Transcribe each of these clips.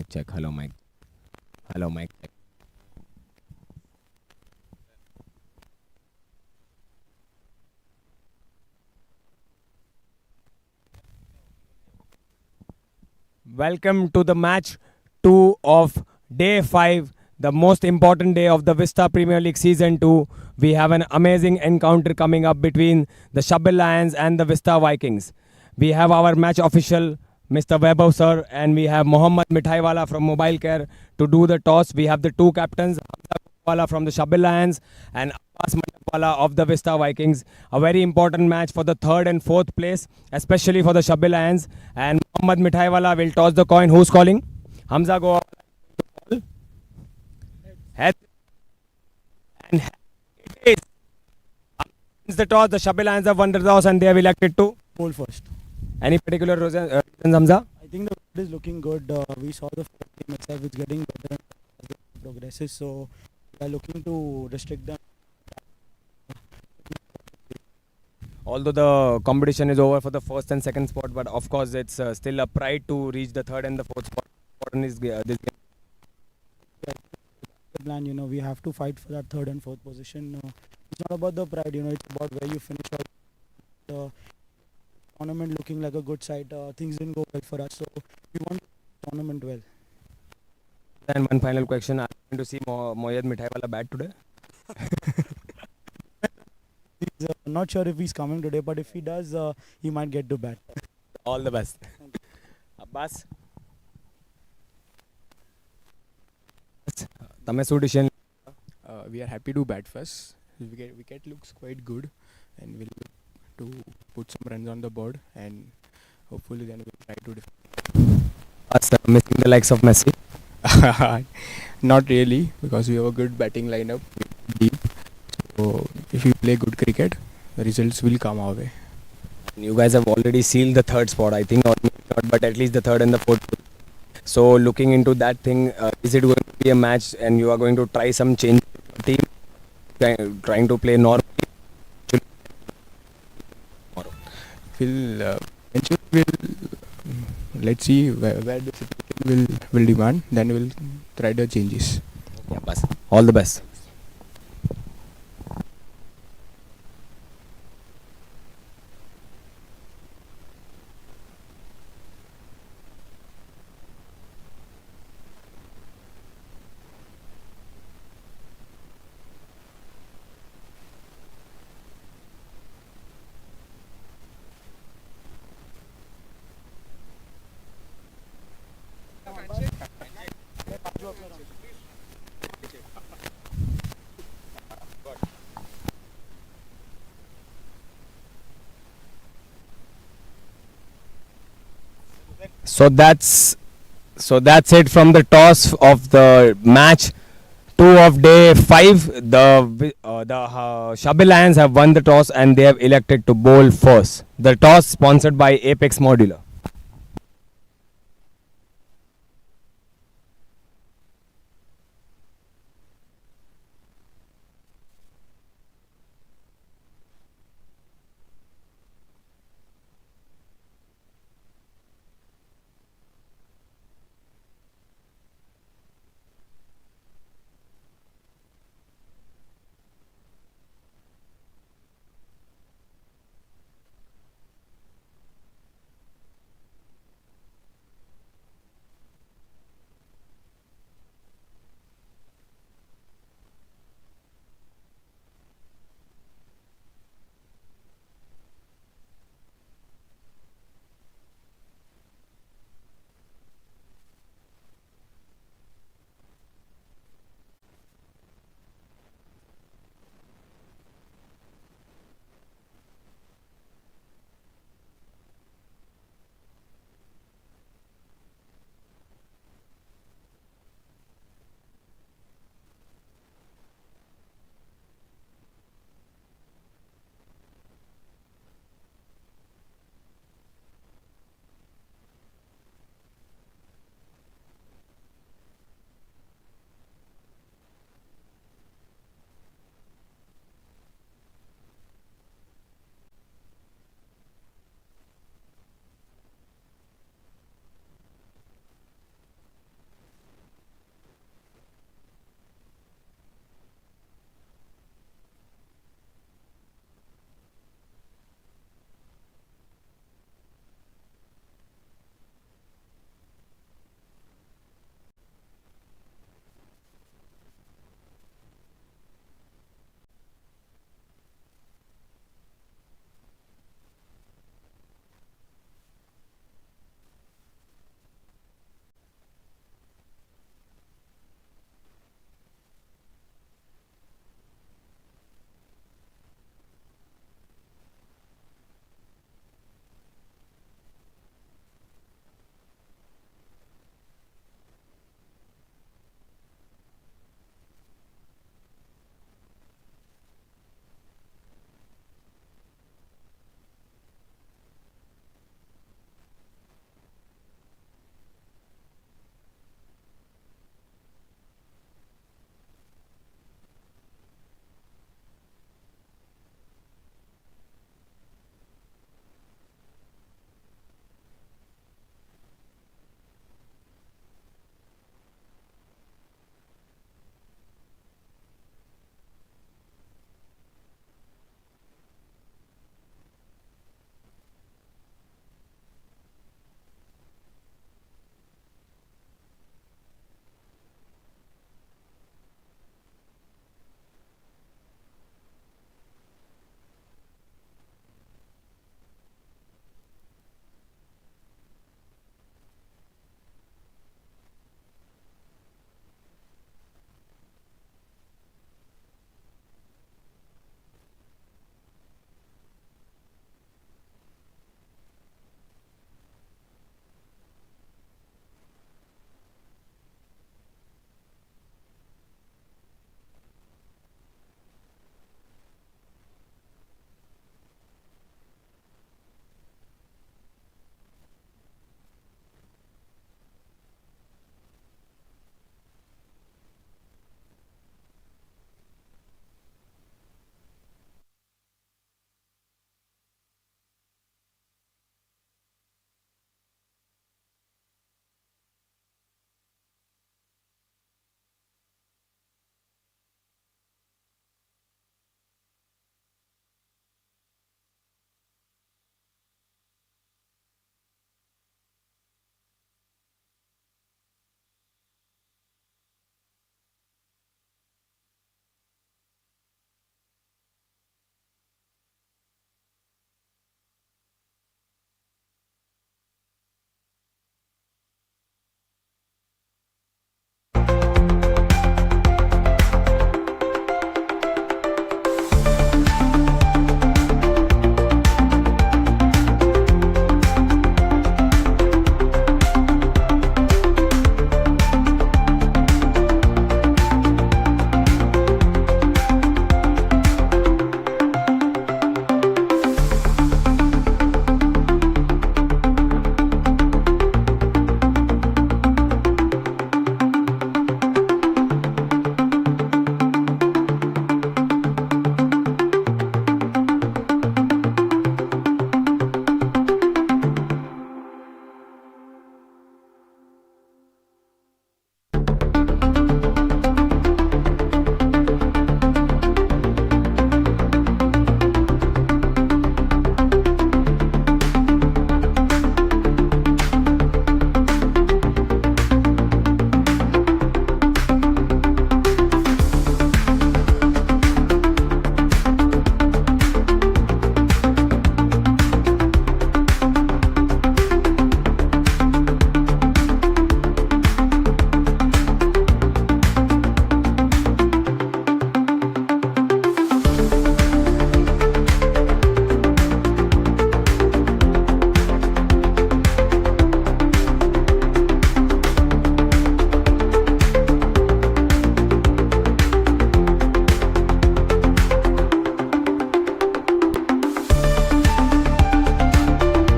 check. Hello, mic. Hello, mic. Check. Welcome to the match 2 of day 5, the most important day of the Vista Premier League Season 2. We have an amazing encounter coming up between the Shabbir Lions and the Vista Vikings. We have our match official, Mr. Vaibhav sir, and we have Mohammad Mithaiwala from Mobile Care to do the toss. We have the two captains, Hamza Wala from the Shabbir Lions and Abbas Mandapwala of the Vista Vikings. A very important match for the third and fourth place, especially for the Shabbir Lions. And Mohammad Mithaiwala will toss the coin. Who's calling? Hamza go head. And it is the toss. The Shabbir Lions have won the toss and they have elected to Bowl first. any particular reason, Hamza? I think the field is looking good. We saw the game itself; it's getting better as it progresses. So we are looking to restrict them. Although the competition is over for the first and second spot, but of course it's still a pride to reach the third and the fourth spot. This game. The plan, we have to fight for that third and fourth position. It's not about the pride, it's about where you finish out. The tournament looking like a good side. Things didn't go well for us, so we won the tournament well. And one final question: are you going to see Mohammad Mithaiwala bat today? He's not sure if he's coming today, but if he does, he might get to bat. All the best. Abbas? તમે શું decision? We are happy to bat first. Wicket looks quite good, and we'll look to put some runs on the board, and hopefully then we'll try to Us missing the likes of Messi. not really, because we have a good batting lineup deep. So if we play good cricket, the results will come our way. You guys have already sealed the third spot, I think, or maybe not, but at least the third and the fourth. So looking into that thing, is it going to be a match and you are going to try some change to the team, trying to play normally? Let's see where the situation will demand. Then we'll try the changes. Yeah, bas. All the best. So that's it from the toss of the match 2 of day 5. The Shabbir Lions have won the toss and they have elected to bowl first. The toss sponsored by Apex Modular.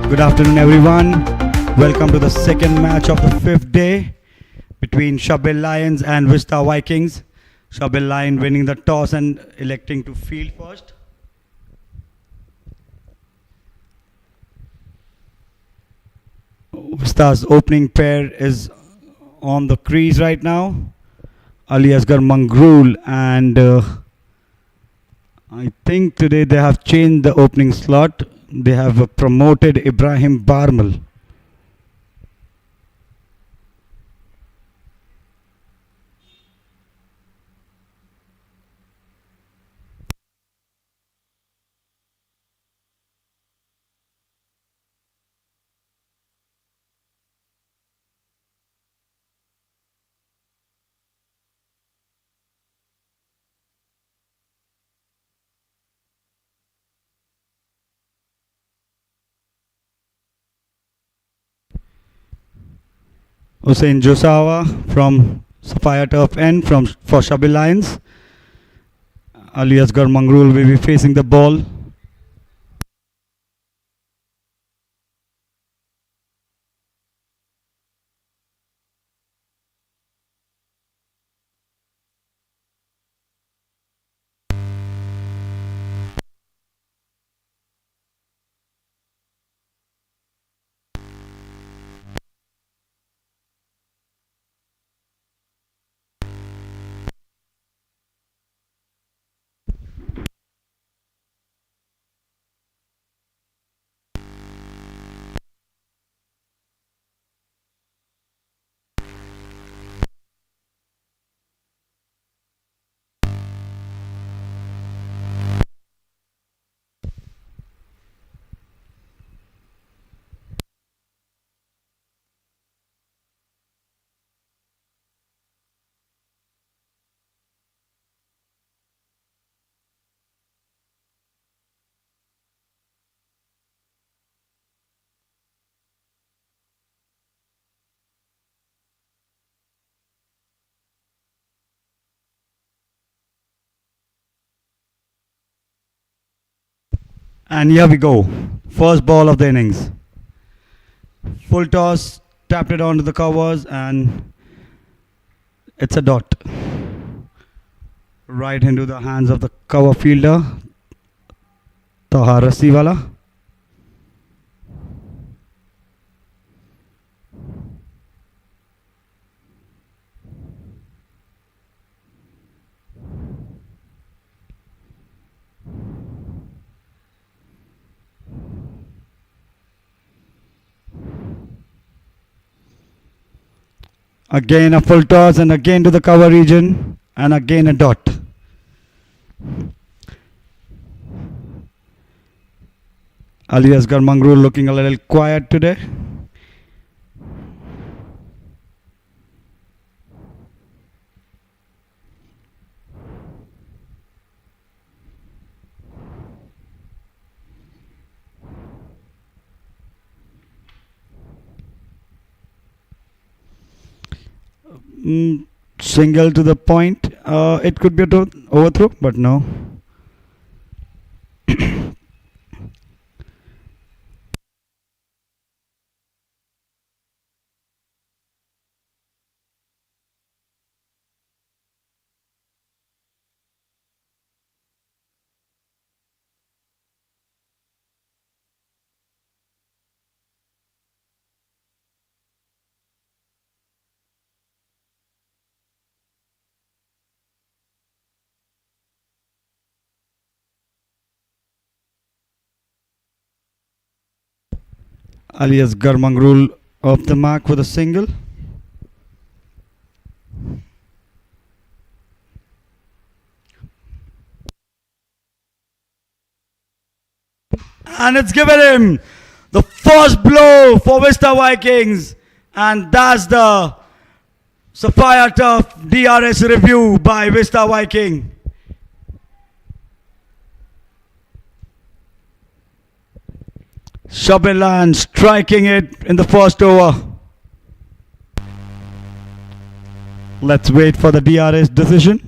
Good afternoon, everyone. Welcome to the second match of the fifth day between Shabbir Lions and Vista Vikings. Shabbir Lion winning the toss and electing to field first. Vista's opening pair is on the crease right now. Ali Asgar Mangrul, and I think today they have changed the opening slot. They have promoted Ibrahim Barmal. Hussein Josawa from Sapphire Turf End for Shabbir Lions. Ali Asgar Mangrul will be facing the ball. And here we go. First ball of the innings. Full toss, tapped it onto the covers, and it's a dot. Right into the hands of the cover fielder, Taha Rasiwala. Again a full toss and again to the cover region and again a dot. Ali Asgar Mangrul looking a little quiet today. Single to the point. It could be an overthrow, but no. Ali Asgar Mangrul off the mark with a single. And it's given him the first blow for Vista Vikings. And that's the Sapphire Turf DRS review by Vista Viking. Shabbir Lions striking it in the first over. Let's wait for the DRS decision.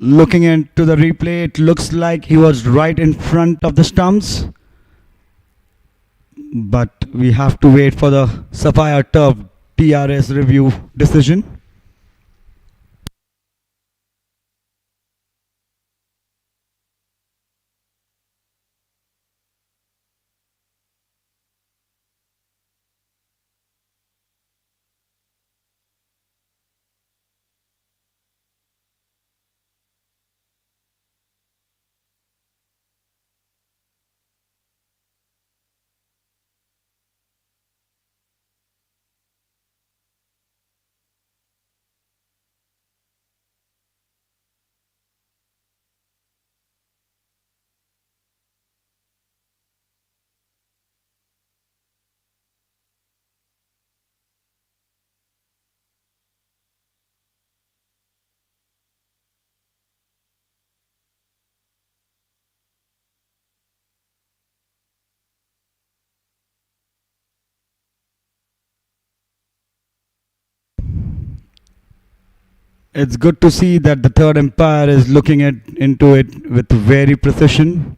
Looking into the replay, it looks like he was right in front of the stumps. But we have to wait for the Sapphire Turf TRS review decision. It's good to see that the third umpire is looking into it with very precision,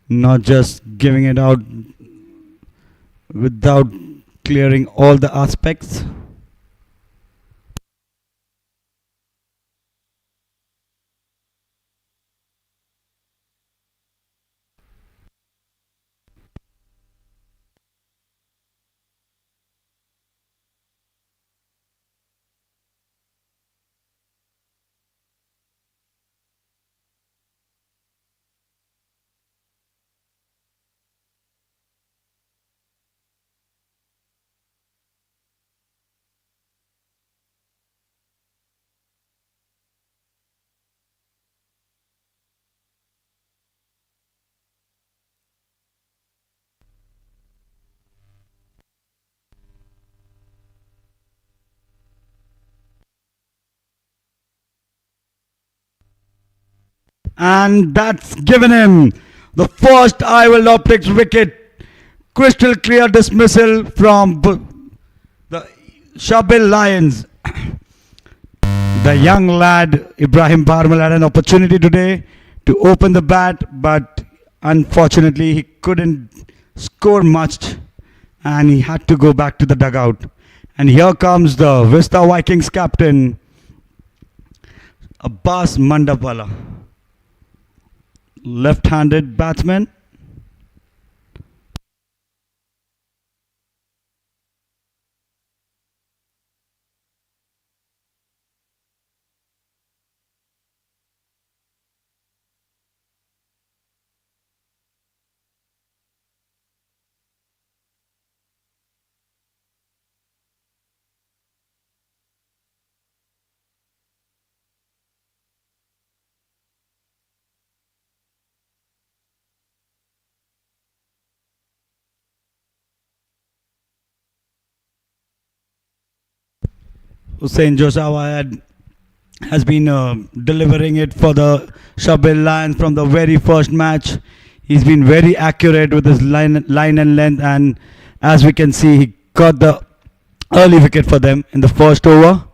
not just giving it out without clearing all the aspects. And that's given him the first Ival Optics wicket. Crystal clear dismissal from the Shabbir Lions. The young lad Ibrahim Barmal had an opportunity today to open the bat, but unfortunately he couldn't score much and he had to go back to the dugout. And here comes the Vista Vikings captain, Abbas Mandapala, left-handed batsman. Hussein Josawa has been delivering it for the Shabbir Lions from the very first match. He's been very accurate with his line and length, and as we can see, he got the early wicket for them in the first over.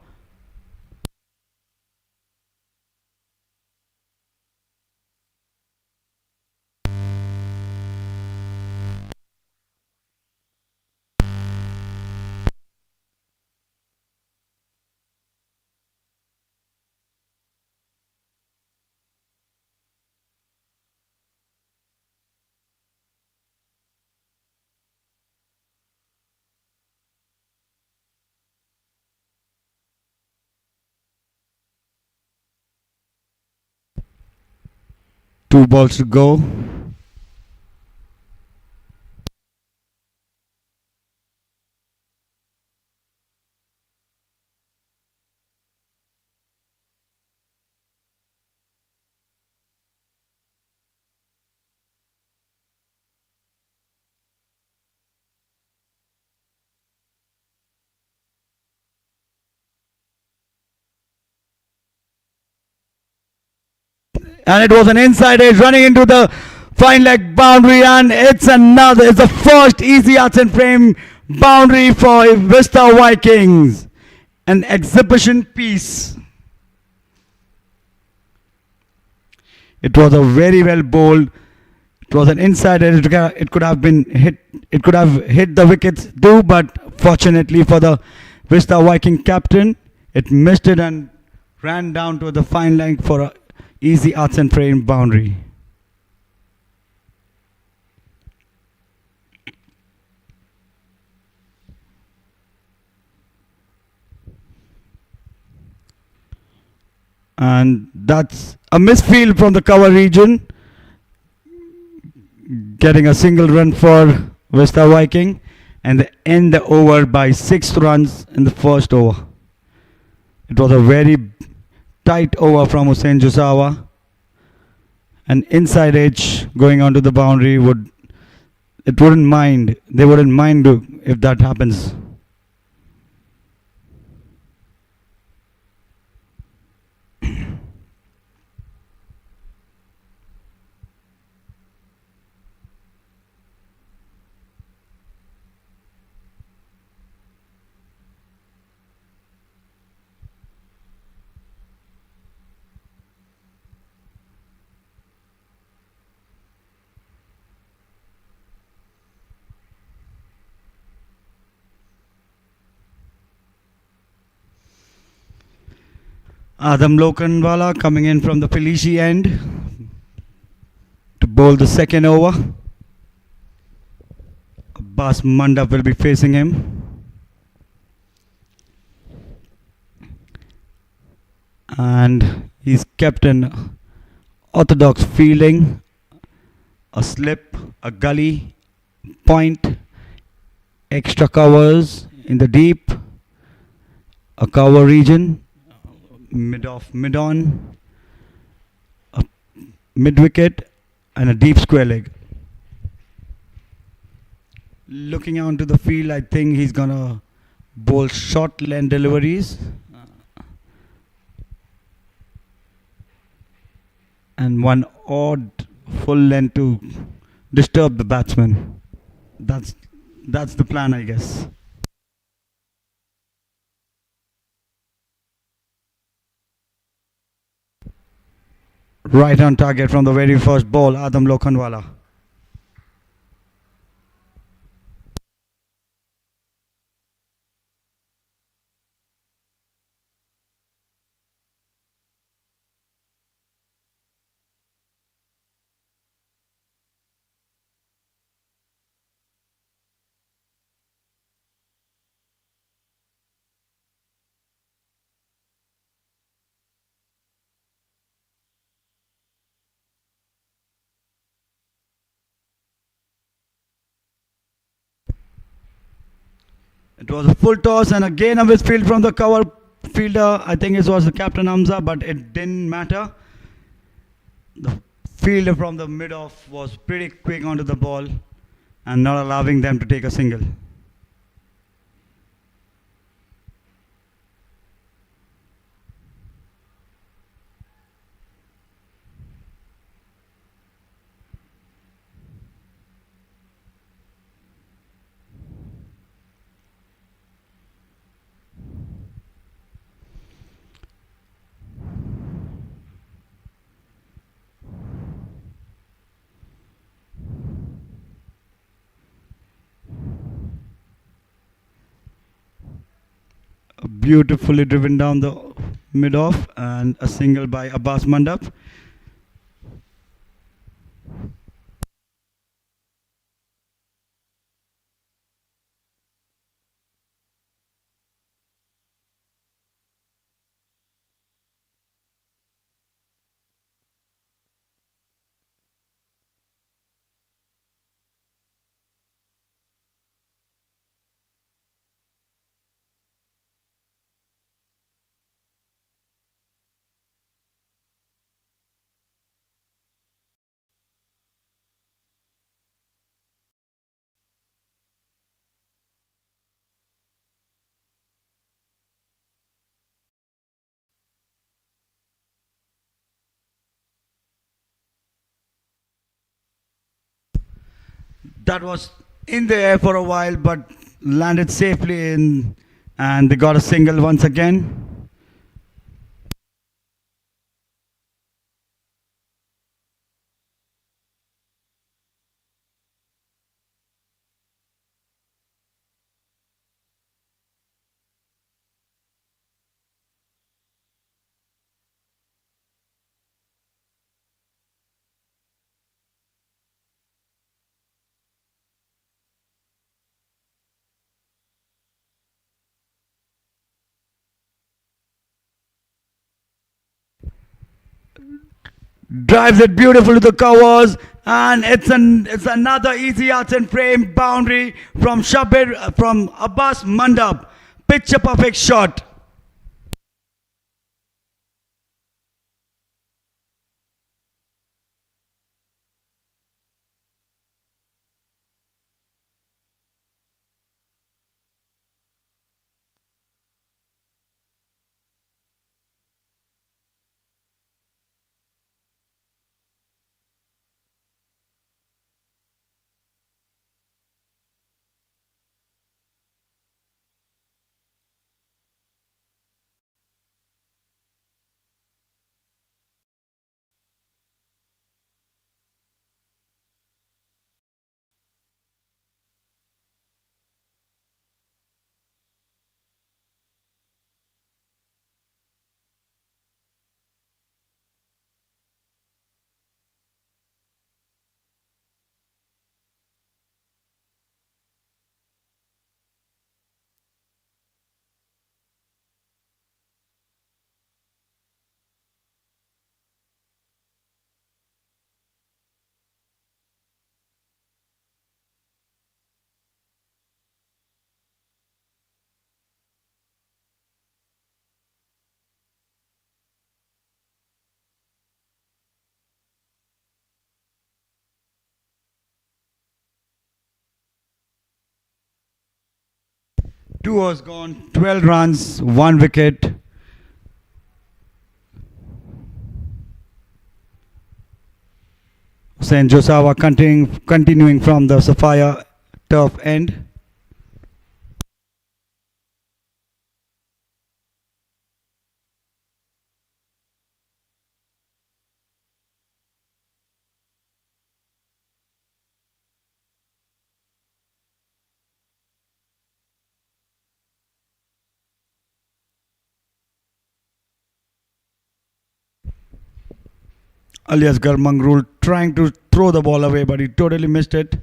Two balls to go. And it was an inside edge running into the fine leg boundary, and it's the first easy arts and frame boundary for Vista Vikings. An exhibition piece. It was a very well bowled. It was an inside edge. It could have been hit. It could have hit the wickets too, but fortunately for the Vista Viking captain, it missed it and ran down to the fine line for a easy arts and frame boundary. And that's a misfield from the cover region, getting a single run for Vista Viking, and they end the over by 6 runs in the first over. It was a very tight over from Hussain Jusawa. An inside edge going onto the boundary they wouldn't mind if that happens. Adam Lokanwala coming in from the Felici end to bowl the second over. Abbas Mandap will be facing him. And he's kept an orthodox fielding, a slip, a gully, point, extra covers in the deep, a cover region, mid-off, mid-on, a mid-wicket, and a deep square leg. Looking onto the field, I think he's gonna bowl short length deliveries and one odd full length to disturb the batsman. That's the plan, I guess. Right on target from the very first ball, Adam Lokhandwala. It was a full toss and again a misfield from the cover fielder. I think it was the captain Hamza, but it didn't matter. The fielder from the mid-off was pretty quick onto the ball and not allowing them to take a single. Beautifully driven down the mid-off and a single by Abbas Mandap. That was in the air for a while but landed safely in, and they got a single once again. drives it beautifully to the covers, and it's another easy arts and frame boundary from from Abbas Mandap. Picture perfect shot. Two overs gone, 12 runs, 1 wicket. Hussain Josawa continuing from the Sapphire turf end. Aliasgar Mangrul trying to throw the ball away, but he totally missed it.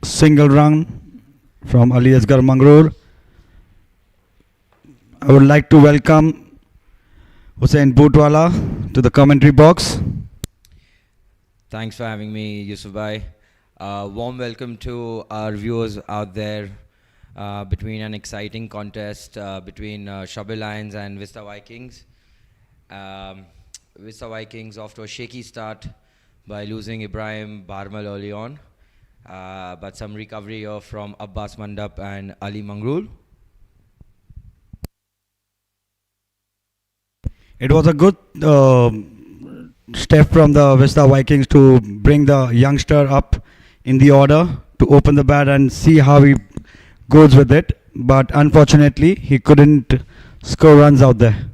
Single run from Aliasgar Mangrul. I would like to welcome Hussain Bootwala to the commentary box. Thanks for having me, Yusuf Bhai. Warm welcome to our viewers out there between an exciting contest between Shabbir Lions and Vista Vikings. Vista Vikings off to a shaky start by losing Ibrahim Barmal early on, but some recovery here from Abbas Mandap and Ali Mangrul. It was a good step from the Vista Vikings to bring the youngster up in the order to open the bat and see how he goes with it. But unfortunately, he couldn't score runs out there.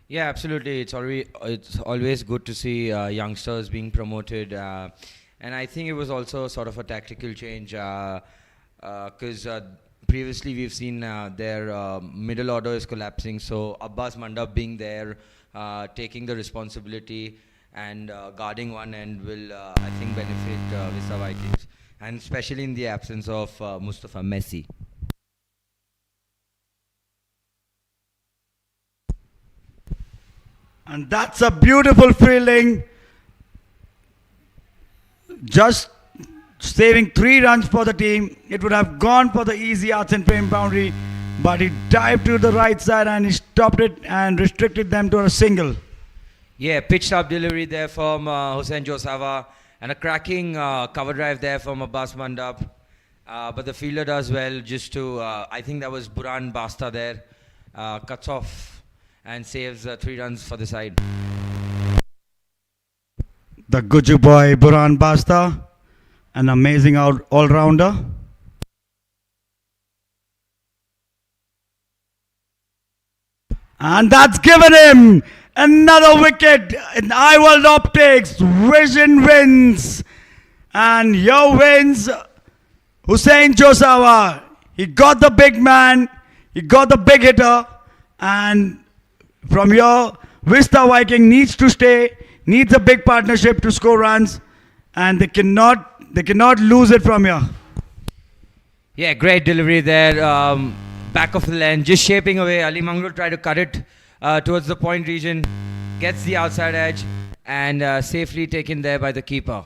Yeah, absolutely. It's always good to see youngsters being promoted, and I think it was also sort of a tactical change because previously we've seen their middle order is collapsing. So Abbas Mandap being there, taking the responsibility and guarding one end will, I think, benefit Vista Vikings, and especially in the absence of Mustafa Messi. And that's a beautiful feeling. Just saving 3 runs for the team. It would have gone for the easy arts and frame boundary, but he dived to the right side and he stopped it and restricted them to a single. Yeah, pitched up delivery there from Hussain Josawa and a cracking cover drive there from Abbas Mandap. But the fielder does well just to, I think that was Buran Basta there, cuts off and saves 3 runs for the side. The Guju boy Buran Basta, an amazing all-rounder. And that's given him another wicket in World Optics. Vision wins. And here wins Hussain Josawa. He got the big man. He got the big hitter. And from here, Vista Viking needs to stay, needs a big partnership to score runs. And they cannot lose it from here. Yeah, great delivery there. Back of the lane, just shaping away. Ali Mangalore tried to cut it towards the point region, gets the outside edge, and safely taken there by the keeper.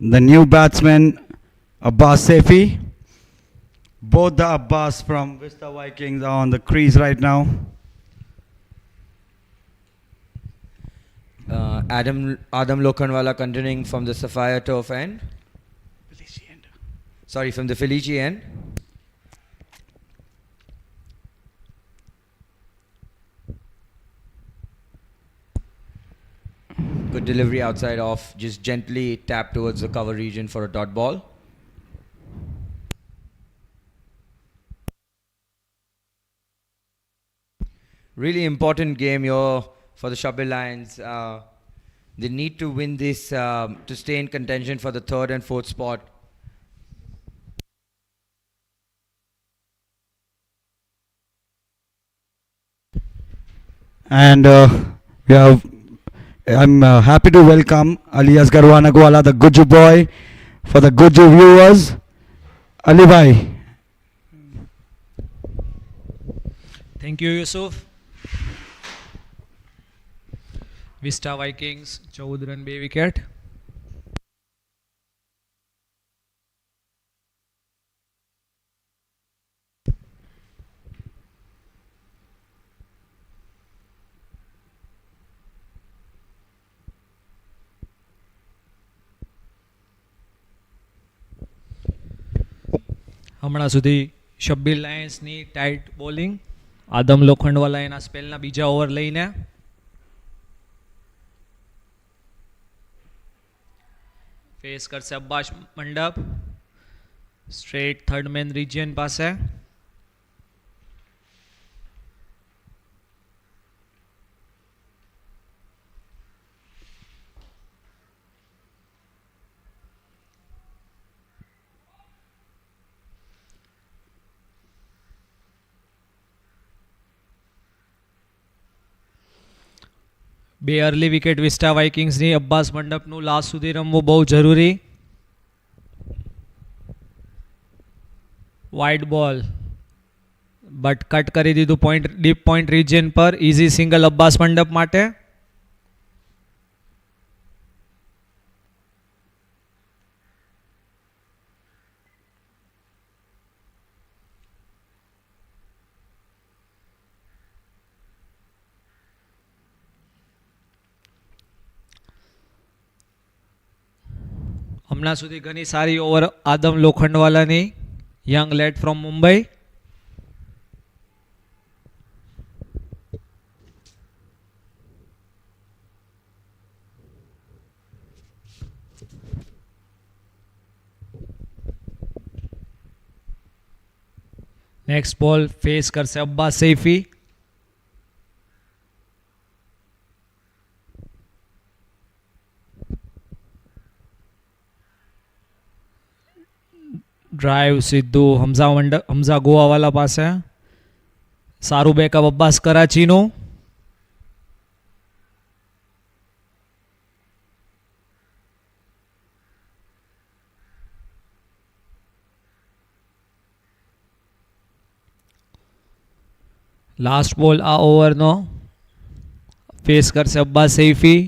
The new batsman, Abbas Sefi. Both the Abbas from Vista Vikings are on the crease right now. Adam Lokhandwala continuing from the Sapphire turf end. Sorry, from the Felici end. Good delivery outside off, just gently tap towards the cover region for a dot ball. Really important game here for the Shabbir Lions. They need to win this to stay in contention for the 3rd and 4th spot. And I'm happy to welcome Ali Asghar Wanagwala, the Guju boy, for the Guju viewers. Ali bhai. Thank you, Yusuf. Vista Vikings 14 run 2 wicket. હમણાં સુધી Shabbir લાયન્સની tight bowling. Adam Lokhandwala એના સ્પેલના બીજા over લઈને face કરશે અબ્બાસ મંડપ straight 3rd main region પાસે. બે early wicket Vista વાઇકિંગ્સની. અબ્બાસ મંડપનું લાસ્ટ સુધી રમવું બહુ જરૂરી. વાઇડ બોલ બટ કટ કરી દીધું પોઈન્ટ ડીપ પોઈન્ટ રિજિયન પર. ઇઝી સિંગલ અબ્બાસ મંડપ માટે. હમણાં સુધી ઘણી સારી ઓવર આદમ લોખંડવાલાની, young lad from Mumbai. Next ball face કરશે અબ્બાસ સૈફી. ડ્રાઈવ સીધું હમઝા ગોવાવાલા પાસે. સારું બેકઅપ અબ્બાસ કરાચીનું. લાસ્ટ બોલ આ ઓવરનો ફેસ કરશે Abbas Saifi.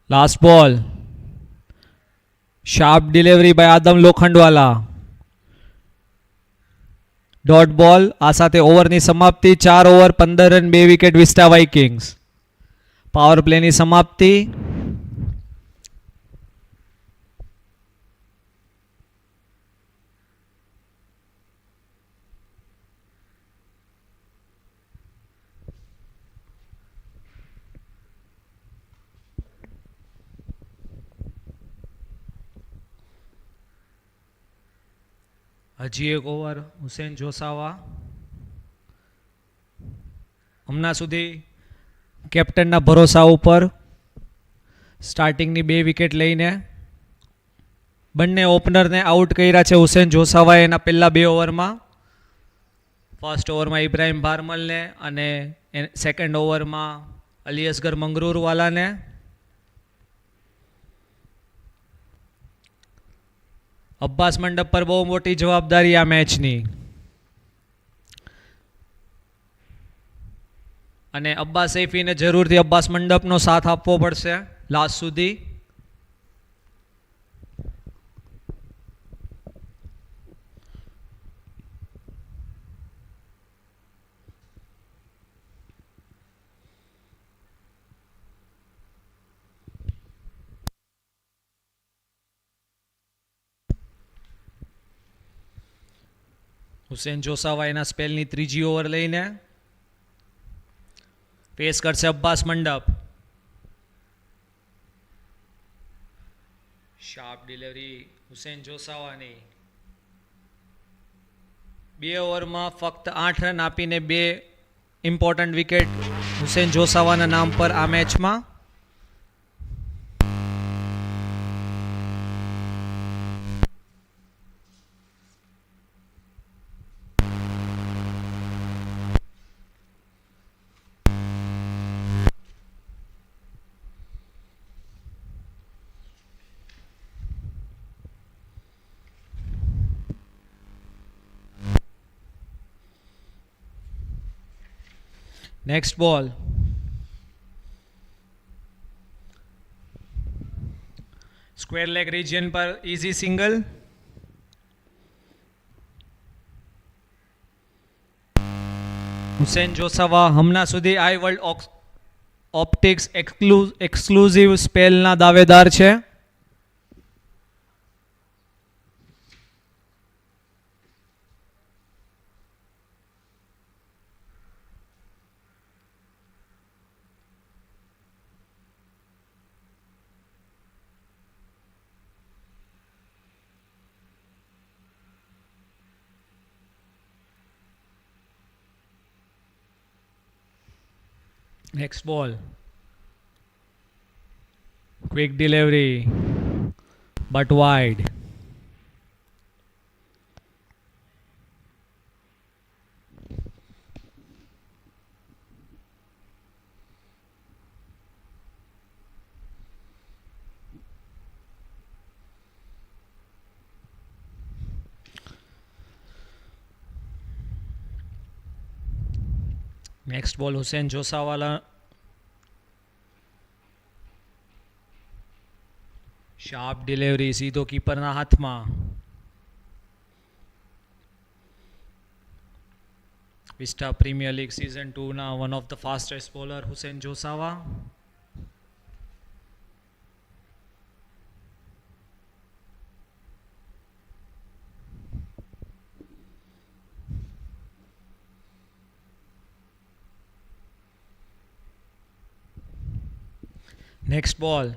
Last ball sharp delivery by Adam Lokhandwala. Dot ball. આ સાથે ઓવરની સમાપ્તિ. 4 over 15 run 2 wicket Vista Vikings. Power પ્લેની સમાપ્તિ. હજી એક ઓવર હુસેન જોસાવા. હમણાં સુધી કેપ્ટનના ભરોસા ઉપર સ્ટાર્ટિંગની 2 વિકેટ લઈને બંને ઓપનરને આઉટ કર્યા છે હુસેન જોસાવાએ એના પહેલા 2 ઓવરમાં. ફર્સ્ટ ઓવરમાં ઇબ્રાહિમ ભારમલને અને સેકન્ડ ઓવરમાં અલી અસગર મંગરૂરવાલાને. અબ્બાસ મંડપ પર બહુ મોટી જવાબદારી આ મેચની, અને અબ્બાસ સૈફીને જરૂરથી અબ્બાસ મંડપનો સાથ આપવો પડશે લાસ્ટ સુધી. હુસેન જોસાવા એના સ્પેલની 3જી ઓવર લઈને ફેસ કરશે અબ્બાસ મંડપ. Sharp delivery Hussain જોસાવાની. 2 ઓવરમાં ફક્ત 8 રન આપીને 2 ઇમ્પોર્ટન્ટ વિકેટ હુસેન જોસાવાના નામ પર આ મેચમાં. Next ball square leg region पर इजी सिंगल. હુસેન જોસાવા હમણાં સુધી આઈ વર્લ્ડ ઓપ્ટિક્સ એક્સક્લુઝિવ સ્પેલના દાવેદાર છે. Next ball. Quick delivery, but wide. Next ball Hussain Josawala. Sharp delivery सीधो कीपरना हाथમાં. Vista Premier League Season 2 ના one of the fastest bowler Hussain Josawa. Next ball.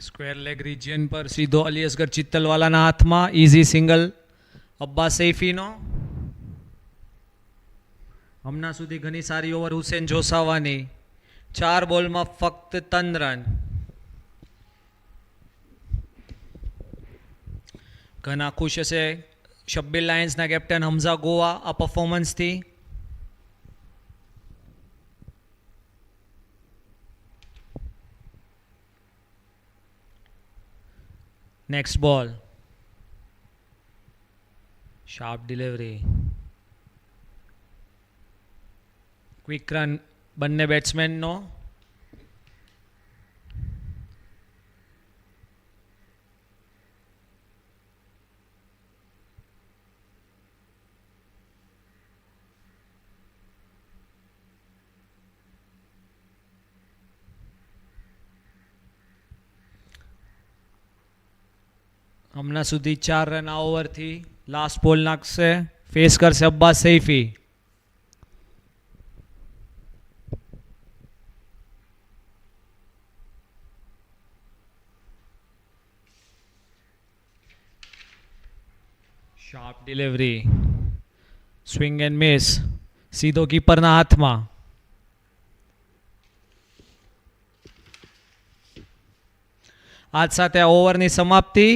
Square leg region પર સીધો અલી અસગર ચિત્તલવાલાના હાથમાં. ઇઝી સિંગલ અબ્બાસ સૈફીનો. હમણાં સુધી ઘણી સારી ઓવર હુસેન જોસાવાની. 4 બોલમાં ફક્ત 3 રન. ઘણા ખુશ હશે શબ્બીર લાયન્સના કેપ્ટન હમઝા ગોવા આ પરફોર્મન્સથી. નેક્સ્ટ બોલ. Sharp delivery. ક્વિક રન બંને બેટ્સમેનનો. હમણાં સુધી 4 રન આ ઓવરથી. લાસ્ટ બોલ નાખશે. ફેસ કરશે Abbas Saifee. Sharp delivery. Swing and miss. સીધો કીપરના હાથમાં. આજ સાથે આ ઓવરની સમાપ્તિ.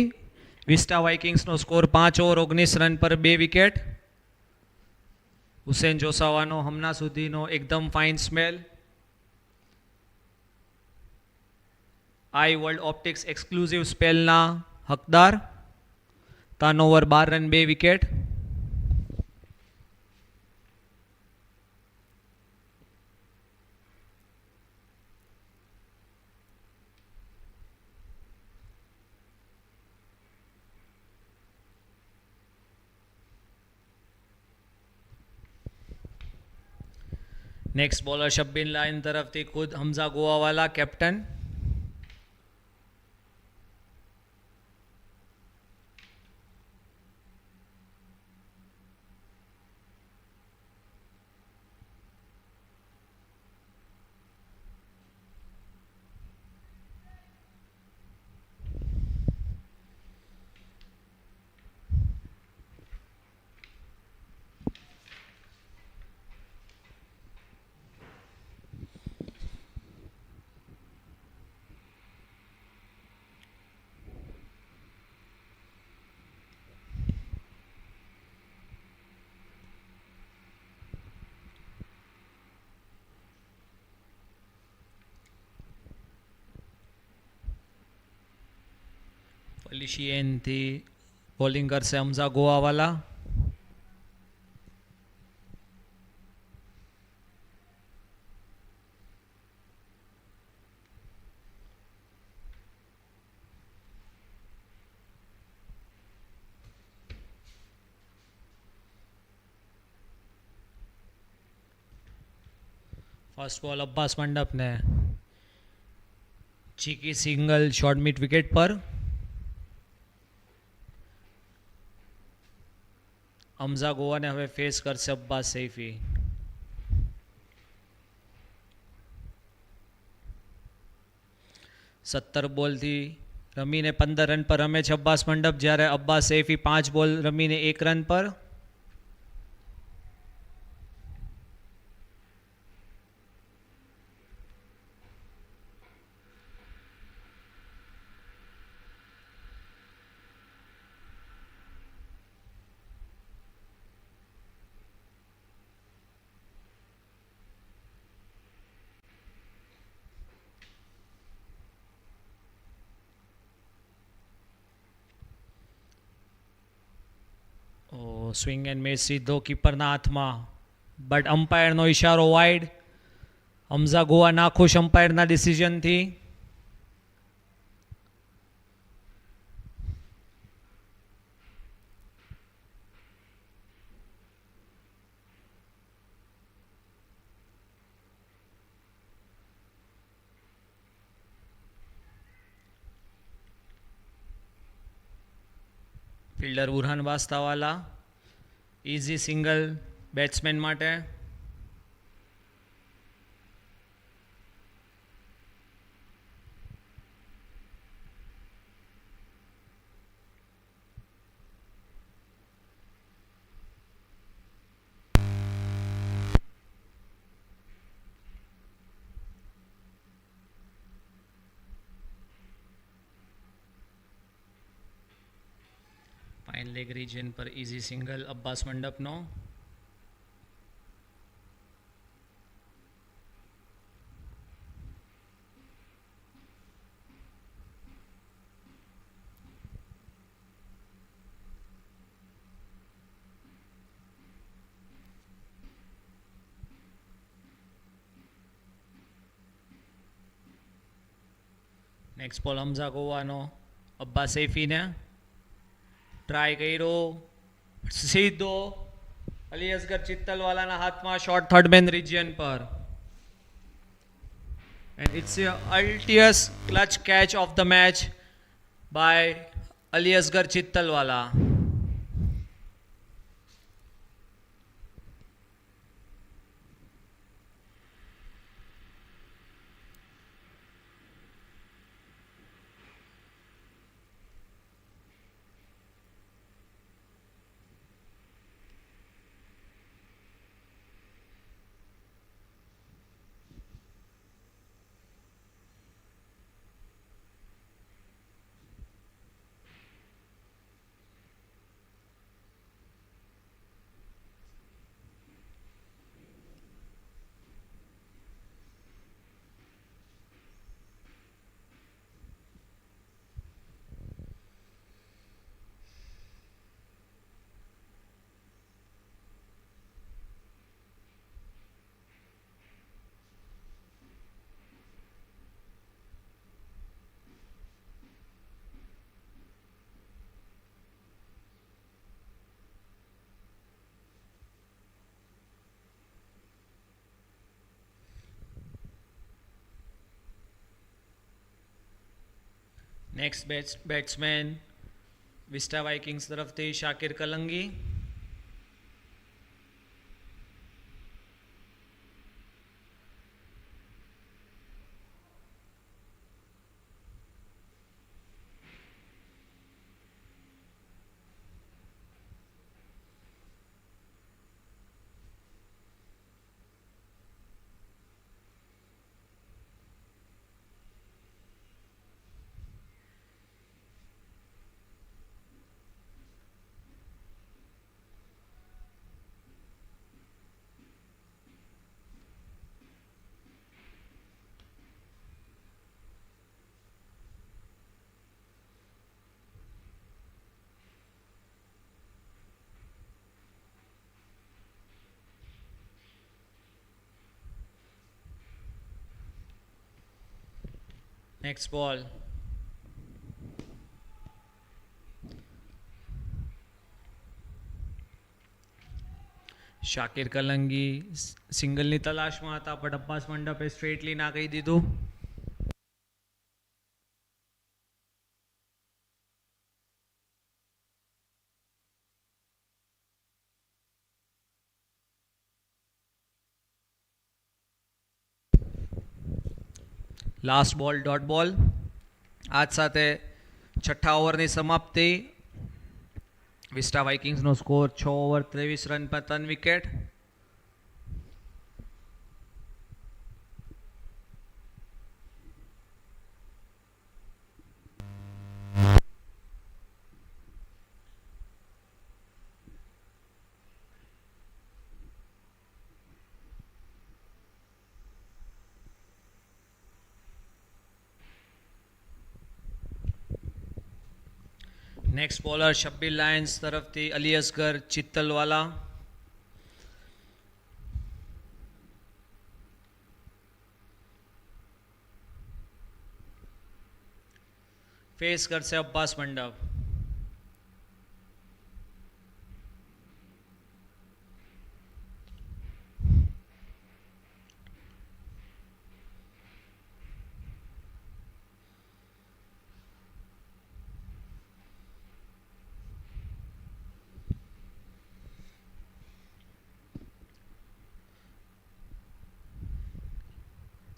વિસ્ટા વાઇકિંગ્સનો સ્કોર 5 ઓવર 19 રન પર 2 વિકેટ. હુસેન જોસાવાનો હમણાં સુધીનો એકદમ ફાઇન સ્મેલ. આઈ વર્લ્ડ ઓપ્ટિક્સ એક્સક્લુઝિવ સ્પેલના હકદાર. Turn over 12 run 2 wicket. Next bowler Shabbir lion તરફથી ખુદ હમઝા ગોવાવાલા કેપ્ટન. ફલિશિયનથી બોલિંગ કરશે હમઝા ગોવાવાલા. ફર્સ્ટ બોલ અબ્બાસ મંડપને. ચીકી સિંગલ શોર્ટ મિડ વિકેટ પર. હમઝા ગોવાને હવે ફેસ કરશે અબ્બાસ સૈફી. સત્તર બોલથી રમીને 15 રન પર રમે છે અબ્બાસ મંડપ, જ્યારે અબ્બાસ સૈફી 5 બોલ રમીને 1 રન પર. સ્વિંગ એન્ડ મિસ સીધો કીપરના હાથમાં, બટ અમ્પાયરનો ઇશારો વાઇડ. હમઝા ગોવા નાખુશ અમ્પાયરના ડિસિઝનથી. Fielder Burhan Vastawala. Easy single batsman માટે. ફાઇન લેગ રિજન પર ઇઝી સિંગલ અબ્બાસ મંડપનો. Next ball Hamza ગોવાનો Abbas સૈફીને. Try કર્યો સીધો અલી અસગર ચિત્તલવાલાના હાથમાં શોર્ટ થર્ડ મેન રિજિયન પર. And it's Altius clutch catch of the match by Ali Asgar Chittalwala. Next batsman Vista Vikings તરફથી શાકિર કલંગી. નેક્સ્ટ બોલ શાકિર કલંગી સિંગલની તલાશમાં હતા પણ અબ્બાસ મંડપે સ્ટ્રેટલી ના કહી દીધું. લાસ્ટ બોલ ડોટ બોલ. આજ સાથે છઠ્ઠા ઓવરની સમાપ્તિ. વિસ્ટા વાઇકિંગ્સનો સ્કોર 6 ઓવર 23 રન પર 3 wicket. Next bowler Shabbir Lions તરફથી અલી અસગર ચિત્તલવાલા. ફેસ કરશે અબ્બાસ મંડપ.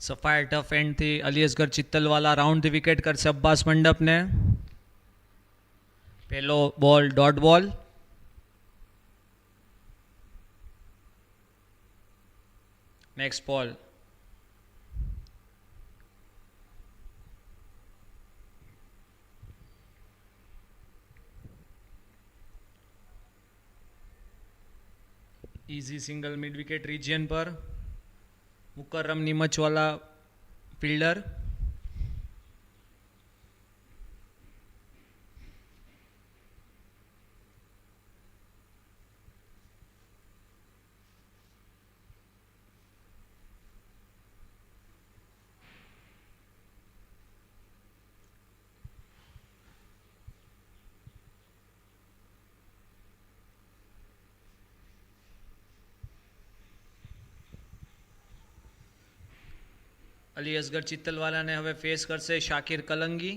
સફાયા ટફ એન્ડથી અલિયસગર ચિત્તલવાલા રાઉન્ડ ધી વિકેટ કરશે અબ્બાસ મંડપને. પહેલો બોલ ડોટ બોલ. નેક્સ્ટ બોલ. Easy single mid wicket region પર મુકરમ નિમચવાલા ફિલ્ડર. અલી અસગર ચિત્તલવાલાને હવે ફેસ કરશે Shakir Kalangi.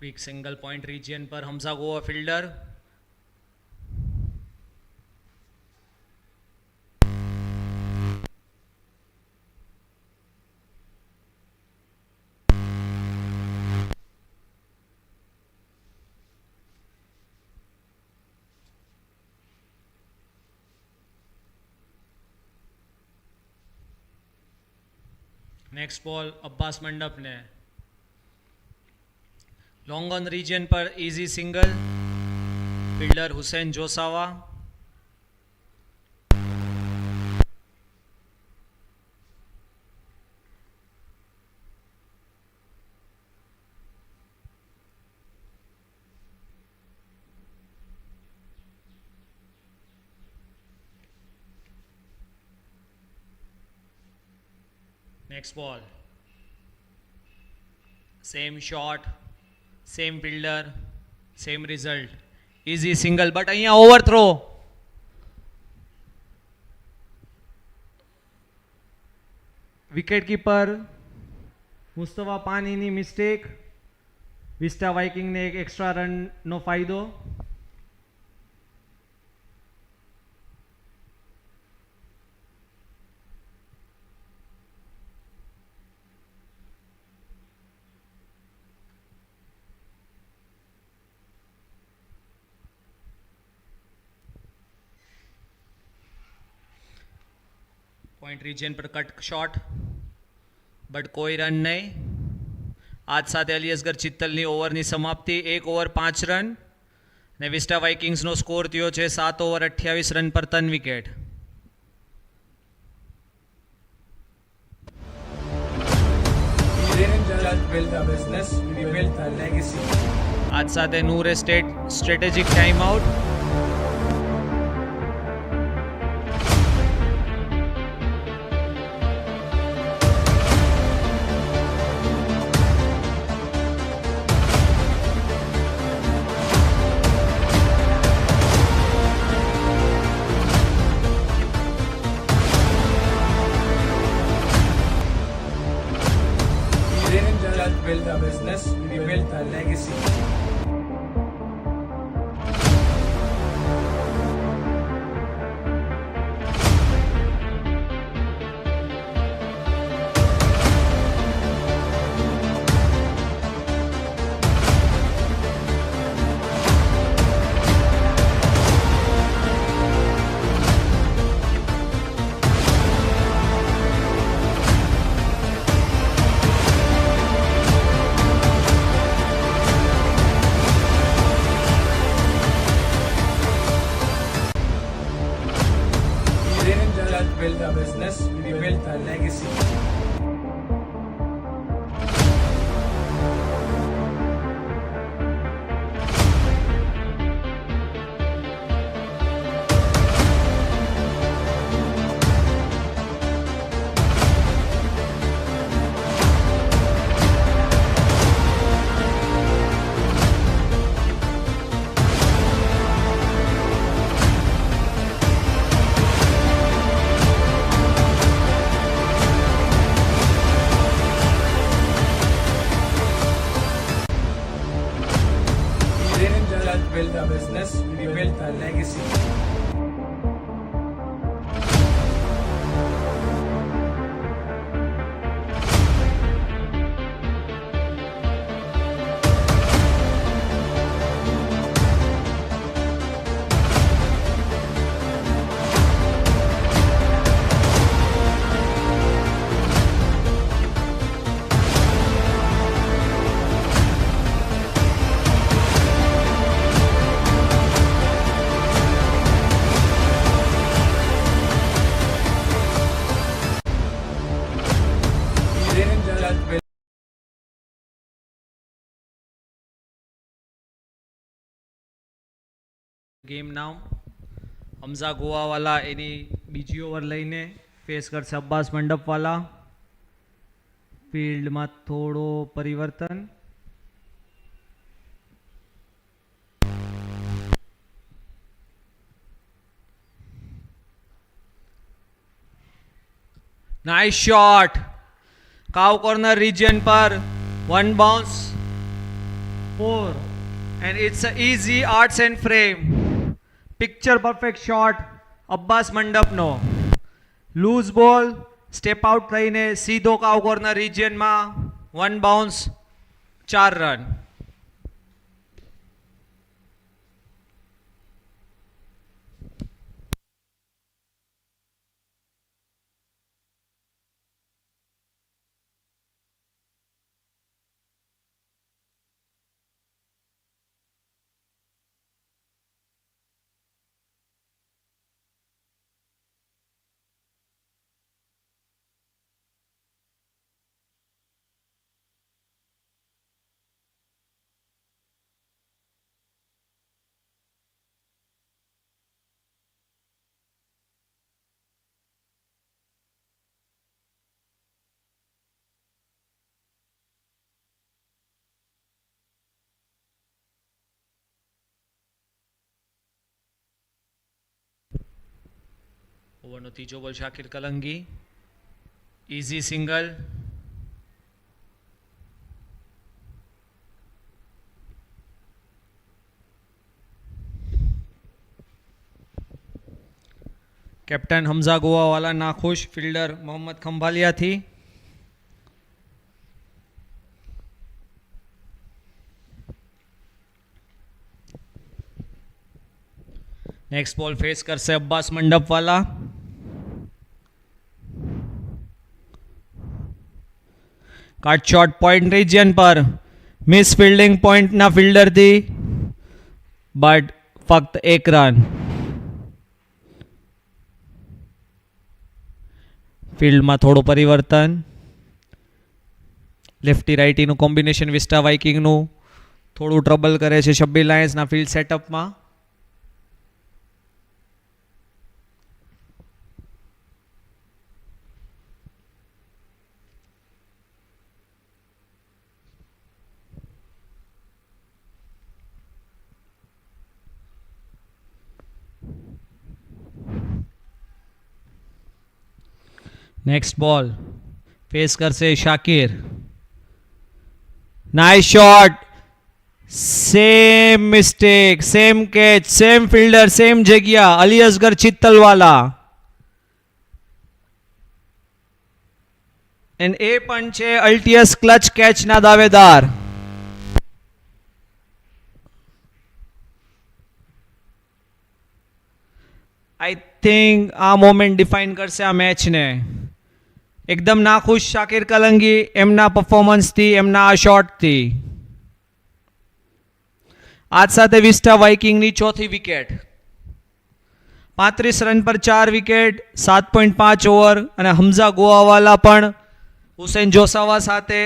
Quick single point region પર Hamza Goa fielder. Next ball Abbas મંડપને. લોંગ ઓન રિજિયન પર easy single. Fielder Hussain Josawa. Next ball. Same shot, same fielder, same result. Easy single, but અહીંયા overthrow. Wicket keeper Mustafa પાનીની mistake. Vista વાઇકિંગને એક extra રનનો ફાયદો. પોઈન્ટ રિજિયન પર કટ શોટ બટ કોઈ રન નહીં. આજ સાથે અલી અસગર ચિત્તલની ઓવરની સમાપ્તિ. 1 ઓવર 5 રન ને વિસ્ટા વાઇકિંગ્સનો સ્કોર થયો છે 7 ઓવર 28 રન પર 3 વિકેટ. આજ સાથે નૂરે strategic time out. Build a business, we build a legacy. build a business, we build a legacy. We didn't just build game નામ હમઝા ગોવાવાલા એની બીજી ઓવર લઈને ફેસ કરશે અબ્બાસ મંડપવાલા. ફિલ્ડમાં થોડો પરિવર્તન. Nice shot. Cow corner region પર 1 bounce 4 and it's a easy arts and frame. Picture perfect shot Abbas મંડપનો. Loose ball step out થઈને સીધો કાવ કોર્નર રિજિયનમાં 1 બાઉન્સ 4 રન. ઓવરનો ત્રીજો ball Shakir Kalangi. Easy single. Captain Hamza Goawala નાખુશ. ફિલ્ડર મોહમ્મદ ખંભાલિયાથી. નેક્સ્ટ બોલ ફેસ કરશે Abbas Mandapwala. Cut shot point region પર મિસ ફિલ્ડિંગ પોઈન્ટના ફિલ્ડરથી બટ ફક્ત 1 રન. ફિલ્ડમાં થોડું પરિવર્તન. લેફ્ટી રાઇટીનું કોમ્બિનેશન વિસ્ટા વાઇકિંગનું થોડું ટ્રબલ કરે છે શબ્બીર લાયન્સના ફિલ્ડ સેટઅપમાં. નેક્સ્ટ બોલ ફેસ કરશે Shakir. Nice shot. Same mistake, same catch, same fielder, same જગ્યા. અલી અસગર ચિત્તલવાલા. એન્ડ એ પણ છે અલ્ટિયસ ક્લચ કેચના દાવેદાર. આઈ થિંક આ મોમેન્ટ ડિફાઇન કરશે આ મેચને. એકદમ નાખુશ શાકિર કલંગી એમના પરફોર્મન્સથી, એમના આ શોટથી. આજ સાથે વિસ્ટા વાઇકિંગની ચોથી વિકેટ. 35 રન પર 4 વિકેટ, 7.5 ઓવર. અને હમઝા ગોવાવાલા પણ હુસેન જોસાવા સાથે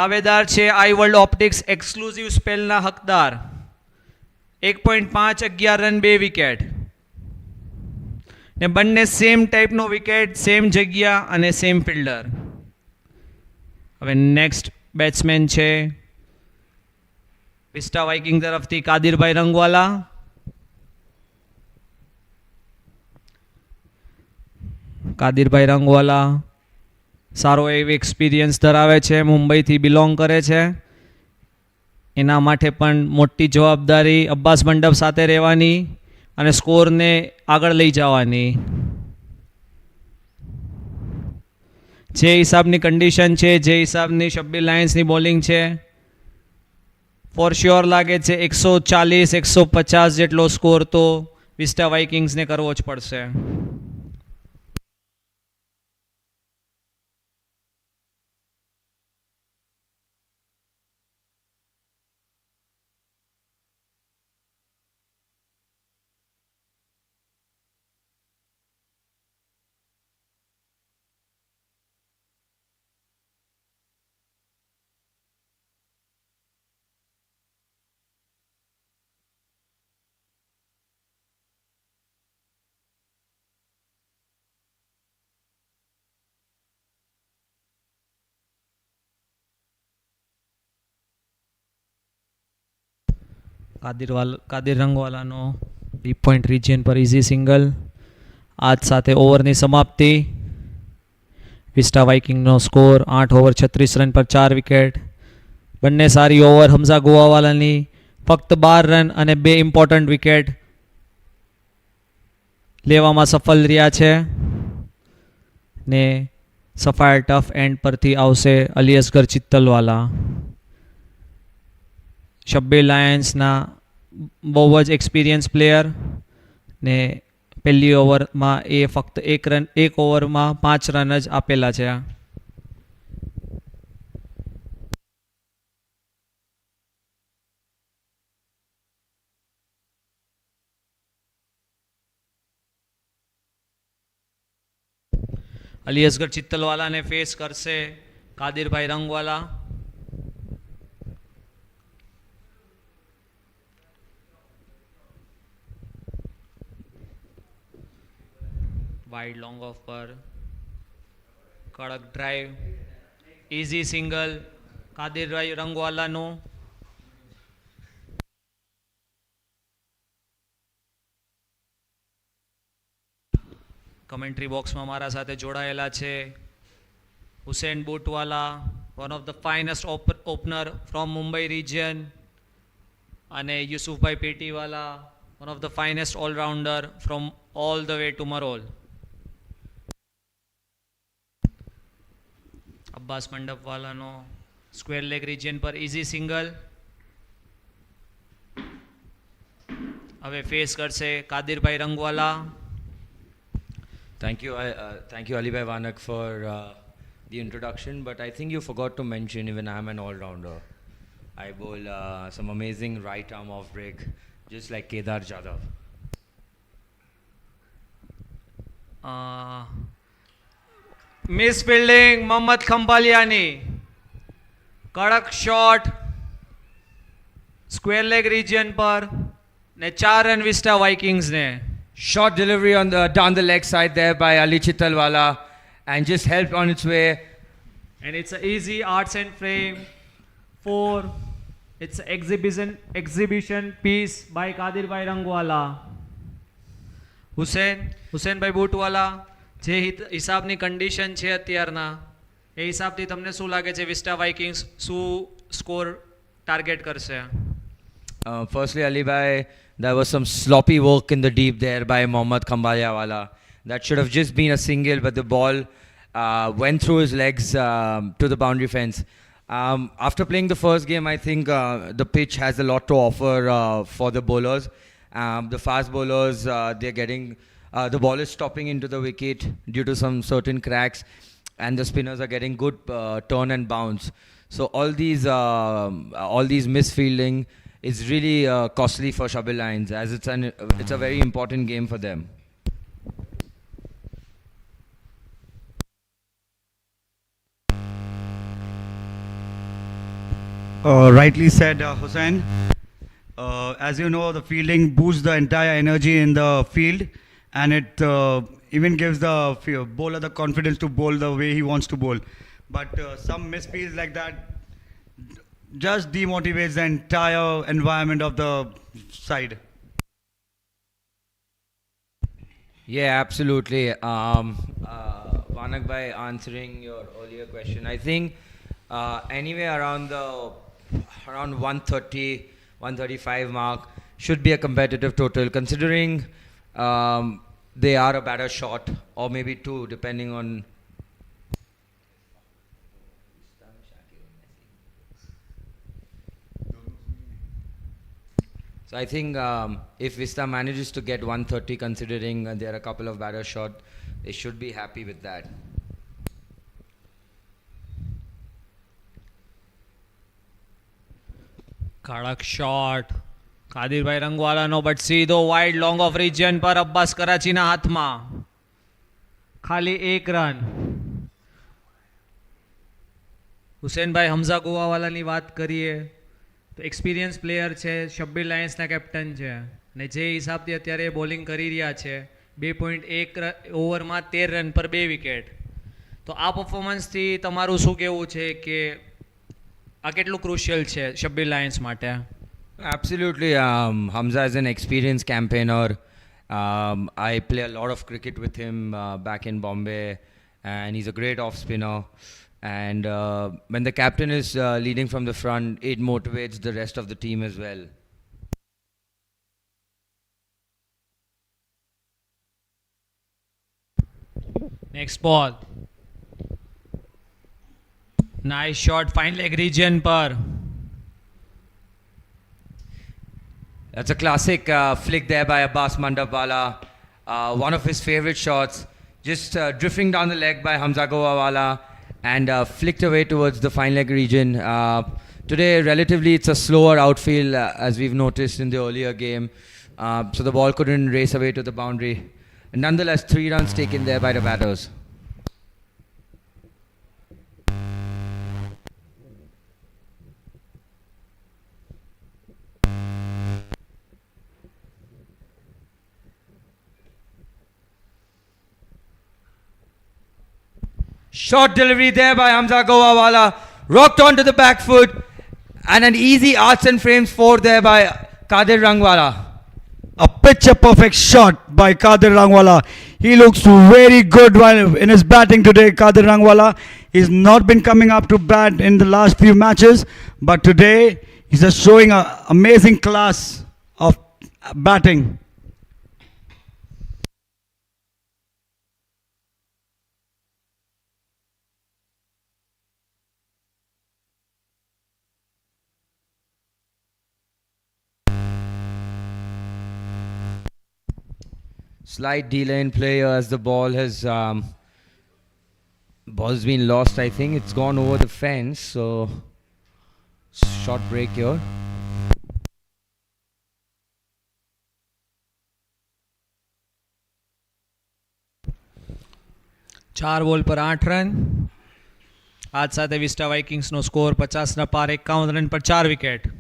દાવેદાર છે આઈ વર્લ્ડ ઓપ્ટિક્સ એક્સક્લુઝિવ સ્પેલના હકદાર. 1.5 11 રન 2 વિકેટ. ને બંને સેમ ટાઈપનો વિકેટ, સેમ જગ્યા અને સેમ ફિલ્ડર. હવે નેક્સ્ટ બેટ્સમેન છે વિસ્ટા વાઇકિંગ તરફથી કાદિરભાઈ રંગવાલા. કાદિરભાઈ રંગવાલા સારો એવો એક્સપિરિયન્સ ધરાવે છે, મુંબઈથી બિલોંગ કરે છે. એના માટે પણ મોટી જવાબદારી અબ્બાસ મંડપ સાથે રહેવાની અને સ્કોરને આગળ લઈ જવાની. જે હિસાબની કન્ડિશન છે, જે હિસાબની શબ્બીર લાયન્સની બોલિંગ છે, ફોર શ્યોર લાગે છે 140-150 જેટલો સ્કોર તો વિસ્ટા વાઇકિંગ્સને કરવો જ પડશે. કાદિર રંગવાલાનો ડીપ પોઈન્ટ રિજિયન પર ઇઝી સિંગલ. આજ સાથે ઓવરની સમાપ્તિ. વિસ્ટા વાઇકિંગનો સ્કોર 8 ઓવર 36 રન પર 4 વિકેટ. બંને સારી ઓવર. હમઝા ગોવાવાલાની ફક્ત 12 રન અને 2 ઇમ્પોર્ટન્ટ વિકેટ લેવામાં સફળ રહ્યા છે. ને સફાયર ટફ એન્ડ પરથી આવશે અલી અસગર ચિત્તલવાલા. શબ્બીર લાયન્સના બહુ જ એક્સપિરિયન્સ પ્લેયર ને પહેલી ઓવરમાં એ ફક્ત એક ઓવરમાં 5 રન જ આપેલા છે. અલી અસગર ચિત્તલવાલાને ફેસ કરશે Kadirbhai Rangwala. Wide long off પર કડક ડ્રાઈવ, ઇઝી સિંગલ કાદિરભાઈ રંગવાલાનું. કમેન્ટ્રી બોક્સમાં મારા સાથે જોડાયેલા છે Hussain Bootwala, one of the finest opener from Mumbai region, અને Yusufbhai Petiwala, one of the finest allrounder from all the way to Marol. Abbas મંડપવાલાનો સ્ક્વેર લેગ રિજિયન પર ઇઝી સિંગલ. હવે ફેસ કરશે Kadirbhai Rangwala. Thank you, Alibhai Vanak, for the introduction. But I think you forgot to mention even I'm an all-rounder. I bowl some amazing right arm off break, just like Kedar Jadhav. Miss fielding Mohammad ખંભાલિયાની. કડક shot square leg region પર ને 4 run Vista વાઇકિંગ્સને. Short delivery on the down the leg side there by Ali Chittalwala, and just helped on its way. And it's an easy arts and frame 4. It's an exhibition piece by Kadir Bhai Rangwala. Hussain Bhai Bootwala, જે હિસાબની condition છે અત્યારના એ હિસાબથી તમને શું લાગે છે vista Vikings શું score target કરશે? Firstly, Ali Bhai, there was some sloppy work in the deep there by Mohammad Khambaliawala. That should have just been a single, but the ball went through his legs to the boundary fence. After playing the first game, I think the pitch has a lot to offer for the bowlers. The fast bowlers, they're getting the ball is stopping into the wicket due to some certain cracks, and the spinners are getting good turn and bounce. So all these misfielding is really costly for Shabbir Lions, as it's a very important game for them. Rightly said, Hussain. As you know, the fielding boosts the entire energy in the field, and it even gives the bowler the confidence to bowl the way he wants to bowl. But some misfields like that just demotivates the entire environment of the side. Yeah, absolutely. Vanak bhai, answering your earlier question, I think anywhere around the around 130, 135 mark. Should be a competitive total considering they are a batter short or maybe two depending on. So I think if Vista manages to get 130 considering there are a couple of batters short, they should be happy with that. કડક shot કાદિરભાઈ રંગવાલાનો but સીધો wide long of region પર અબ્બાસ કરાચીના હાથમાં ખાલી એક run. Husenbhai Hamza ગોવાવાલાની વાત કરીએ તો experience player છે, શબ્બીર લાયન્સના કેપ્ટન છે ને જે હિસાબથી અત્યારે બોલિંગ કરી રહ્યા છે 2.1 ઓવરમાં 13 રન પર 2 વિકેટ. તો આ પરફોર્મન્સથી તમારું શું કહેવું છે કે આ કેટલું ક્રુશિયલ છે શબ્બીર લાયન્સ માટે? Absolutely. Hamza is an experienced campaigner. I play a lot of cricket with him back in Bombay, and he's a great off spinner. And when the captain is leading from the front, it motivates the rest of the team as well. Next ball. Nice shot, fine leg region par. That's a classic flick there by Abbas Mandapwala. One of his favorite shots. Just drifting down the leg by Hamza Gowawala and flicked away towards the fine leg region. Today, relatively, it's a slower outfield as we've noticed in the earlier game. So the ball couldn't race away to the boundary. And nonetheless, 3 runs taken there by the batters. Short delivery there by Hamza Gowawala. Rocked onto the back foot. And an easy arts and frames 4 there by Kadir Rangwala. A picture perfect shot by Kadir Rangwala. He looks very good while in his batting today. Kadir Rangwala. He's not been coming up to bat in the last few matches, but today he's just showing an amazing class of batting. Slight delay in play as the ball has ball's been lost. I think it's gone over the fence, so short break here. ચાર બોલ પર 8 run. આજ સાથે vista વાઇકિંગ્સનો score 50 પાર 51 run પર 4 wicket.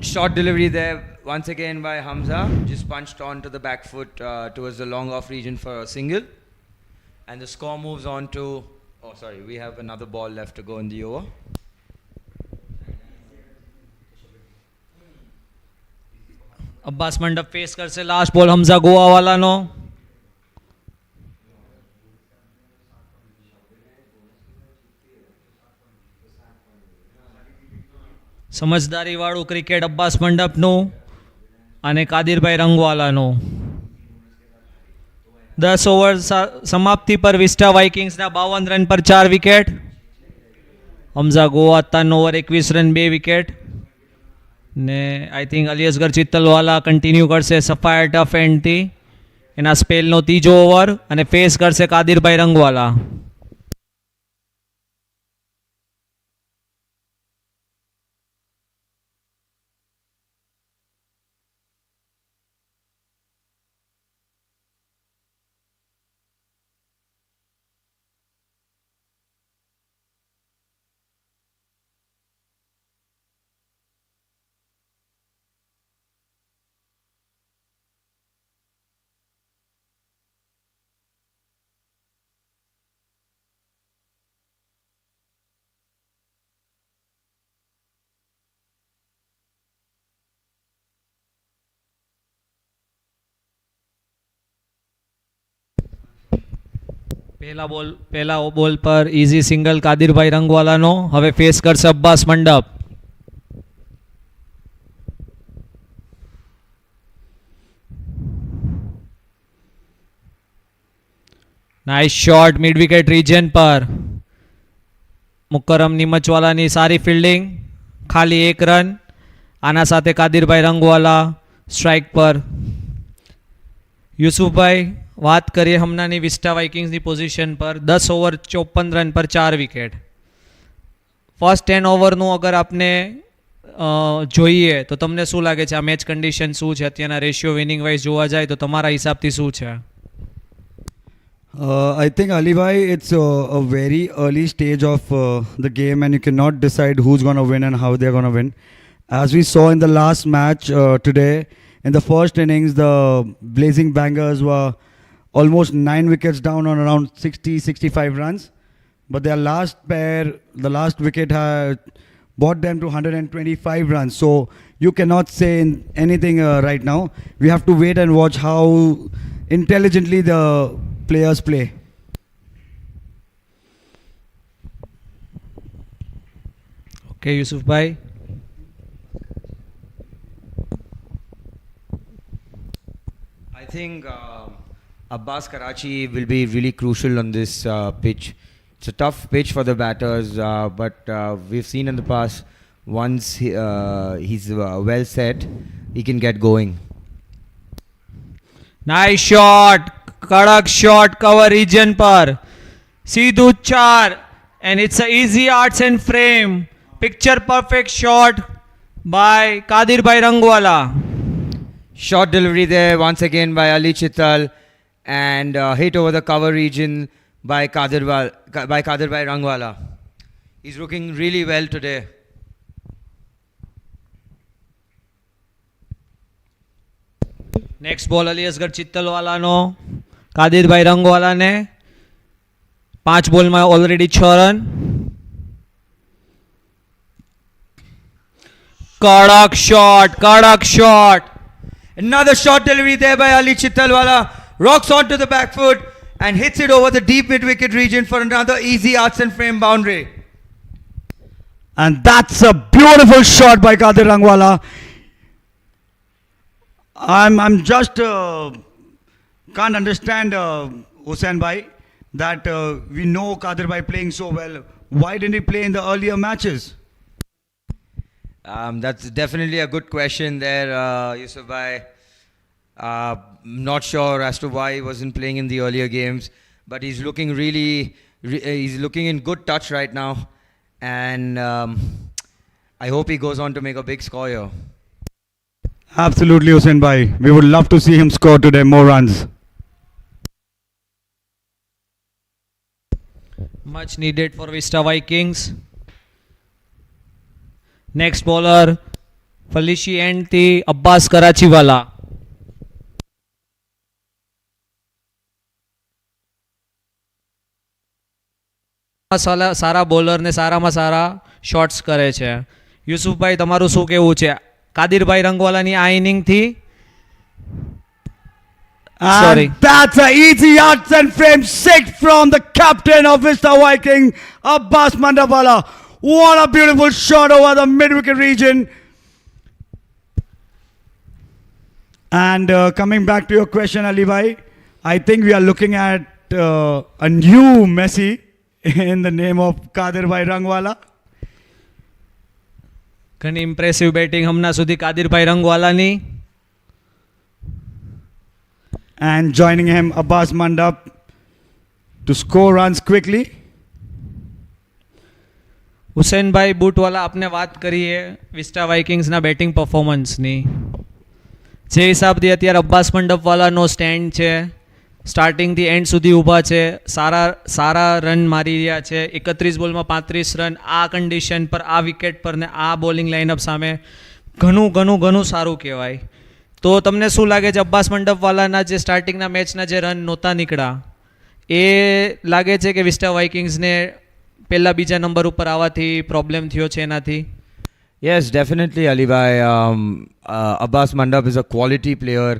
Short delivery there once again by Hamza. Just punched onto the back foot towards the long off region for a single. And the score moves on to... Oh, sorry. We have another ball left to go in the over. Abbas મંડપ face કરશે last બોલ હમઝા ગોવાવાલાનો. સમજદારી વાળું cricket Abbas મંડપનું. અને કાદિરભાઈ રંગવાલાનો. 10 over સમાપ્તિ પર vista વાઇકિંગ્સના 52 run પર 4 wicket. Hamza Goa 3 over 21 run 2 wicket. ને I think Ali Asgar Chittalwala continue કરશે સફાયર ટફ એન્ડથી એના સ્પેલનો ત્રીજો ઓવર અને ફેસ કરશે કાદિરભાઈ રંગવાલા. પહેલા બોલ પર ઇઝી સિંગલ કાદિરભાઈ રંગવાલાનો. હવે ફેસ કરશે Abbas Mandap. Nice shot mid wicket region પર. મુકરમ નિમચવાલાની સારી ફિલ્ડિંગ. ખાલી 1 રન. આના સાથે કાદિરભાઈ રંગવાલા સ્ટ્રાઇક પર. યુસુફભાઈ, વાત કરીએ હમણાંની વિસ્ટા વાઇકિંગ્સની પોઝિશન પર. 10 ઓવર 54 રન પર 4 વિકેટ. ફર્સ્ટ 10 ઓવરનું અગર આપને જોઈએ તો તમને શું લાગે છે આ મેચ કન્ડિશન શું છે અત્યારના રેશિયો વિનિંગ વાઇઝ જોવા જાય તો તમારા હિસાબથી શું છે? I think Ali bhai, it's a very early stage of the game, and you cannot decide who's going to win and how they're going to win. As we saw in the last match today, in the first innings, the Blazing Bangers were almost 9 wickets down on around 60-65 runs. But their last pair, the last wicket had brought them to 125 runs. So you cannot say anything right now. We have to wait and watch how intelligently the players play. Okay, Yusuf bhai. I think Abbas Karachi will be really crucial on this pitch. It's a tough pitch for the batters, but we've seen in the past once he's well set, he can get going. Nice shot, kadak shot, cover region par. Sidhu 4 and it's a easy arts and frame. Picture perfect shot by Kadir Bhai Rangwala. Short delivery there once again by Ali Chittal and hit over the cover region by Kadir Bhai Rangwala. He's looking really well today. Next ball Ali Asgar Chittalwala no. Kadir Bhai Rangwala ne 5 ball માં already 6 run. Kadak shot. Another short delivery there by Ali Chittalwala. Rocks onto the back foot and hits it over the deep mid-wicket region for another easy arts and frame boundary. And that's a beautiful shot by Kadir Rangwala. I'm just can't understand Hussain bhai that we know Kadir bhai playing so well. Why didn't he play in the earlier matches? That's definitely a good question there, Yusuf bhai. Not sure as to why he wasn't playing in the earlier games, but he's looking he's looking in good touch right now, and I hope he goes on to make a big score here. Absolutely, Hussain bhai. We would love to see him score today more runs. Much needed for Vista Vikings. Next bowler Felici end thi Abbas Karachiwala. Sara bowler ને સારામાં સારા shots કરે છે. યુસુફભાઈ તમારું શું કહેવું છે કાદિરભાઈ રંગવાલાની આ inning થી? Sorry. That's an easy arts and frame 6 from the captain of Vista Viking, Abbas Mandawala. What a beautiful shot over the mid-wicket region. And coming back to your question, Ali Bhai, I think we are looking at a new Messi in the name of Kadir Bhai Rangwala. ઘણી impressive batting હમણાં સુધી કાદિરભાઈ રંગવાલાની. And joining him, Abbas Mandap to score runs quickly. Husenbhai બૂટવાલા આપને વાત કરીએ vista વાઇકિંગ્સના batting પરફોર્મન્સની. જે હિસાબથી અત્યારે Abbas મંડપવાલાનો stand છે, સ્ટાર્ટિંગથી એન્ડ સુધી ઊભા છે, સારા રન મારી રહ્યા છે. 31 બોલમાં 35 રન આ કન્ડિશન પર, આ વિકેટ પર ને આ બોલિંગ લાઇનઅપ સામે ઘણું સારું કહેવાય. તો તમને શું લાગે છે અબ્બાસ મંડપવાલાના જે સ્ટાર્ટિંગના મેચના જે રન નહોતા નીકળ્યા એ લાગે છે કે વિસ્ટા વાઇકિંગ્સને પહેલા બીજા નંબર ઉપર આવવાથી પ્રોબ્લેમ થયો છે એનાથી? Yes, definitely, Ali Bhai. Abbas Mandap is a quality player,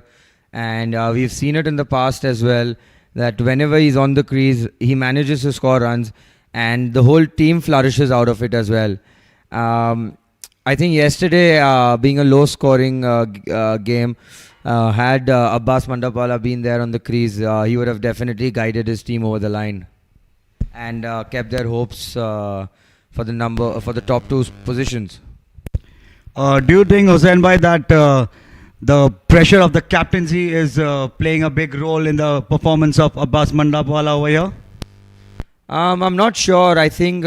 and we've seen it in the past as well, that whenever he's on the crease, he manages to score runs, and the whole team flourishes out of it as well. I think yesterday, being a low-scoring game, had Abbas Mandapwala been there on the crease, he would have definitely guided his team over the line and kept their hopes for the top two positions. Do you think, Hussain Bhai, that the pressure of the captaincy is playing a big role in the performance of Abbas Mandapwala over here? I'm not sure. I think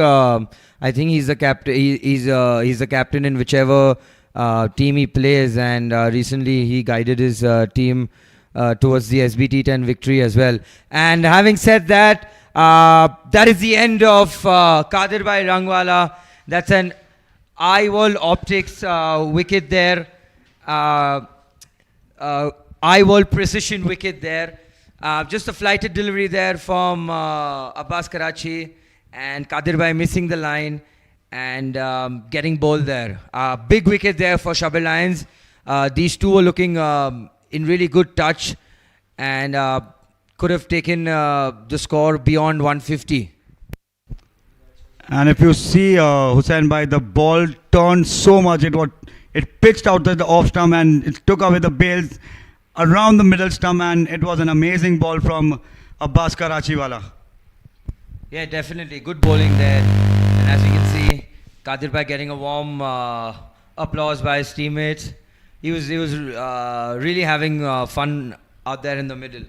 he's the captain. He's the captain in whichever team he plays, and recently he guided his team towards the SBT 10 victory as well. And having said that, that is the end of Kadir Bhai Rangwala. That's an eye-wall optics wicket there. Eye-wall precision wicket there. Just a flighted delivery there from Abbas Karachi, and Kadir Bhai missing the line and getting bowled there. Big wicket there for Shabbir Lions. These two were looking in really good touch and could have taken the score beyond 150. And if you see, Hussain Bhai, the ball turned so much, it pitched out to the off stump and it took away the bails around the middle stump, and it was an amazing ball from Abbas Karachiwala. Yeah, definitely. Good bowling there. And as you can see, Kadir Bhai getting a warm applause by his teammates. He was really having fun out there in the middle.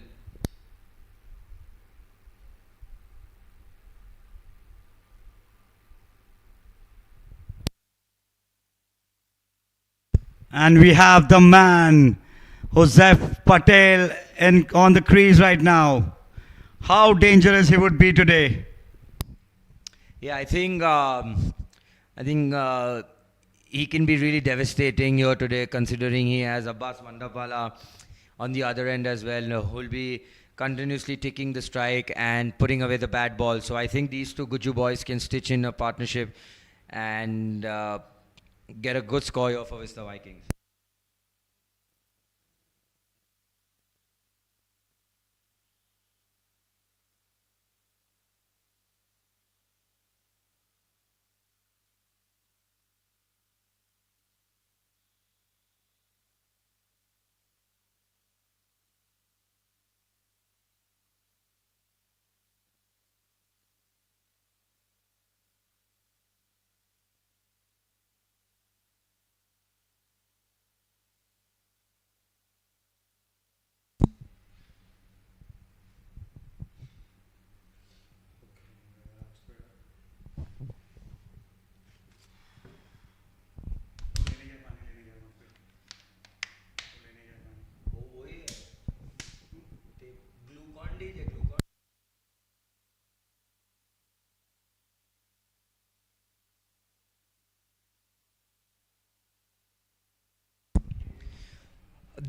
And we have the man, Joseph Patel, on the crease right now. How dangerous he would be today. Yeah, I think he can be really devastating here today, considering he has Abbas Mandapwala on the other end as well, who'll be continuously taking the strike and putting away the bad ball. So I think these two Guju boys can stitch in a partnership and get a good score here for Vista Vikings.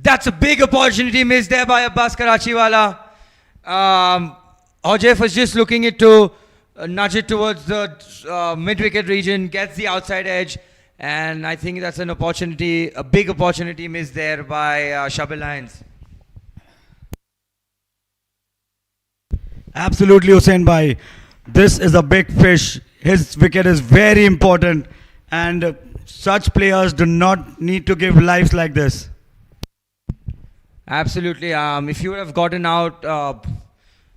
That's a big opportunity missed there by Abbas Karachiwala. Hojef was just looking it to nudge it towards the mid-wicket region, gets the outside edge, and I think that's an opportunity, a big opportunity missed there by Shabbir Lions. Absolutely, Hussain Bhai. This is a big fish. His wicket is very important, and such players do not need to give lives like this. Absolutely. If you would have gotten out,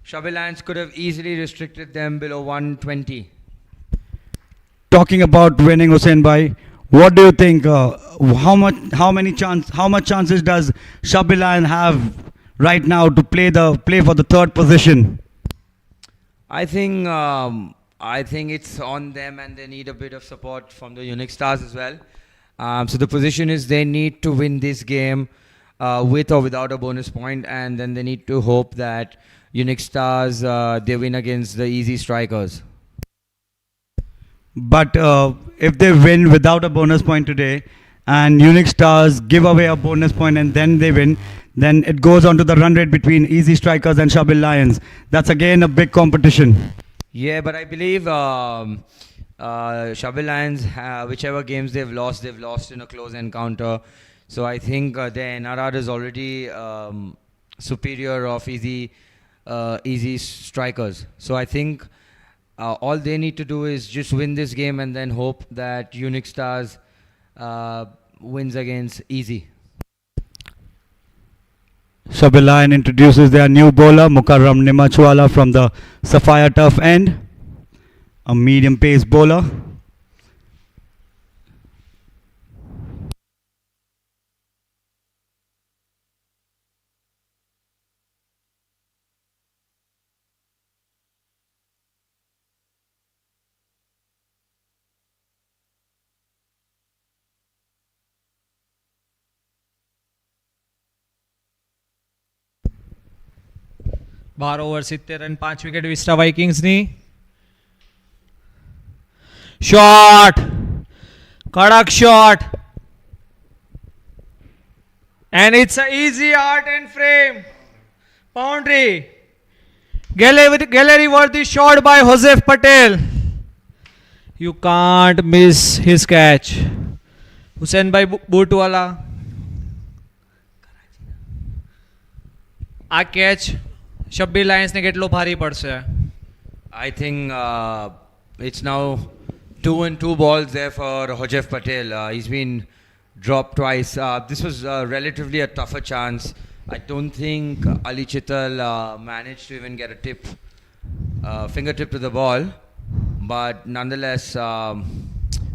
Shabbir Lions could have easily restricted them below 120. Talking about winning, Hussein bhai, what do you think? How much chances does Shabbir Lion have right now to play for the third position? I think it's on them, and they need a bit of support from the Unique Stars as well. So the position is they need to win this game with or without a bonus point, and then they need to hope that Unique Stars they win against the easy strikers. But if they win without a bonus point today, and Unique Stars give away a bonus point and then they win, then it goes on to the run rate between Easy Strikers and Shabbir Lions. That's again a big competition. Yeah, but I believe Shabbir Lions, whichever games they've lost in a close encounter. So I think their NRR is already superior of easy strikers. So I think all they need to do is just win this game and then hope that Unique Stars wins against easy. Shabbir Lion introduces their new bowler, Mukarram Nimachwala from the Sapphire Turf end, a medium pace bowler. બાર over 70 run 5 wicket Vista વાઇકિંગ્સની. Shot, કડક shot, and it's an easy art and frame boundary. Gallery worthy shot by Joseph Patel. You can't miss his catch. Hussain bhai Bootwala. આ catch Shabbir લાયન્સને કેટલો ભારી પડશે? I think it's now 2 and 2 balls there for Joseph Patel. He's been dropped twice. This was relatively a tougher chance. I don't think Ali Chittal managed to even get a fingertip to the ball. But nonetheless,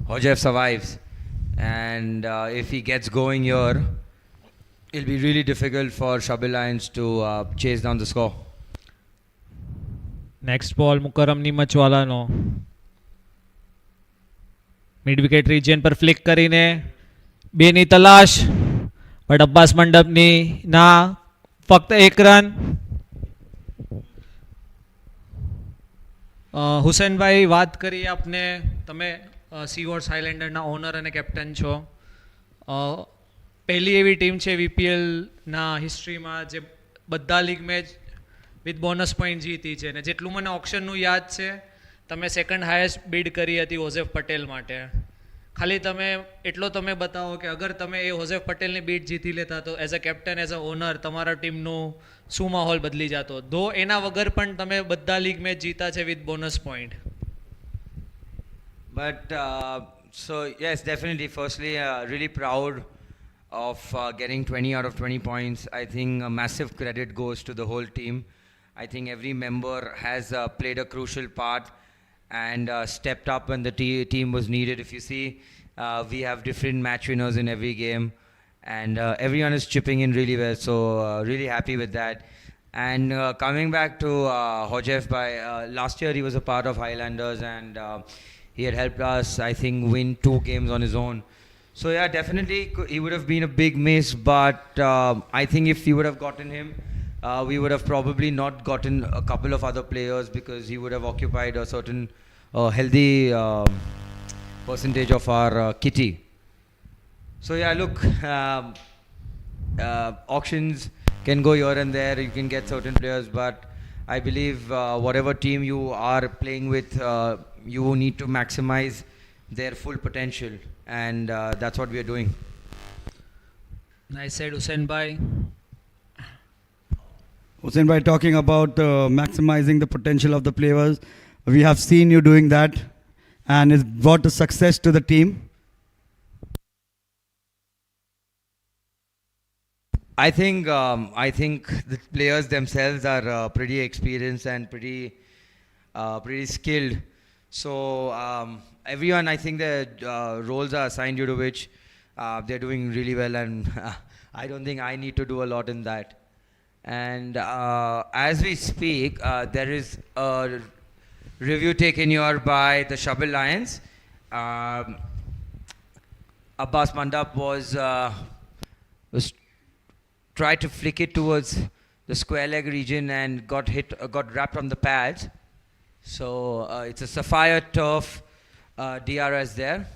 Joseph survives. And if he gets going here, it'll be really difficult for Shabbir Lions to chase down the score. Next બોલ મુકરમ નિમચવાલાનો. Mid wicket region પર flick કરીને બેની તલાશ, but Abbas મંડપની ના, ફક્ત 1 run. Husenbhai, વાત કરીએ આપને, તમે સીવોર્ડ્સ હાઇલેન્ડરના ઓનર અને કેપ્ટન છો. પહેલી એવી ટીમ છે વીપીએલના હિસ્ટ્રીમાં જે બધા league match with bonus point જીતી છે. ને જેટલું મને ઓપ્શનનું યાદ છે, તમે સેકન્ડ હાઈએસ્ટ બીડ કરી હતી હોઝેફ પટેલ માટે. ખાલી તમે એટલો તમે બતાવો કે અગર તમે એ હોઝેફ પટેલની બીટ જીતી લેતા તો as a captain, as a owner તમારા ટીમનું શું માહોલ બદલી જતો? ધો એના વગર પણ તમે બધા લીગ મેચ જીતા છે with bonus point. But so yes, definitely. Firstly, really proud of getting 20 out of 20 points. I think a massive credit goes to the whole team. I think every member has played a crucial part and stepped up when the team was needed. If you see, we have different match winners in every game, and everyone is chipping in really well. So really happy with that. And coming back to Joseph, last year he was a part of Highlanders, and he had helped us, I think, win 2 games on his own. So yeah, definitely he would have been a big miss, but I think if we would have gotten him, we would have probably not gotten a couple of other players, because he would have occupied a certain healthy percentage of our kitty. So yeah, look, auctions can go here and there, you can get certain players, but I believe whatever team you are playing with, you need to maximize their full potential, and that's what we are doing. Nice said, Hussein bhai. Hussein bhai, talking about maximizing the potential of the players, we have seen you doing that, and it's brought a success to the team. I think the players themselves are pretty experienced and pretty skilled. So everyone, I think their roles are assigned due to which they're doing really well, and I don't think I need to do a lot in that. And as we speak, there is a review taken here by the Shabbir Lions. Abbas Mandap was tried to flick it towards the square leg region and got wrapped on the pads. So it's a sapphire turf DRS there.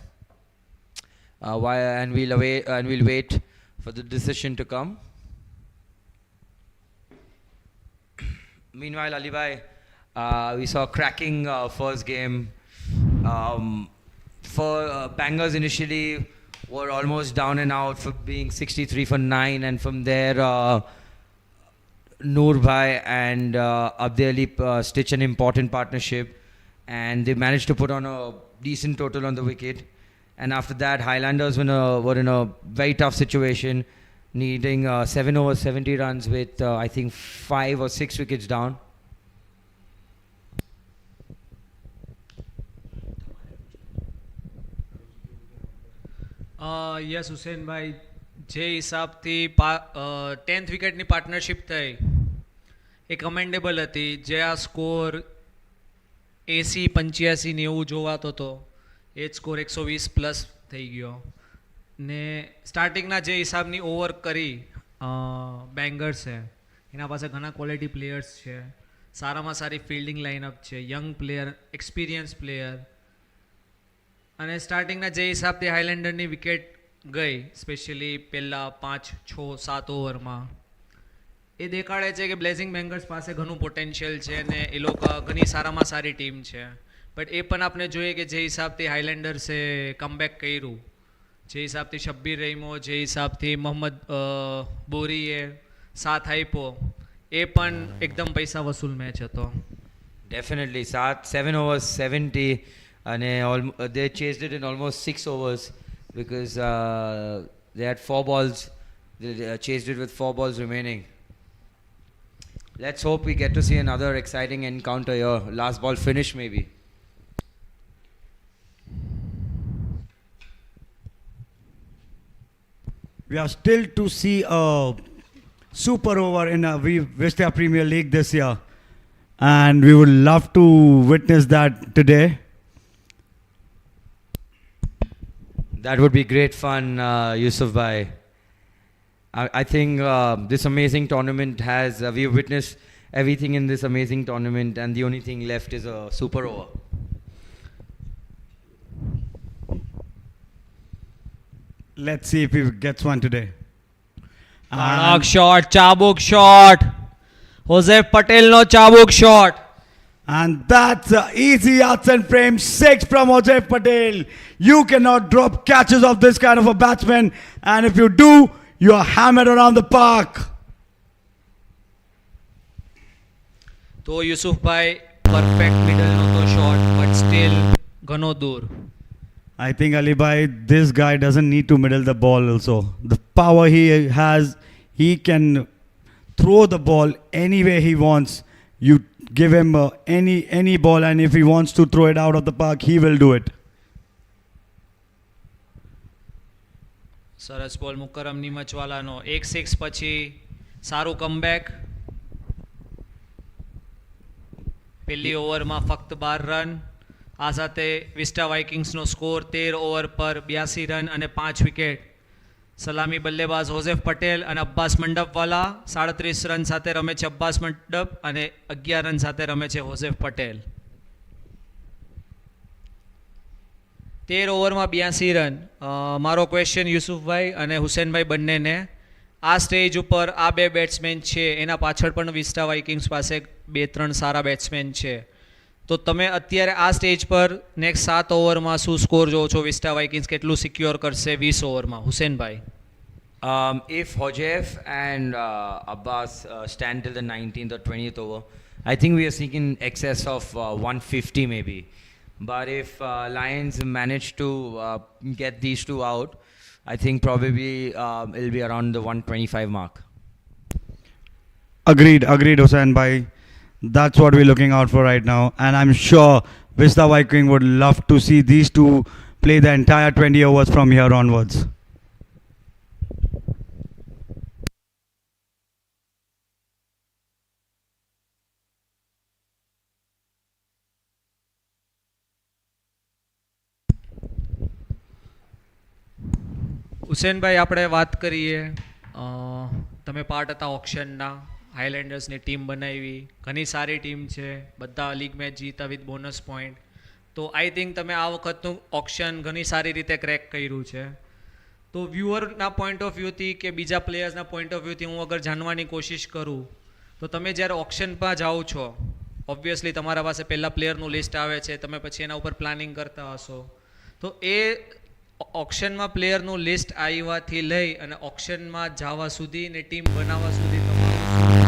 And we'll wait for the decision to come. Meanwhile, Ali Bhai, we saw a cracking first game. For Bangers initially were almost down and out for being 63 for 9, and from there Noor Bhai and Abdi Ali stitch an important partnership, and they managed to put on a decent total on the wicket. And after that, Highlanders were in a very tough situation, needing 7 over 70 runs with I think 5 or 6 wickets down. Yes Husenbhai, જે હિસાબથી 10th વિકેટની partnership થઈ એ commendable હતી. જે આ score 80, 85, 90 જોવાતો હતો, એ જ score 120 plus થઈ ગયો. ને સ્ટાર્ટિંગના જે હિસાબની ઓવર કરી બેંગર્સે, એના પાસે ઘણા ક્વોલિટી પ્લેયર્સ છે, સારામાં સારી ફિલ્ડિંગ લાઇનઅપ છે, યંગ પ્લેયર, એક્સપિરિયન્સ પ્લેયર. અને સ્ટાર્ટિંગના જે હિસાબથી હાઇલેન્ડરની વિકેટ ગઈ, સ્પેશિયલી પહેલાં 5, 6, 7 ઓવરમાં, એ દેખાડે છે કે બ્લેઝિંગ બેંગર્સ પાસે ઘણું પોટેન્શિયલ છે અને એ લોકો ઘણી સારામાં સારી ટીમ છે. બટ એ પણ આપણે જોઈએ કે જે હિસાબથી હાઇલેન્ડર્સે કમબેક કર્યું, જે હિસાબથી શબ્બીર રહીમો, જે હિસાબથી મોહમ્મદ બોરીએ સાથ આપ્યો, એ પણ એકદમ પૈસા વસૂલ મેચ હતો. Definitely, 7 overs 70, and they chased it in almost 6 overs because they had 4 balls. They chased it with 4 balls remaining. Let's hope we get to see another exciting encounter here. Last ball finish maybe. We are still to see a super over in Vista Premier League this year, and we would love to witness that today. That would be great fun, Yusuf Bhai. I think this amazing tournament we've witnessed everything in this amazing tournament, and the only thing left is a super over. Let's see if he gets one today. કડક shot, ચાબુક shot, હોઝેફ પટેલનો ચાબુક shot. And that's an easy outs and frame 6 from Joseph Patel. You cannot drop catches of this kind of a batsman, and if you do, you are hammered around the park. તો યુસુફભાઈ perfect મિડલનો તો shot, but still ઘણો દૂર. I think Ali Bhai, this guy doesn't need to middle the ball also. The power he has, he can throw the ball any way he wants. You give him any ball, and if he wants to throw it out of the park, he will do it. સરસ બોલ મુકરમ નિમચવાલાનો. 1-6 પછી સારું comeback. પહેલી ઓવરમાં ફક્ત 12 run. આ સાથે vista વાઇકિંગ્સનો સ્કોર 13 ઓવર પર 82 રન અને 5 વિકેટ. સલામી બલ્લેબાજ હોઝેફ પટેલ અને અબ્બાસ મંડપવાલા 37 રન સાથે રમે છે અબ્બાસ મંડપ, અને 11 રન સાથે રમે છે હોઝેફ પટેલ. 13 ઓવરમાં 82 રન. મારો ક્વેશ્ચન યુસુફભાઈ અને હુસેનભાઈ બંનેને, આ સ્ટેજ ઉપર આ બે બેટ્સમેન છે, એના પાછળ પણ વિસ્ટા વાઇકિંગ્સ પાસે 2-3 સારા બેટ્સમેન છે, તો તમે અત્યારે આ સ્ટેજ પર નેક્સ્ટ 7 ઓવરમાં શું સ્કોર જોવો છો? વિસ્ટા વાઇકિંગ્સ કેટલું સિક્યોર કરશે 20 ઓવરમાં? Husenbhai. If Hojef and Abbas stand till the 19th or 20th over, I think we are seeing in excess of 150 maybe. But if Lions manage to get these two out, I think probably it'll be around the 125 mark. Agreed, Hussain bhai. That's what we're looking out for right now. And I'm sure Vista Viking would love to see these two play the entire 20 overs from here onwards. Husenbhai આપણે વાત કરીએ તમે part હતા ઓક્શનના હાઈલેન્ડર્સની team બનાવી ઘણી સારી team છે બધા લીગ મેચ જીતા વિથ બોનસ પોઈન્ટ તો આઈ થિંક તમે આ વખતનું ઓક્શન ઘણી સારી રીતે ક્રેક કર્યું છે તો વ્યુઅરના પોઈન્ટ ઓફ વ્યૂથી કે બીજા પ્લેયર્સના પોઈન્ટ ઓફ વ્યૂથી હું અગર જાણવાની કોશિશ કરું તો તમે જ્યારે ઓક્શનમાં જાઓ છો ઓબ્વિયસલી તમારા પાસે પહેલાં પ્લેયરનું લિસ્ટ આવે છે તમે પછી એના ઉપર પ્લાનિંગ કરતા હશો તો એ ઓક્શનમાં પ્લેયરનું લિસ્ટ આવવાથી લઈ અને ઓક્શનમાં જવા સુધી ને ટીમ બનાવવા સુધી તમારો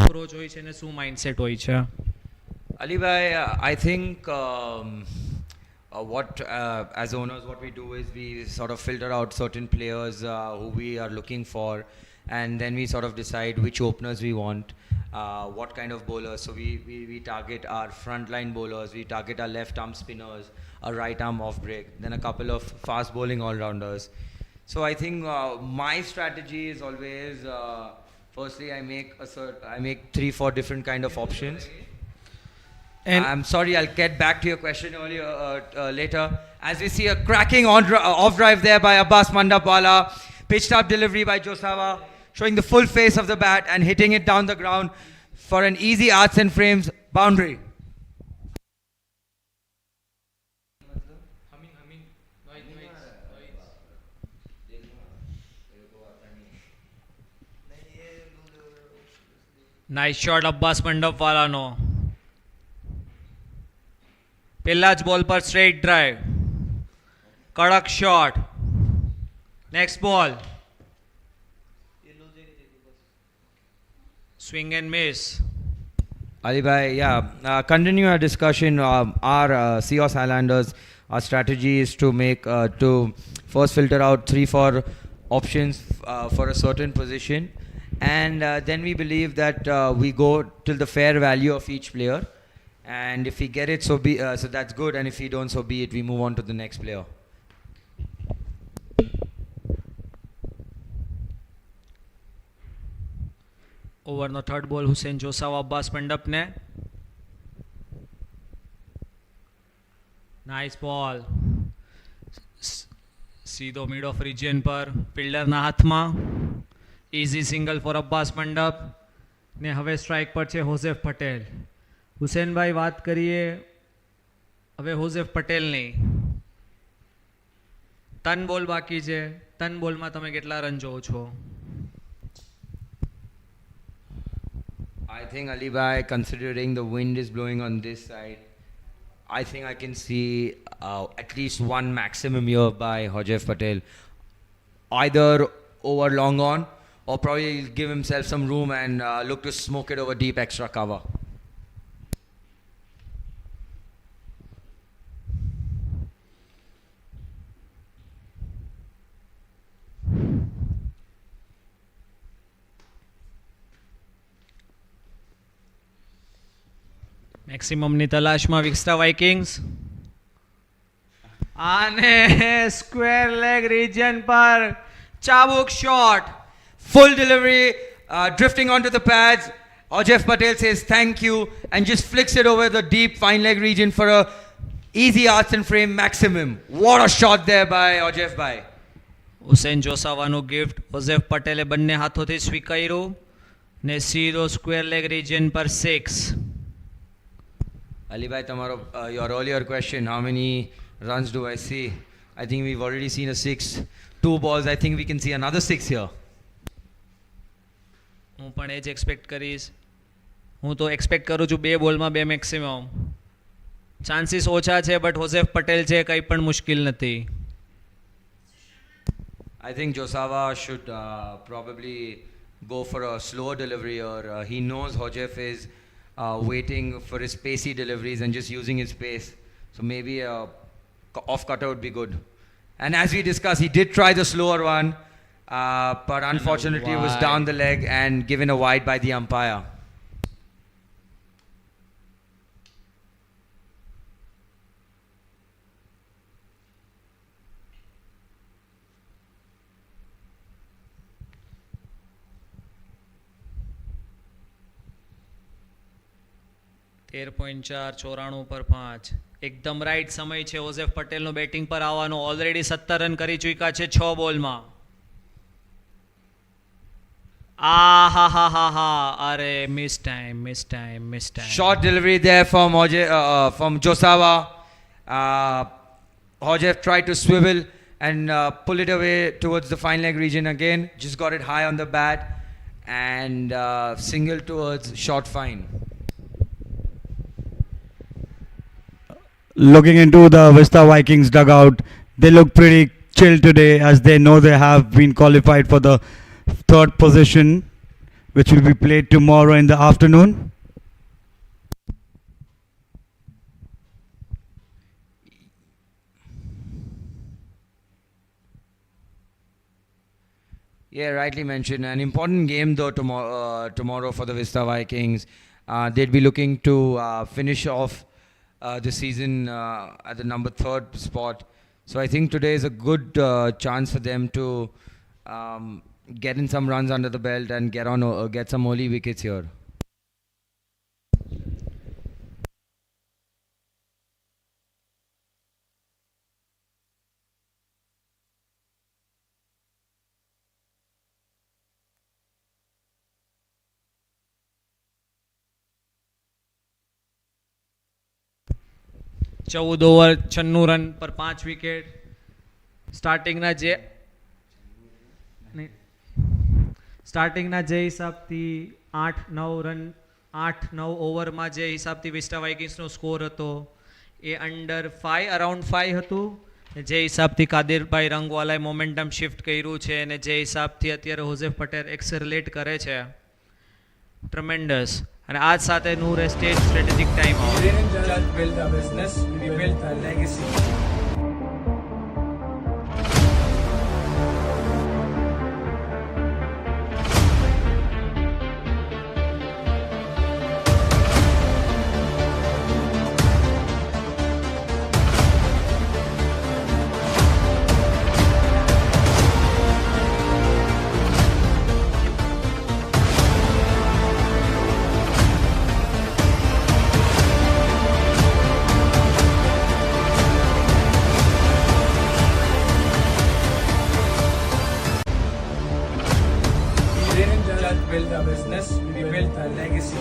અપ્રોચ હોય છે અને શું માઇન્ડસેટ હોય છે Ali bhai, I think as owners, what we do is we sort of filter out certain players who we are looking for, and then we sort of decide which openers we want, what kind of bowlers. So we target our frontline bowlers, we target our left arm spinners, our right arm off break, then a couple of fast bowling all-rounders. So I think my strategy is always, firstly I make 3-4 different kind of options. And I'm sorry, I'll get back to your question earlier later. As we see a cracking off drive there by Abbas Mandapwala, pitched up delivery by Josava, showing the full face of the bat and hitting it down the ground for an easy arts and frames boundary. Nice shot Abbas મંડપવાલાનો પહેલા જ ball પર straight drive કડક shot next ball swing and miss Ali bhai, yeah, continue our discussion. Our Seahawks Highlanders, our strategy is to to first filter out 3-4 options for a certain position, and then we believe that we go till the fair value of each player, and if we get it, so that's good, and if we don't, so be it. We move on to the next player. ઓવરનો third ball Hussain Josawa Abbas મંડપને nice ball સીધો mid of region પર ફિલ્ડરના હાથમાં easy single four Abbas મંડપ ને હવે strike પર છે હોઝેફ પટેલ હુસેનભાઈ વાત કરીએ હવે હોઝેફ પટેલની તન બોલ બાકી છે તન બોલમાં તમે કેટલા રન જોવો છો I think Ali bhai, considering the wind is blowing on this side, I think I can see at least one maximum here by Hojef Patel. Either over long on, or probably he'll give himself some room and look to smoke it over deep extra cover. મેક્સિમમની તલાશમાં Vista Vikings અને square leg region પર ચાબુક shot Full delivery, drifting onto the pads. Hojef Patel says thank you and just flicks it over the deep fine leg region for a easy arts and frame maximum. What a shot there by Hojef bhai. Hussain જોસાવાનું gift Hozef પટેલે બંને હાથોથી સ્વીકાર્યું ને સીધો square leg region પર 6 Ali bhai, tomorrow, your earlier question, how many runs do I see? I think we've already seen a 6. 2 balls, I think we can see another 6 here. હું પણ એ જ એક્સપેક્ટ કરીશ હું તો એક્સપેક્ટ કરું છું 2 બોલમાં 2 મેક્સિમમ ચાન્સીસ ઓછા છે બટ હોઝેફ પટેલ છે કંઈ પણ મુશ્કેલ નથી I think Josava should probably go for a slower delivery, or he knows Hojef is waiting for his pacey deliveries and just using his pace. So maybe a off cutter would be good. And as we discussed, he did try the slower one, but unfortunately it was down the leg and given a wide by the umpire. 13.4 94 પર 5 એકદમ right સમય છે ઓઝેફ પટેલનો batting પર આવવાનો. Already 17 run કરી ચૂક્યા છે 6 બોલમાં. આ અરે miss time. Short delivery there from Josawa. Hojef tried to swivel and pull it away towards the fine leg region again. Just got it high on the bat and single towards short fine. Looking into the Vista Vikings dugout, they look pretty chill today as they know they have been qualified for the third position, which will be played tomorrow in the afternoon. Yeah, rightly mentioned. An important game though tomorrow for the Vista Vikings. They'd be looking to finish off the season at the number 3rd spot. So I think today is a good chance for them to get in some runs under the belt and get some early wickets here. ચૌદ over 96 run પર 5 wicket. સ્ટાર્ટિંગના જે હિસાબથી 8-9 ઓવરમાં જે હિસાબથી vista વાઇકિંગ્સનો score હતો એ around 5 હતું. જે હિસાબથી કાદિરભાઈ રંગવાલાએ મોમેન્ટમ શિફ્ટ કર્યું છે અને જે હિસાબથી અત્યારે હોઝેફ પટેલ એક્સેલરેટ કરે છે ટ્રમેન્ડસ. અને આજ સાથેનું stage strategic time out. Build a business, we build a legacy. Build a business, we build a legacy.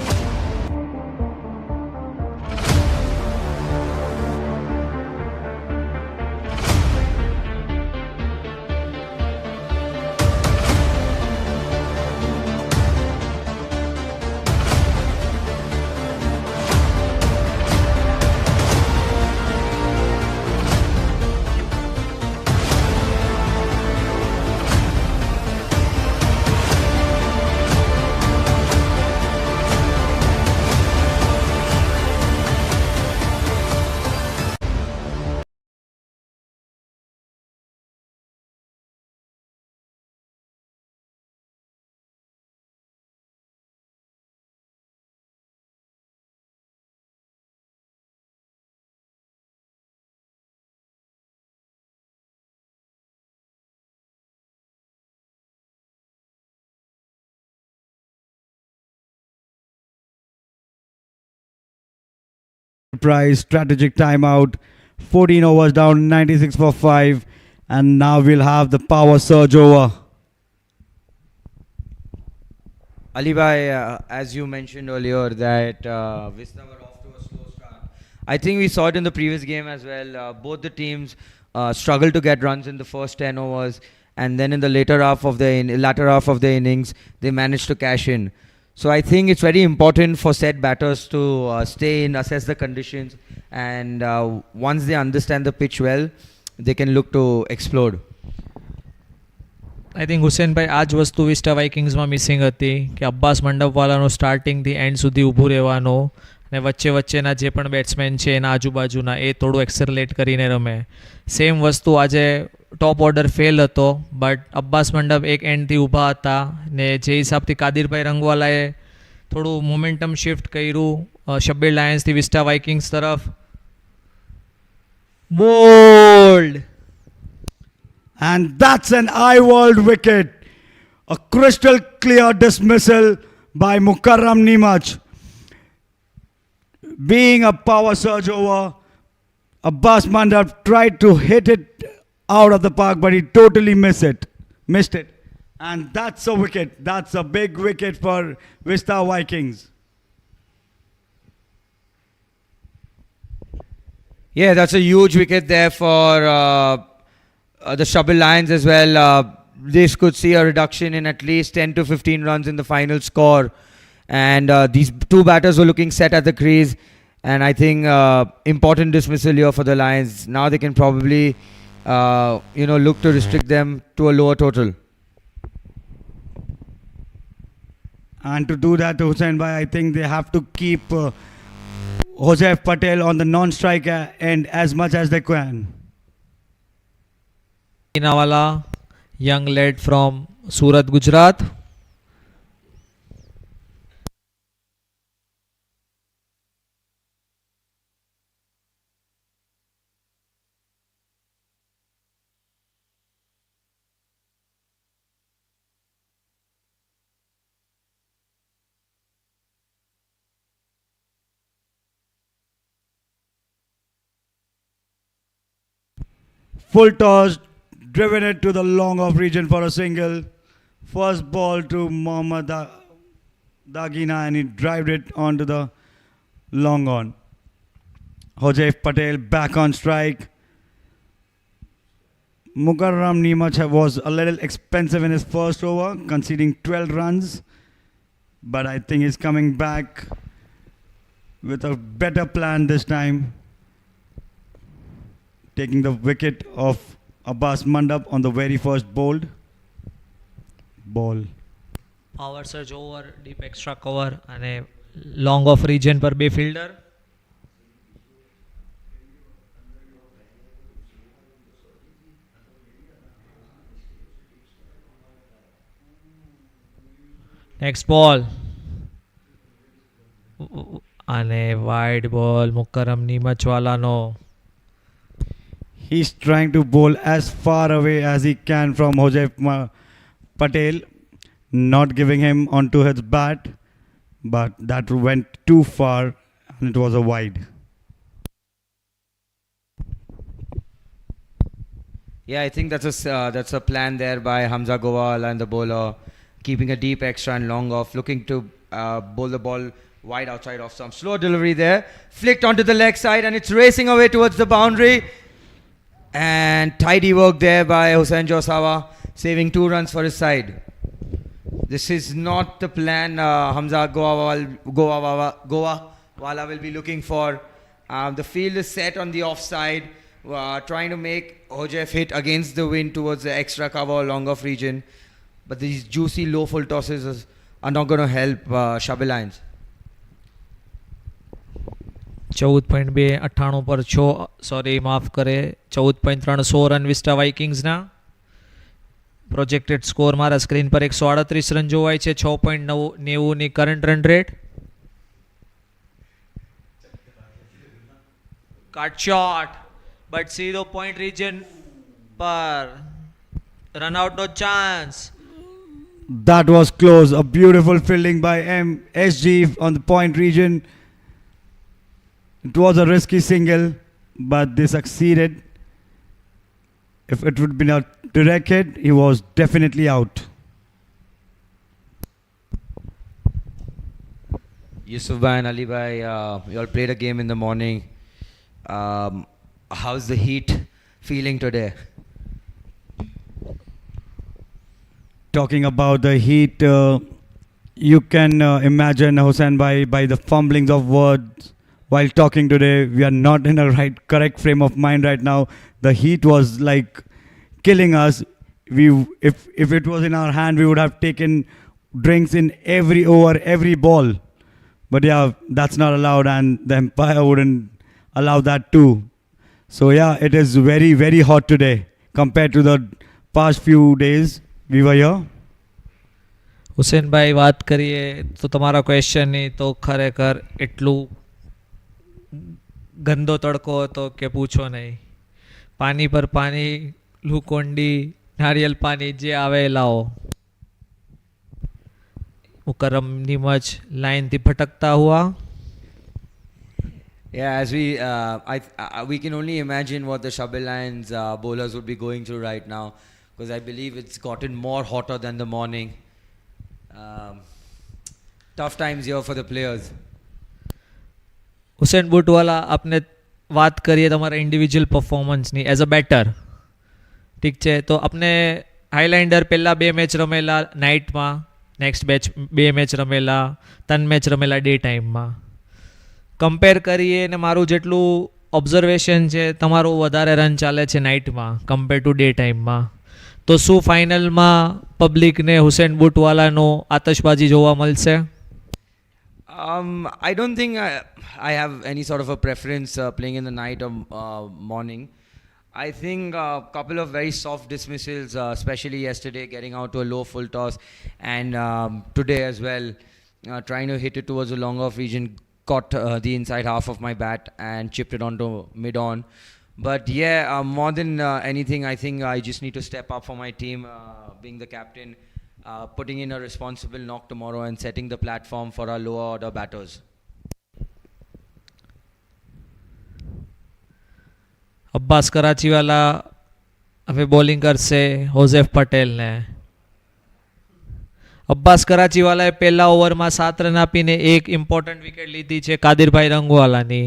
Prize strategic timeout. 14 overs down, 96 for 5. And now we'll have the power surge over. Ali bhai, as you mentioned earlier that Vista were off to a slow start. I think we saw it in the previous game as well. Both the teams struggled to get runs in the first 10 overs, and then in the latter half of the innings, they managed to cash in. So I think it's very important for set batters to stay in, assess the conditions, and once they understand the pitch well, they can look to explode. I think Husenbhai આ જ વસ્તુ vista વાઇકિંગ્સમાં missing હતી કે Abbas મંડપવાલાનો સ્ટાર્ટિંગથી and સુધી ઊભું રહેવાનો અને વચ્ચેના જે પણ બેટ્સમેન છે એના આજુબાજુના એ થોડું એક્સેલરેટ કરીને રમે. સેમ વસ્તુ આજે ટોપ ઓર્ડર ફેલ હતો, બટ અબ્બાસ મંડપ એક એન્ડથી ઊભા હતા ને જે હિસાબથી કાદિરભાઈ રંગવાલાએ થોડું મોમેન્ટમ શિફ્ટ કર્યું શબ્બીર લાયન્સથી વિસ્ટા વાઇકિંગ્સ તરફ. Bold! And that's an eye-world wicket. A crystal clear dismissal by Mukarram Nimaj. Being a power surge over, Abbas Mandap tried to hit it out of the park, but he totally missed it. And that's a wicket. That's a big wicket for Vista Vikings. Yeah, that's a huge wicket there for the Shabbir Lions as well. This could see a reduction in at least 10 to 15 runs in the final score. And these two batters were looking set at the crease. And I think important dismissal here for the Lions. Now they can probably, look to restrict them to a lower total. And to do that, Hussain Bhai, I think they have to keep Joseph Patel on the non-strike end as much as they can. Inawala, young lad from Surat, Gujarat. Full toss, driven it to the long off region for a single. First ball to Mohammad Dagina, and he drived it onto the long on. Joseph Patel back on strike. Mukarram Nimach was a little expensive in his first over, conceding 12 runs. But I think he's coming back with a better plan this time, taking the wicket of Abbas Mandap on the very first ball. Power surge over, deep extra cover and long off region per બે fielder. Next ball. અને wide ball મુકરમ નીમચવાલાનો. He's trying to bowl as far away as he can from Joseph Patel, not giving him onto his bat, but that went too far and it was a wide. Yeah, I think that's a plan there by Hamza Gowal and the bowler, keeping a deep extra and long off, looking to bowl the ball wide outside of some slow delivery there, flicked onto the leg side and it's racing away towards the boundary. And tidy work there by Hussain Josawa, saving 2 runs for his side. This is not the plan Hamza Gowawala will be looking for. The field is set on the offside, trying to make Hojef hit against the wind towards the extra cover or long off region. But these juicy low full tosses are not going to help Shabbir Lions. 14.298 પર 14.316 run Vista વાઇકિંગ્સના. Projected score મારા screen પર 138 run જોવાય છે. 6.90 ની current run rate. Cut shot but સીધો point region પર. Run out નો chance. That was close. A beautiful fielding by SG on the point region. It was a risky single, but they succeeded. If it would have been a direct hit, he was definitely out. Yusuf Bhai and Ali Bhai, you all played a game in the morning. How's the heat feeling today? Talking about the heat, you can imagine Hussain by the fumblings of words while talking today. We are not in a correct frame of mind right now. The heat was like killing us. If it was in our hand, we would have taken drinks in every over, every ball. But yeah, that's not allowed, and the Empire wouldn't allow that too. So yeah, it is very, very hot today compared to the past few days we were here. Husenbhai વાત કરીએ તો તમારા ક્વેશ્ચનની તો ખરેખર એટલું ગંદો તડકો હતો કે પૂછો નહીં. પાણી પર પાણી, ગ્લુકોન્ડી, નારિયેલ પાણી જે આવે એ લાવો. મુકરમ નીમચ લાઇનથી ભટકતા હુઆ. Yeah, as we can only imagine what the Shabbir Lions bowlers would be going through right now, because I believe it's gotten more hotter than the morning. Um, tough times here for the players. Hussain બુટવાલા, આપને વાત કરીએ તમારા individual પરફોર્મન્સની as a batter, ઠીક છે, તો આપને Highlander પહેલાં 2 મેચ રમેલા નાઇટમાં, નેક્સ્ટ 2 મેચ રમેલા, 3 મેચ રમેલા ડે ટાઈમમાં. કમ્પેર કરીએ ને મારું જેટલું ઓબ્ઝર્વેશન છે, તમારું વધારે રન ચાલે છે નાઇટમાં કમ્પેર ટુ ડે ટાઈમમાં. તો શું ફાઇનલમાં પબ્લિકને હુસેન બુટવાલાનો આતશબાજી જોવા મળશે? I don't think I have any sort of a preference playing in the night or morning. I think a couple of very soft dismissals, especially yesterday, getting out to a low full toss, and today as well, trying to hit it towards the long off region, caught the inside half of my bat and chipped it onto mid-on. But yeah, more than anything, I think I just need to step up for my team, being the captain, putting in a responsible knock tomorrow and setting the platform for our lower order batters. Abbas કરાચીવાલા હવે bowling કરશે હોઝેફ પટેલને. અબ્બાસ કરાચીવાલાએ પહેલા ઓવરમાં 7 run આપીને એક important wicket લીધી છે કાદિરભાઈ રંગવાલાની.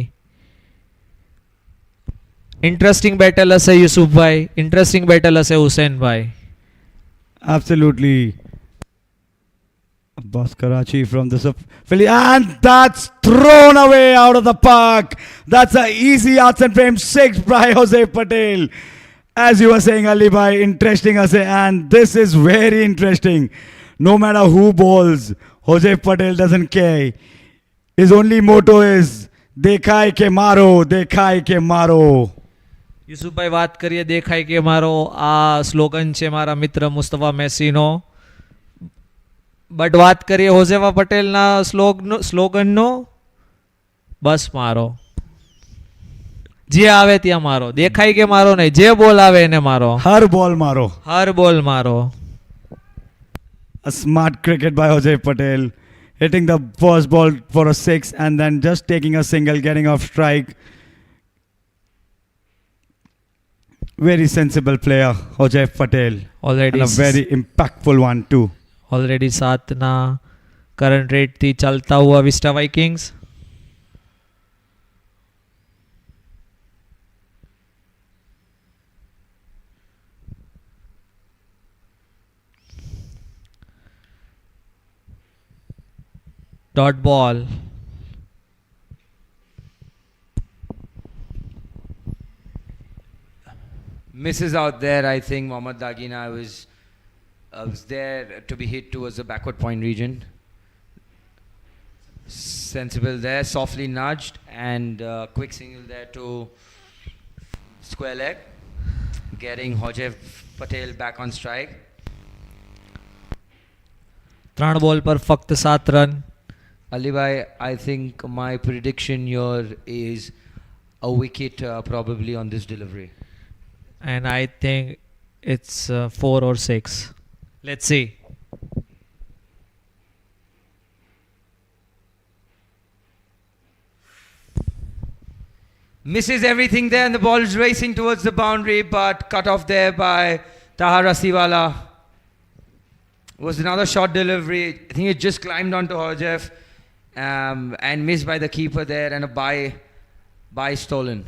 Interesting battle હશે યુસુફભાઈ, ઇન્ટરેસ્ટિંગ બેટલ હશે Husenbhai. Absolutely. Abbas Karachi from the Philly, and that's thrown away out of the park. That's an easy yards and frame 6 by Jose Patel. As you were saying, Ali Bhai, interesting as and this is very interesting. No matter who bowls, Jose Patel doesn't care. His only motto is "Dekhai ke maro, dekhai ke maro." યુસુફભાઈ, વાત કરીએ દેખાય કે મારો આ slogan છે મારા મિત્ર Mustafa મેસીનો. But વાત કરીએ હોઝેફા પટેલના સ્લોગનનો, બસ મારો, જે આવે ત્યાં મારો, દેખાય કે મારો નહીં, જે બોલ આવે એને મારો, Har ball maro. હર બોલ મારો. A smart cricket by Jose Patel, hitting the first ball for a 6 and then just taking a single, getting off strike. Very sensible player, Jose Patel, already and a very impactful one too. Already 7ના current રેટથી ચાલતા હુઆ Vista Vikings. Dot ball. Misses out there, I think. Mohammad Dagina was there to be hit towards the backward point region. Sensible there, softly nudged, and quick single there to square leg, getting Hojef Patel back on strike. 3 બોલ પર ફક્ત 7 run. Ali Bhai, I think my prediction here is a wicket probably on this delivery. And I think it's 4 or 6. Let's see. Misses everything there, and the ball is racing towards the boundary, but cut off there by Tahar Asiwala. Was another short delivery. I think it just climbed onto Hojef and missed by the keeper there, and a by stolen.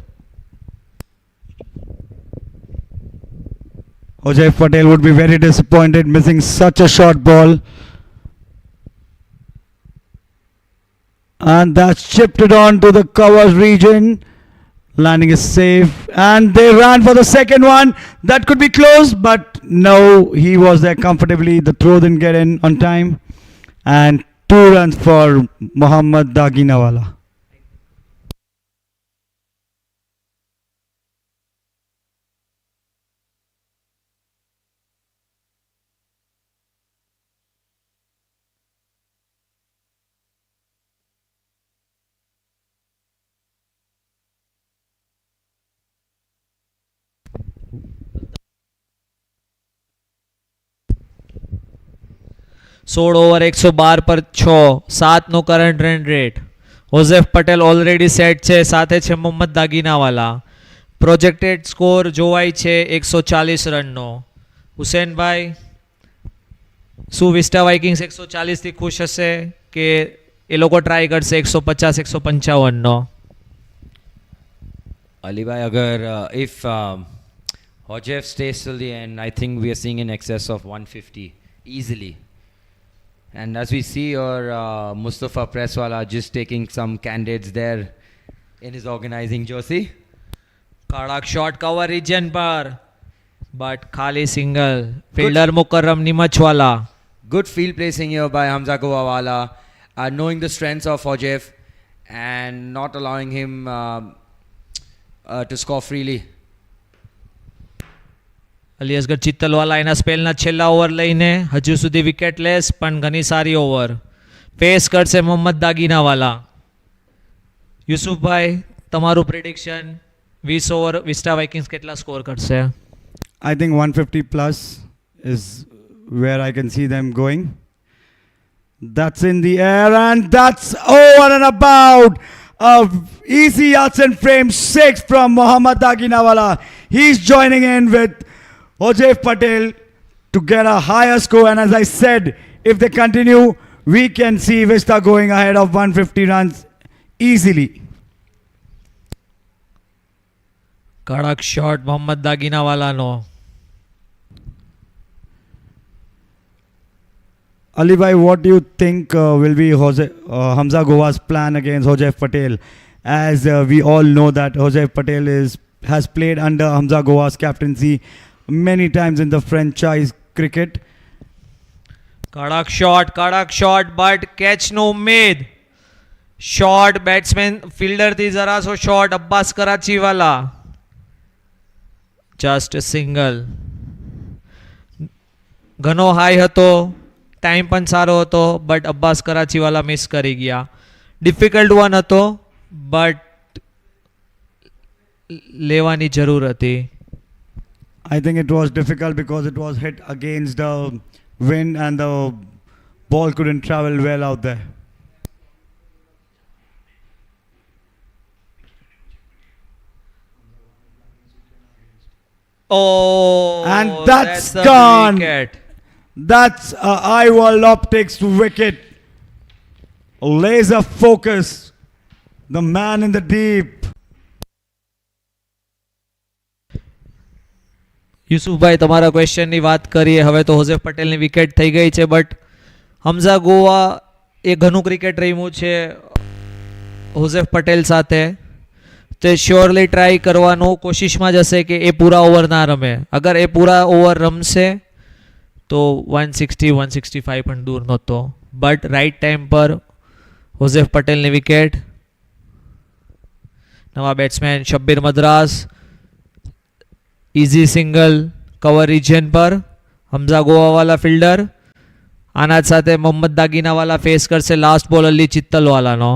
Jose Patel would be very disappointed missing such a short ball. And that's chipped it on to the covers region. Landing is safe. And they ran for the second one. That could be close, but no, he was there comfortably. The throw didn't get in on time. And 2 runs for Mohammad Daginawala. સોળ over 112 પર 6, 7નો current run rate. Hozef Patel already set છે, સાથે છે Mohammad દાગીનાવાલા. Projected score જોવાય છે 140 રનનો. હુસેનભાઈ, શું vista Vikings 140 થી ખુશ હશે કે એ લોકો ટ્રાય કરશે 150-155 નો? Ali bhai, agar if Hojef stays till the end, I think we are seeing in excess of 150 easily. And as we see your Mustafa Presswala just taking some candidates there in his organizing jersey. કડક shot cover region પર, but ખાલી single. Fielder Mukarram Nimachwala. Good field placing here by Hamza Gowawala, knowing the strengths of Hojef and not allowing him to score freely. Ali Asgar Chittalwala એના સ્પેલના છેલ્લા over લઈને હજુ સુધી વિકેટલેસ, પણ ઘણી સારી ઓવર ફેસ કરશે મોહમ્મદ દાગીનાવાલા. યુસુફભાઈ, તમારું પ્રિડિક્શન 20 ઓવર વિસ્ટા વાઇકિંગ્સ કેટલા સ્કોર કરશે? I think 150 plus is where I can see them going. That's in the air and that's over and about. Easy yards and frame 6 from Mohammad Daginawala. He's joining in with Hojef Patel to get a higher score, and as I said, if they continue, we can see Vista going ahead of 150 runs easily. કડક shot Mohammad દાગીનાવાલાનો. Ali bhai, what do you think will be Hamza Goa's plan against Hojef Patel? As we all know that Hojef Patel has played under Hamza Goa's captaincy many times in the franchise cricket. કડક shot, but કેચનો ઉમેદ. Shot batsman ફિલ્ડરથી જરાસો shot Abbas Karachiwala. Just single. ઘણો high હતો, time પણ સારો હતો, બટ અબ્બાસ કરાચીવાલા મિસ કરી ગયા. ડિફિકલ્ટ વન હતો, બટ લેવાની જરૂર હતી. I think it was difficult because it was hit against the wind and the ball couldn't travel well out there. Oh, And that's a gone. wicket. That's a eye world optics wicket. Laser focus. The man in the deep. યુસુફભાઈ, તમારા ક્વેશ્ચનની વાત કરીએ. હવે તો હોઝેફ પટેલની wicket થઈ ગઈ છે, but Hamza Goa એ ઘણું ક્રિકેટ રમ્યું છે હોઝેફ પટેલ સાથે. તે શ્યોરલી ટ્રાય કરવાનું કોશિશમાં જ હશે કે એ પૂરા ઓવર ના રમે. અગર એ પૂરા ઓવર રમશે તો 160-165 પણ દૂર નહોતો, બટ રાઈટ ટાઈમ પર હોઝેફ પટેલની વિકેટ. નવા batsman Shabbir Madras, easy single cover region પર. હમઝા ગોવાવાલા ફિલ્ડર. આના જ સાથે મોહમ્મદ દાગીનાવાલા ફેસ કરશે લાસ્ટ બોલ Ali ચિત્તલવાલાનો.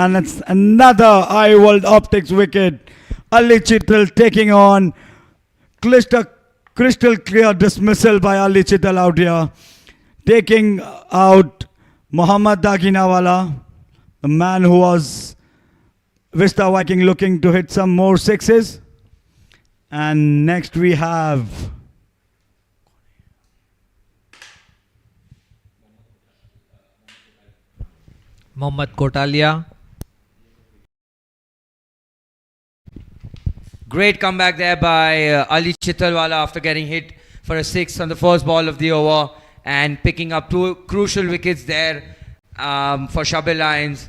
And it's another eye world optics wicket. Ali Chittal taking on crystal clear dismissal by Ali Chittal out here. Taking out Mohammad Daginawala, the man who was Vista Viking looking to hit some more sixes. And next we have Mohammad Kotaliya. Great comeback there by Ali Chittalwala after getting hit for a 6 on the first ball of the over and picking up 2 crucial wickets there for Shabbir Lions.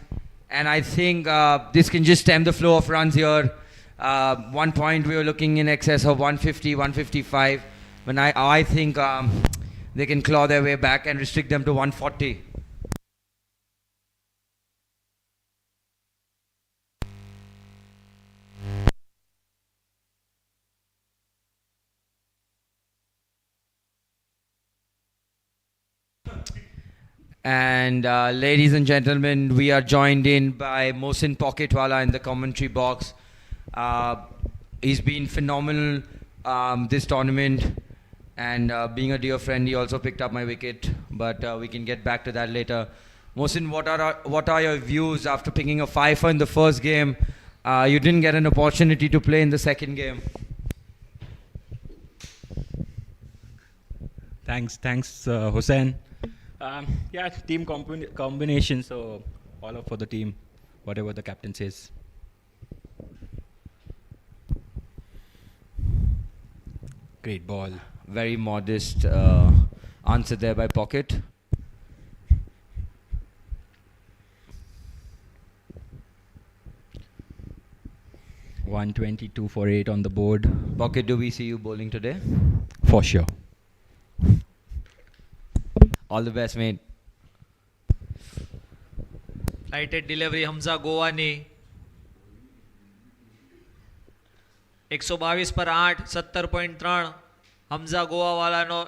And I think this can just stem the flow of runs here. One point we were looking in excess of 150, 155. When I think they can claw their way back and restrict them to 140. And ladies and gentlemen, we are joined in by Mohsin Pocketwala in the commentary box. He's been phenomenal this tournament, and being a dear friend, he also picked up my wicket. But we can get back to that later. Mohsin, what are your views after picking a fifer in the first game? You didn't get an opportunity to play in the second game. Thanks, Hussain. Yeah, it's team combination, so all up for the team, whatever the captain says. Great ball. Very modest answer there by Pocket. $122 for 8 on the board. Pocket, do we see you bowling today? For sure. All the best, mate. Flighted delivery Hamza Govani 122 પર 8 17.3 હમઝા ગોવાવાલાનો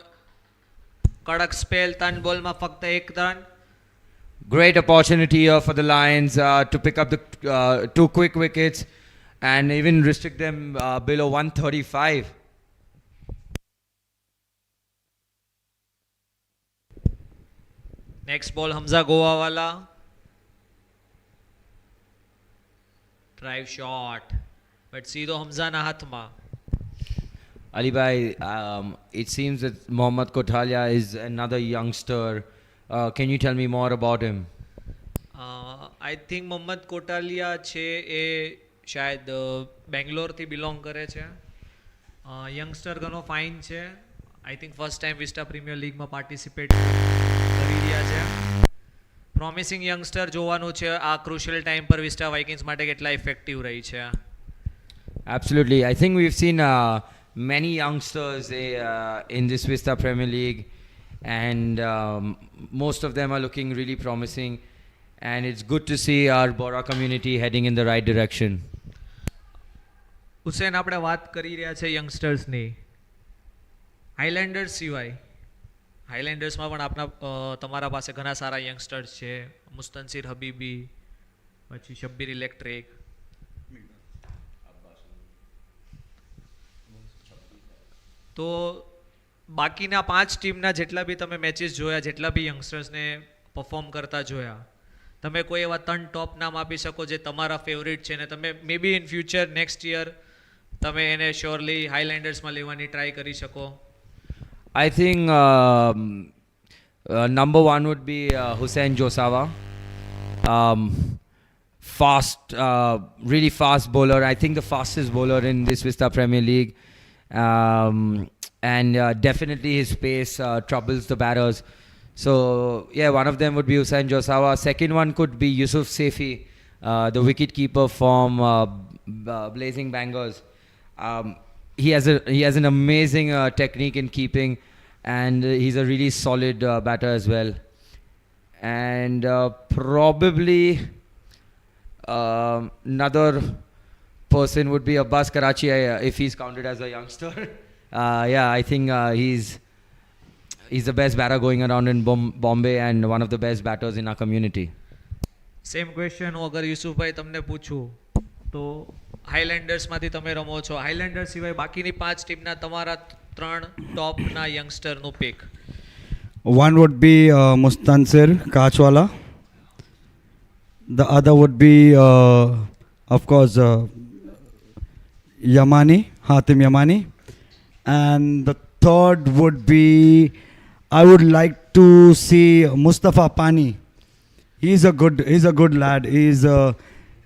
કડક spell 3 બોલમાં ફક્ત 1 run. Great opportunity here for the Lions to pick up the 2 quick wickets and even restrict them below 135. Next ball Hamza ગોવાવાલા drive shot but સીધો હમઝાના હાથમાં. Ali bhai, it seems that Mohammad Kotalia is another youngster. Can you tell me more about him? I think Mohammad Kotaliya છે એ શાયદ બેંગ્લોરથી belong કરે છે. Youngster ઘણો fine છે. I think first time Vista Premier લીગમાં પાર્ટિસિપેટ કરી રહ્યા છે. પ્રોમિસિંગ યંગસ્ટર જોવાનું છે આ ક્રુશિયલ ટાઈમ પર વિસ્ટા વાઇકિંગ્સ માટે કેટલા ઇફેક્ટિવ રહી છે. Absolutely. I think we've seen many youngsters in this Vista Premier League, and most of them are looking really promising. And it's good to see our Bora community heading in the right direction. Hussain, આપણે વાત કરી રહ્યા છે યંગસ્ટર્સની. હાઈલેન્ડર્સ સિવાય હાઈલેન્ડર્સમાં પણ તમારા પાસે ઘણા સારા યંગસ્ટર્સ છે. મુસ્તનસીર હબીબી, પછી શબ્બીર ઇલેક્ટ્રિક. તો બાકીના 5 ટીમના જેટલા બી તમે મેચીસ જોયા, જેટલા બી યંગસ્ટર્સને પરફોર્મ કરતા જોયા, તમે કોઈ એવા 3 ટોપ નામ આપી શકો જે તમારા ફેવરિટ છે ને તમે may be in future next year તમે એને શ્યોરલી હાઈલેન્ડર્સમાં લેવાની ટ્રાય કરી શકો? I think number 1 would be Hussain Josawa. Fast, really fast bowler. I think the fastest bowler in this Vista Premier League. And definitely his pace troubles the batters. So, yeah, one of them would be Hussain Josawa. Second one could be Yusuf Sefi, the wicket-keeper from Blazing Bangers. He has an amazing technique in keeping, and he's a really solid batter as well. And probably another person would be Abbas Karachi, if he's counted as a youngster. Yeah, I think he's the best batter going around in Bombay and one of the best batters in our community. Same question હું અગર યુસુફભાઈ તમને પૂછું તો હાઈલેન્ડર્સમાંથી તમે રમો છો, હાઈલેન્ડર્સ સિવાય બાકીની 5 ટીમના તમારા 3 ટોપના યંગસ્ટરનું pick? One would be Mustansir Kachwala. The other would be, of course, Yamani, Hatim Yamani. And the third would be, I would like to see Mustafa Pani. He's a good lad. He's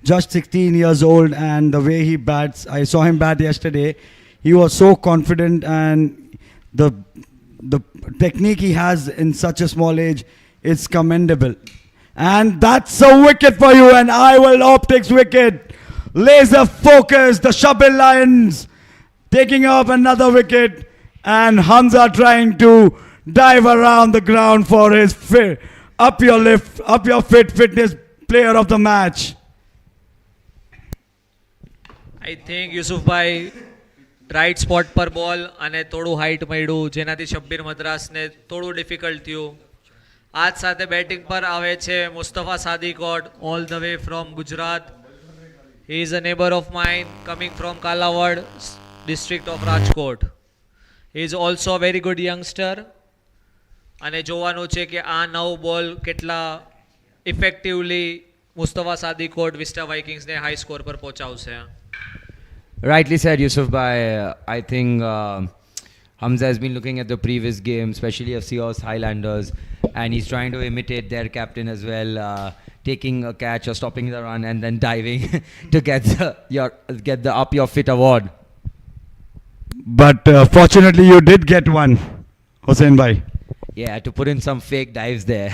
just 16 years old, and the way he bats, I saw him bat yesterday. He was so confident, and the technique he has in such a small age is commendable. And that's a wicket for you, and I will optics wicket. Laser focus, the Shabbir Lions taking up another wicket, and Hamza trying to dive around the ground for his up your fitness player of the match. I think યુસુફભાઈ right spot પર બોલ અને થોડું height મળ્યું જેનાથી શબ્બીર મદ્રાસને થોડું difficult થયું. આજ સાથે બેટિંગ પર આવે છે Mustafa Sadikot all the way from Gujarat. He is a neighbor of mine coming from Kalawad district of Rajkot. He is also a very good youngster. અને જોવાનું છે કે આ 9 બોલ કેટલા ઇફેક્ટિવલી મુસ્તફા સાદિકોટ વિસ્ટા વાઇકિંગ્સને હાઈ સ્કોર પર પહોંચાડશે. Rightly said, Yusuf bhai. I think Hamza has been looking at the previous game, especially of Seahawks Highlanders, and he's trying to imitate their captain as well, taking a catch or stopping the run and then diving to get the up your fit award. But fortunately, you did get one, Hussein bhai. Yeah, to put in some fake dives there.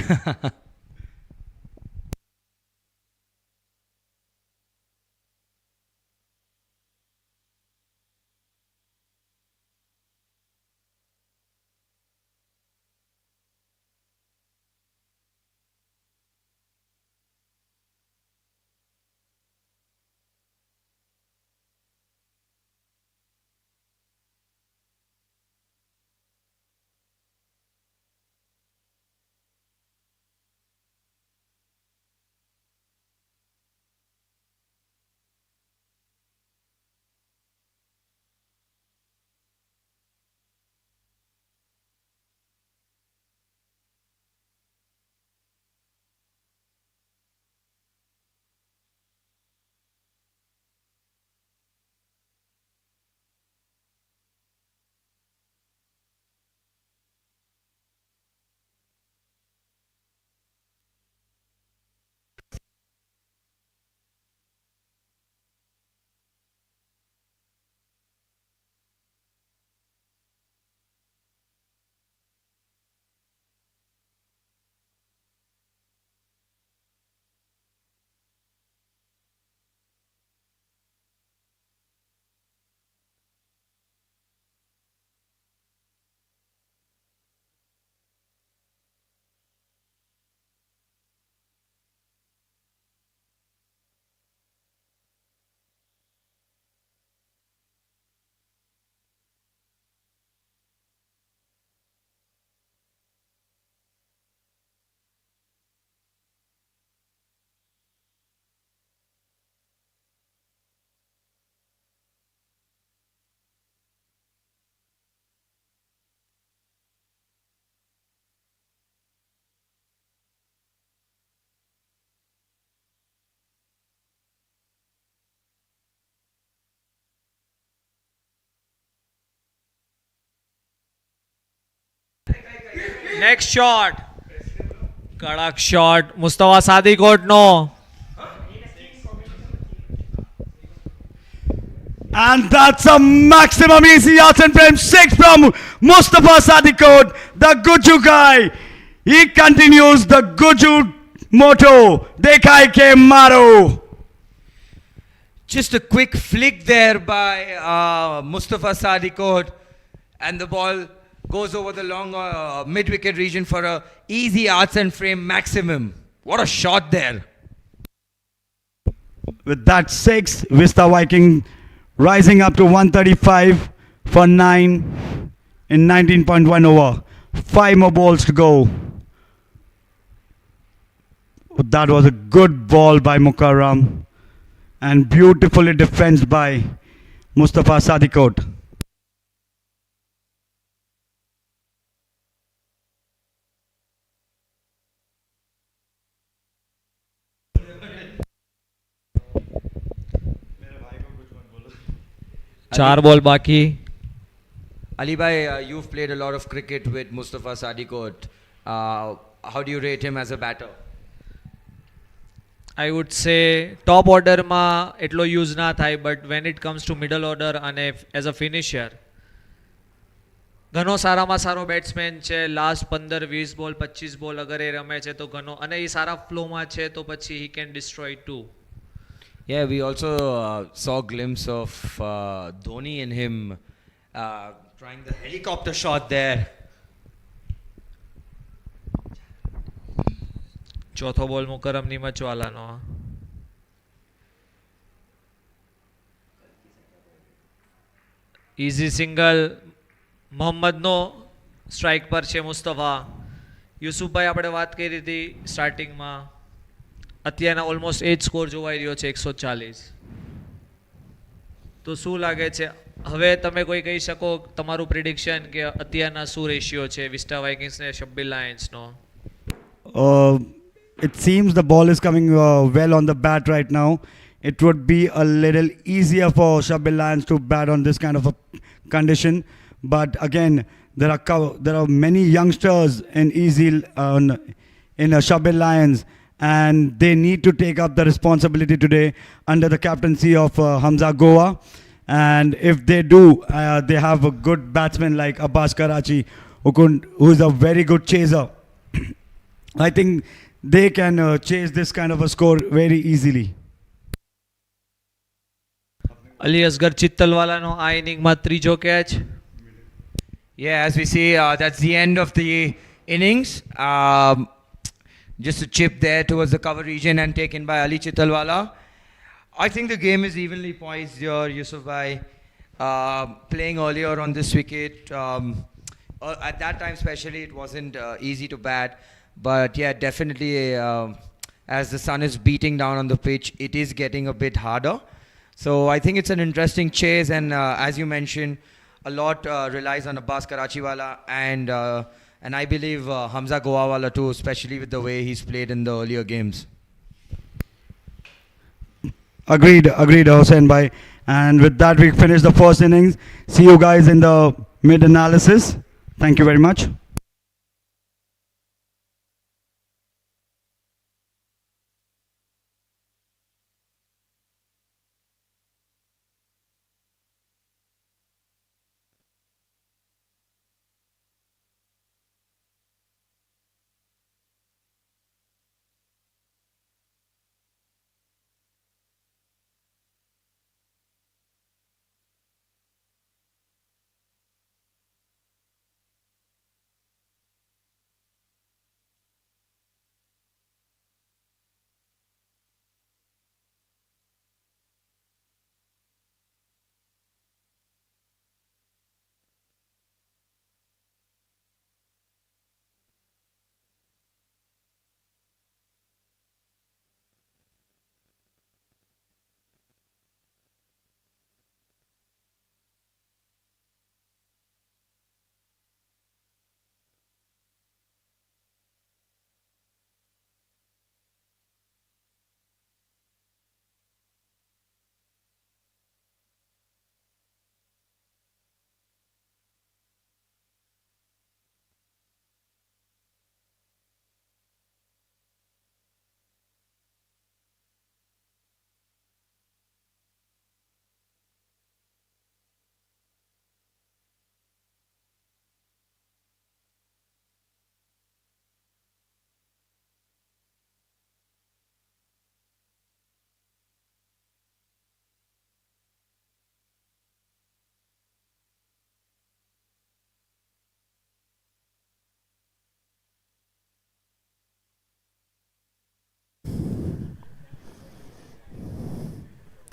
Next shot. કડક shot Mustafa સાદિકોટનો. And that's a maximum easy yards and frame 6 from Mustafa Sadikot, the Guju guy. He continues the Guju motto, Dekhai ke maro. Just a quick flick there by Mustafa Sadikot, and the ball goes over the long mid-wicket region for a easy arts and frame maximum. What a shot there. With that 6, Vista Viking rising up to 135 for 9 in 19.1 over. 5 more balls to go. That was a good ball by Mukarram and beautifully defended by Mustafa Sadikot. ચાર બોલ બાકી. Ali bhai, you've played a lot of cricket with Mustafa Sadikot. How do you rate him as a batter? I would say top order માં એટલો use ના થાય, but when it comes to middle order અને as a finisher ઘણો સારામાં સારો batsman છે. Last 15-20 બોલ 25 બોલ અગર એ રમે છે તો ઘણો, અને એ સારા ફ્લોમાં છે તો પછી he can destroy too. Yeah, we also saw a glimpse of Dhoni in him trying the helicopter shot there. ચોથો બોલ મુકરમની મચવાલાનો. ઇઝી સિંગલ મોહમ્મદનો સ્ટ્રાઇક પર છે મુસ્તફા. યુસુફભાઈ આપણે વાત કરી હતી સ્ટાર્ટિંગમાં, અત્યારના ઓલમોસ્ટ એ જ સ્કોર જોવાઈ રહ્યો છે 140. તો શું લાગે છે હવે તમે કોઈ કહી શકો તમારું પ્રિડિક્શન કે અત્યારના શું રેશિયો છે વિસ્ટા વાઇકિંગ્સ ને Shabbir લાયન્સનો? It seems the ball is coming well on the bat right now. It would be a little easier for Shabbir Lions to bat on this kind of a condition. But again, there are many youngsters in Shabbir Lions, and they need to take up the responsibility today under the captaincy of Hamza Goa. And if they do, they have a good batsman like Abbas Karachi, who is a very good chaser. I think they can chase this kind of a score very easily. Ali Asgar ચિત્તલવાલાનો આ ઇનિંગમાં ત્રીજો catch. Yeah, as we see, that's the end of the innings. Just a chip there towards the cover region and taken by Ali Chittalwala. I think the game is evenly poised here. Yusuf Bhai playing earlier on this wicket. At that time especially, it wasn't easy to bat. But yeah, definitely as the sun is beating down on the pitch, it is getting a bit harder. So I think it's an interesting chase, and as you mentioned, a lot relies on Abbas Karachiwala and I believe Hamza Goawala too, especially with the way he's played in the earlier games. Agreed, Hossein Bhai. And with that, we finish the first innings. See you guys in the mid-analysis. Thank you very much.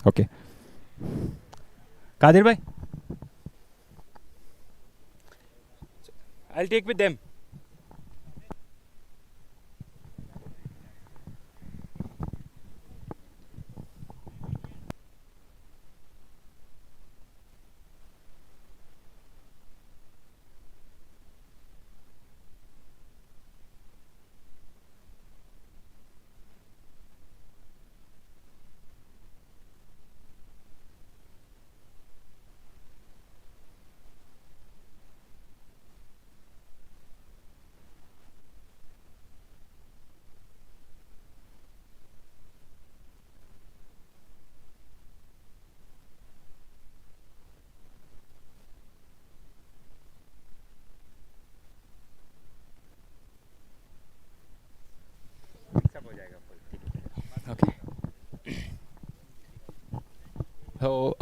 Okay. Kadir bhai, I'll take with them. So,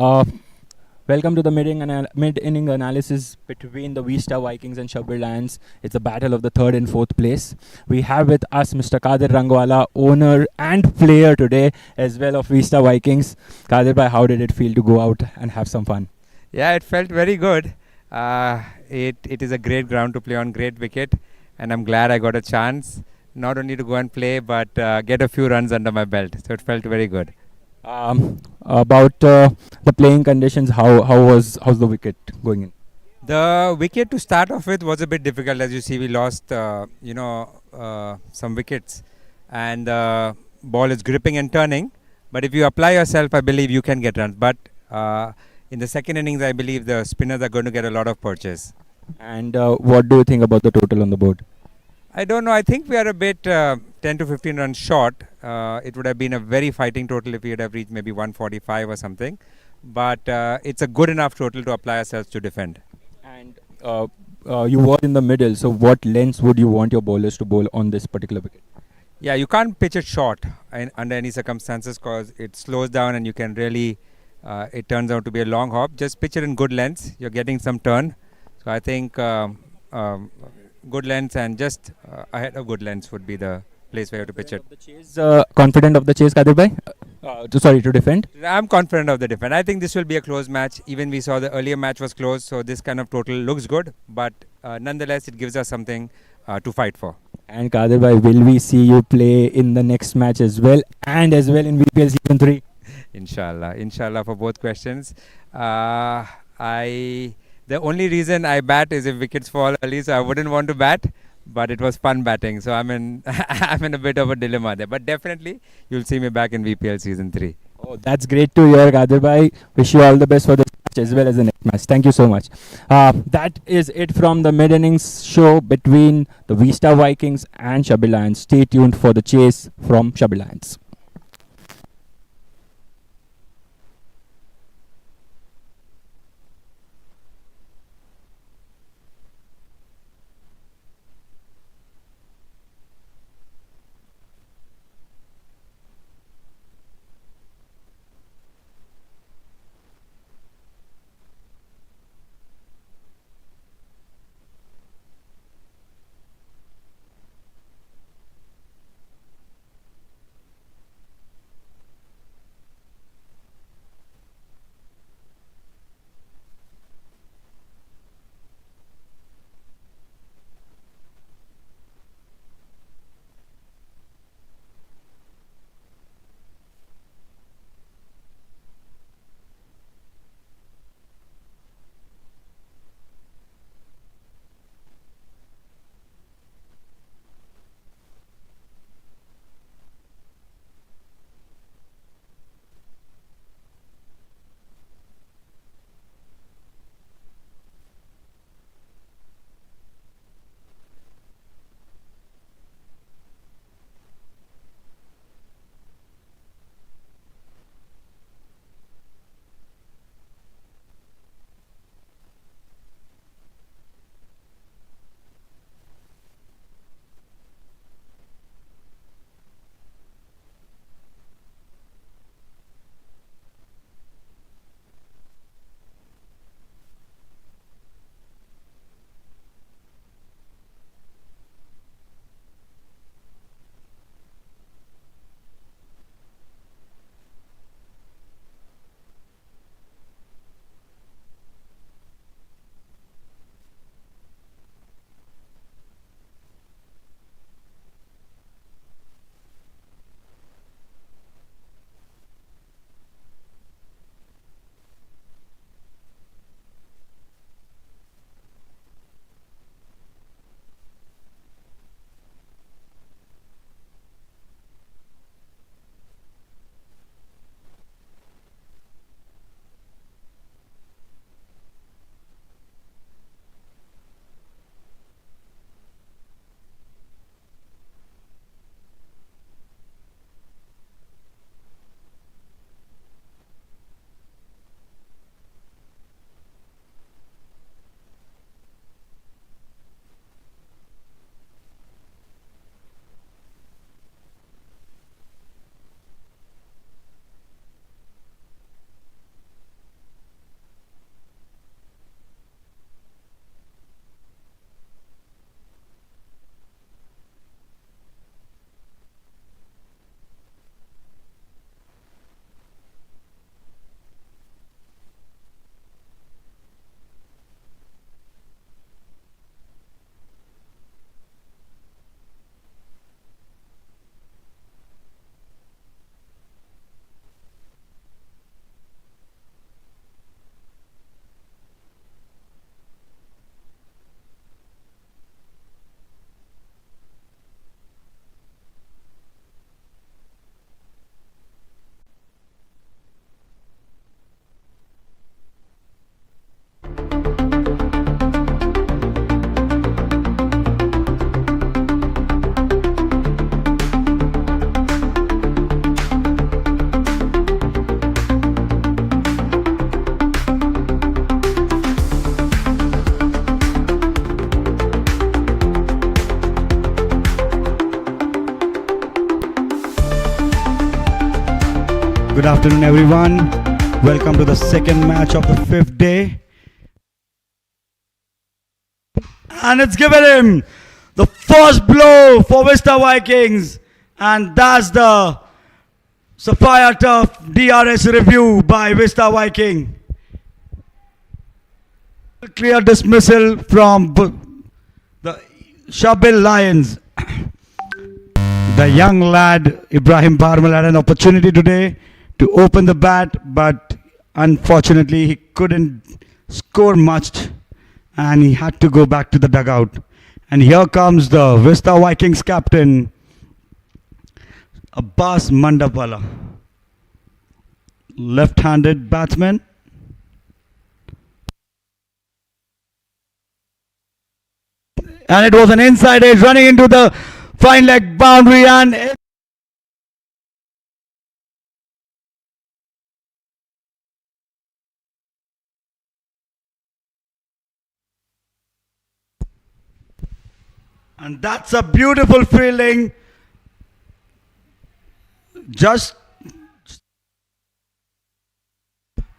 welcome to the mid-inning analysis between the Vista Vikings and Shabbir Lions. It's a battle of the third and fourth place. We have with us Mr. Kadir Rangwala, owner and player today as well of Vista Vikings. Kadir bhai, how did it feel to go out and have some fun? Yeah, it felt very good. It is a great ground to play on, great wicket. and I'm glad I got a chance not only to go and play but get a few runs under my belt. So it felt very good. About the playing conditions, how's the wicket going in? The wicket to start off with was a bit difficult. As you see, we lost some wickets, and the ball is gripping and turning. But if you apply yourself, I believe you can get runs. But in the second innings, I believe the spinners are going to get a lot of purchase. And what do you think about the total on the board? I don't know. I think we are a bit 10 to 15 runs short. It would have been a very fighting total if we would have reached maybe 145 or something. But it's a good enough total to apply ourselves to defend. And you were in the middle, so what lengths would you want your bowlers to bowl on this particular wicket? Yeah, you can't pitch it short under any circumstances because it slows down and you can really, it turns out to be a long hop. Just pitch it in good lengths. You're getting some turn. So I think good lengths and just ahead of good lengths would be the place where you have to pitch it. Confident of the chase, Kadir bhai? To defend? I'm confident of the defense. I think this will be a close match. Even we saw the earlier match was close, so this kind of total looks good. But nonetheless, it gives us something to fight for. And Kadir bhai, will we see you play in the next match as well, and as well in VPL season 3? Inshallah for both questions. The only reason I bat is if wickets fall early, so I wouldn't want to bat. But it was fun batting, so I'm in I'm in a bit of a dilemma there. But definitely, you'll see me back in VPL season 3. Oh, that's great to hear, Kadir bhai. Wish you all the best for this match as well as the next match. Thank you so much. That is it from the mid-innings show between the Vista Vikings and Shabbir Lions. Stay tuned for the chase from Shabbir Lions. Good afternoon, everyone. Welcome to the second match of the fifth day. And it's given him the first blow for Vista Vikings. And that's the Sapphire Turf DRS review by Vista Viking. Clear dismissal from the Shabbir Lions. The young lad Ibrahim Barmal had an opportunity today to open the bat, but unfortunately he couldn't score much and he had to go back to the dugout. And here comes the Vista Vikings captain, Abbas Mandapala, left-handed batsman. And it was an inside edge running into the fine leg boundary, and that's a beautiful feeling.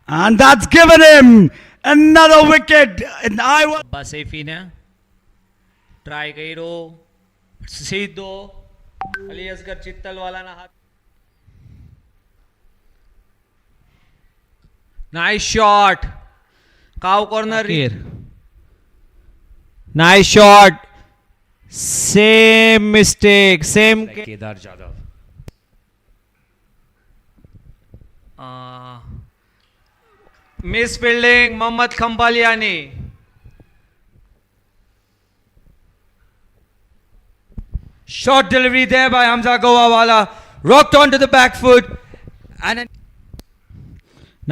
And that's given him another wicket. And I was સૈફીને try કર્યો સીધો અલી અસગર ચિત્તલવાલાના હાથ nice shot cow corner nice shot same mistake same Kedar Jadhav. Miss fielding Mohammad ખંભાલિયાની Short delivery there by Hamza Gowawala. Rocked onto the back foot. And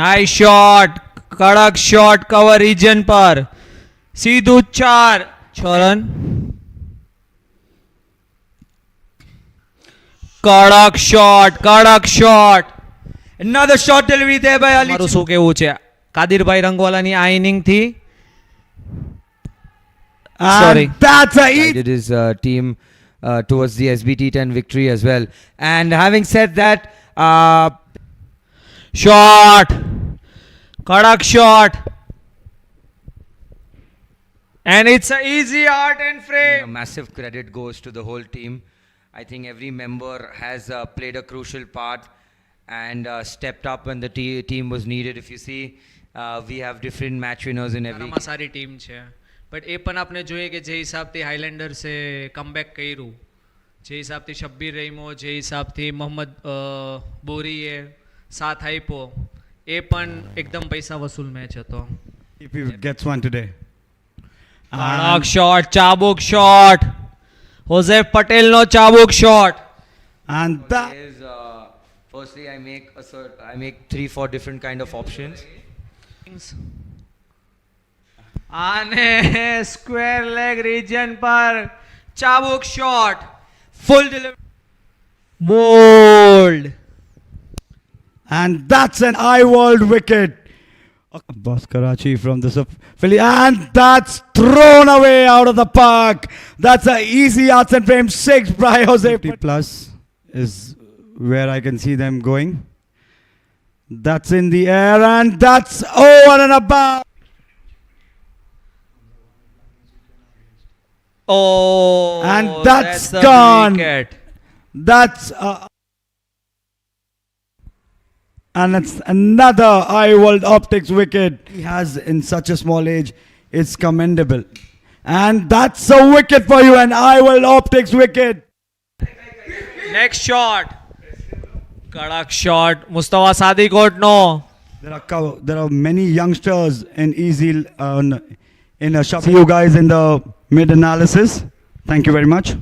nice shot કડક shot cover region પર સીધું 6 run કડક shot another short delivery there by Ali. મારું શું કેવું છે કાદિરભાઈ રંગવાલાની આ ઇનિંગ થી sorry. That's a Guided his team towards the SBT 10 victory as well. And having said that, shot કડક shot and it's an easy art and frame. massive credit goes to the whole team. I think every member has played a crucial part and stepped up when the team was needed. If you see, we have different match winners in every સારામાં સારી team છે but એ પણ આપણે જોઈએ કે જે હિસાબથી હાઇલેન્ડર્સે comeback કર્યું જે હિસાબથી શબ્બીર રહીમો જે હિસાબથી મોહમ્મદ બોરીએ સાથ આપ્યો એ પણ એકદમ પૈસા વસૂલ મેચ હતો if he gets one today. કડક શોટ ચાબુક શોટ હોઝેફ પટેલનો ચાબુક shot And that is, firstly, I make 3-4 different kind of options. આને સ્ક્વેર લેગ રિજન પર ચાબુક shot full delivery bowled And that's an eye-world wicket. Abbas Karachi from the Philly. And that's thrown away out of the park. That's an easy arts and frame 6 by Jose. 50 plus is where I can see them going. That's in the air and that's over and above. Oh, And that's a gone. wicket. That's and it's another eye-world optics wicket he has in such a small age. It's commendable. And that's a wicket for you, an eye-world optics wicket. Next shot. કડક shot Mustafa સાદિકોટનો There are many youngsters in easy in a shop. See you guys in the mid analysis. Thank you very much.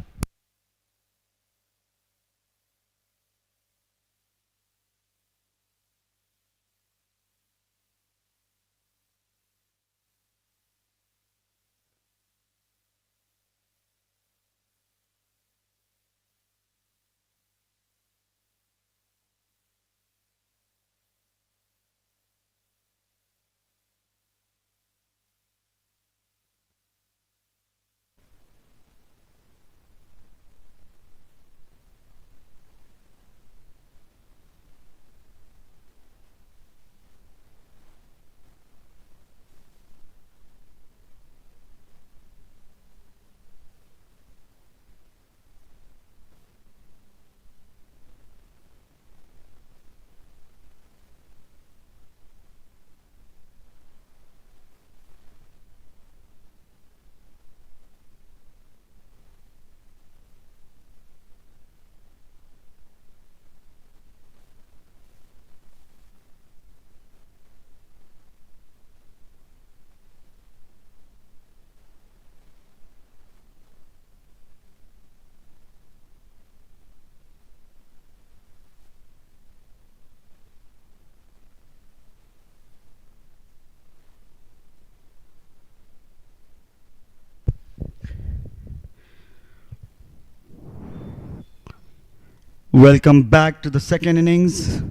Welcome back to the second innings.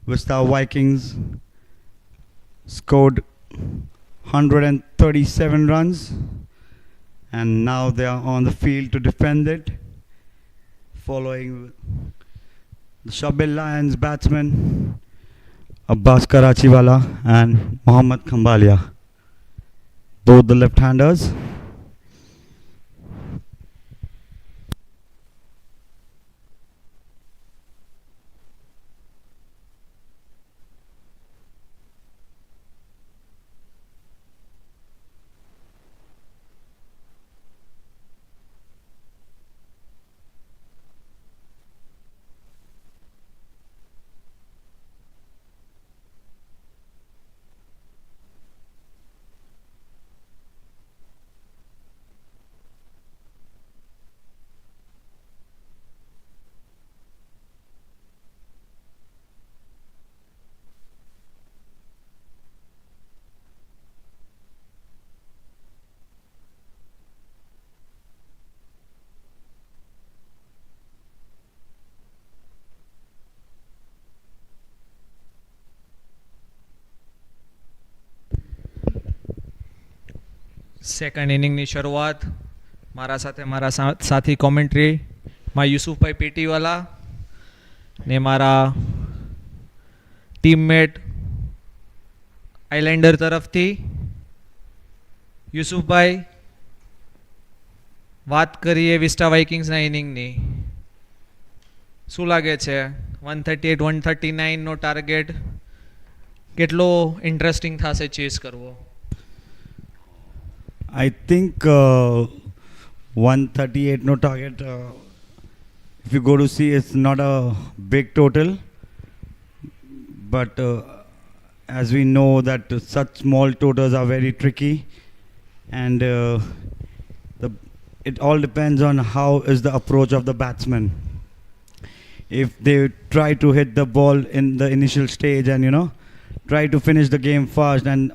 Vista Vikings scored 137 runs and now they are on the field to defend it. Following the Shabbir Lions batsmen Abbas Karachiwala and Mohammad Khambalia, both the left-handers. Second ઇનિંગની શરૂઆત મારા સાથે મારા સાથી commentary માં યુસુફભાઈ પેટીવાલા ને મારા teammate Islander તરફથી. યુસુફભાઈ, વાત કરીએ વિસ્ટા વાઇકિંગ્સના ઇનિંગની. શું લાગે છે 138 139નો ટાર્ગેટ કેટલો ઇન્ટરેસ્ટિંગ થશે ચેસ કરવો? I think 138 no target. If you go to see, it's not a big total, but as we know that such small totals are very tricky, and it all depends on how is the approach of the batsman. If they try to hit the ball in the initial stage and try to finish the game fast and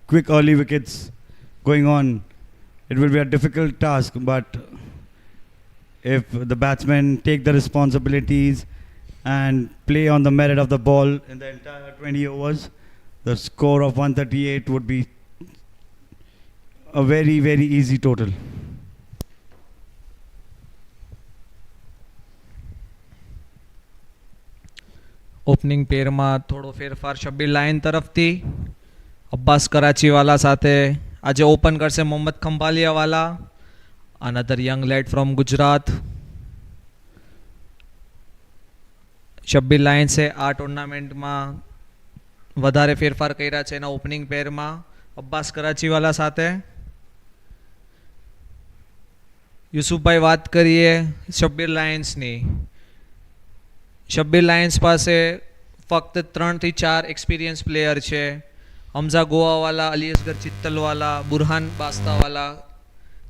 quick early wickets going on, it will be a difficult task. But if the batsmen take the responsibilities and play on the merit of the ball in the entire 20 overs, the score of 138 would be a very, very easy total. Opening પેરમાં થોડો ફેરફાર Shabbir lion તરફથી. અબ્બાસ કરાચીવાલા સાથે આજે open કરશે Mohammad Khambaliyawala, another young lad from Gujarat. Shabbir લાયન્સે આ ટુર્નામેન્ટમાં વધારે ફેરફાર કર્યા છે એના ઓપનિંગ પેરમાં અબ્બાસ કરાચીવાલા સાથે. યુસુફભાઈ, વાત કરીએ શબ્બીર લાયન્સની. શબ્બીર લાયન્સ પાસે ફક્ત 3 થી 4 એક્સપિરિયન્સ પ્લેયર છે. હમઝા ગોવાવાલા, અલી અસગર ચિત્તલવાલા, બુરહાન બાસ્તાવાલા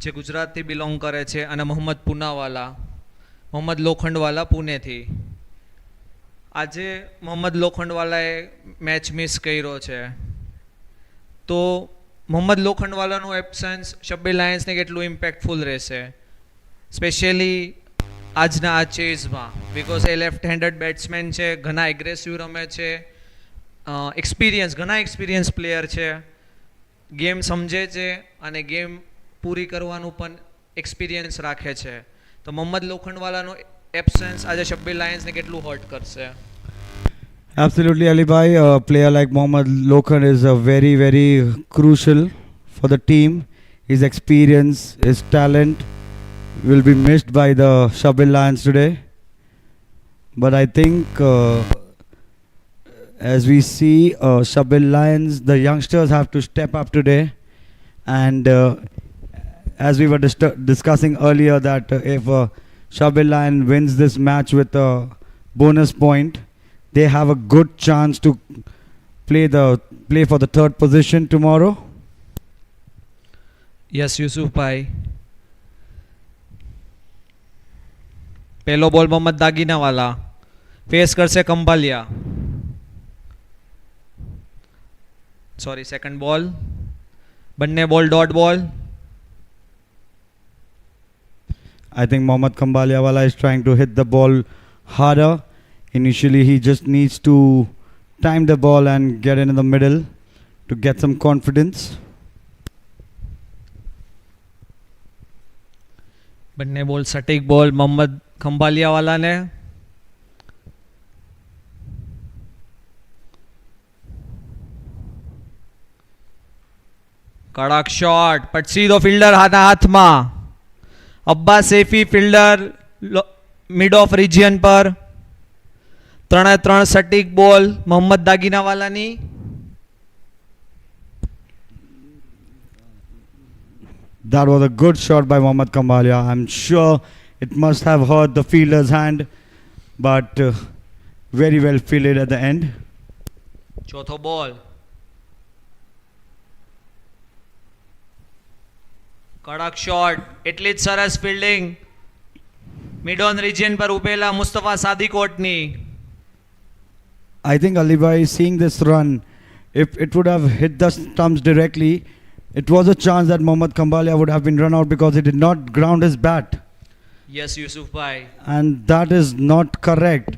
જે ગુજરાતથી બિલોંગ કરે છે, અને મોહમ્મદ પૂનાવાલા, મોહમ્મદ લોખંડવાલા પુણેથી. આજે મોહમ્મદ લોખંડવાલાએ મેચ મિસ કર્યો છે, તો મોહમ્મદ લોખંડવાલાનું એબ્સન્સ શબ્બીર લાયન્સને કેટલું ઇમ્પેક્ટફુલ રહેશે, સ્પેશિયલી આજના આ ચેઝમાં? બિકોઝ એ લેફ્ટ હેન્ડેડ બેટ્સમેન છે, ઘણા એગ્રેસિવ રમે છે, ઘણા એક્સપિરિયન્સ પ્લેયર છે, ગેમ સમજે છે અને ગેમ પૂરી કરવાનું પણ એક્સપિરિયન્સ રાખે છે. તો મોહમ્મદ લોખંડવાલાનું એબ્સન્સ આજે શબ્બીર લાયન્સને કેટલું હર્ટ કરશે? Absolutely, Ali Bhai. A player like Mohammad Lokhand is very, very crucial for the team. His experience, his talent will be missed by the Shabbir Lions today. But I think as we see Shabbir Lions, the youngsters have to step up today. And as we were discussing earlier, that if Shabbir Lion wins this match with a bonus point, they have a good chance to play for the third position tomorrow. Yes, Yusuf Bhai. પહેલો બોલ Mohammad દાગીનાવાલા face કરશે કંભાલિયા. Sorry, second બોલ. બંને બોલ dot બોલ. I think Mohammad Kambaliawala is trying to hit the ball harder. Initially, he just needs to time the ball and get in the middle to get some confidence. બંને બોલ સટીક બોલ મોહમ્મદ ખંભાલિયાવાલાને. કડક shot પણ સીધો ફિલ્ડર હાથમાં. Abbas Saifee fielder mid of region પર. 3-3 સટીક બોલ Mohammad દાગીનાવાલાની. That was a good shot by Mohammad Kambalia. I'm sure it must have hurt the fielder's hand, but very well fielded at the end. ચોથો બોલ. કડક શોટ એટલી જ સરસ ફિલ્ડિંગ મિડ ઓન રિજિયન પર ઉભેલા Mustafa સાદિકોટની. I think Ali Bhai, seeing this run, if it would have hit the stumps directly, it was a chance that Mohammad Kambalia would have been run out because he did not ground his bat. Yes, Yusuf Bhai. And that is not correct.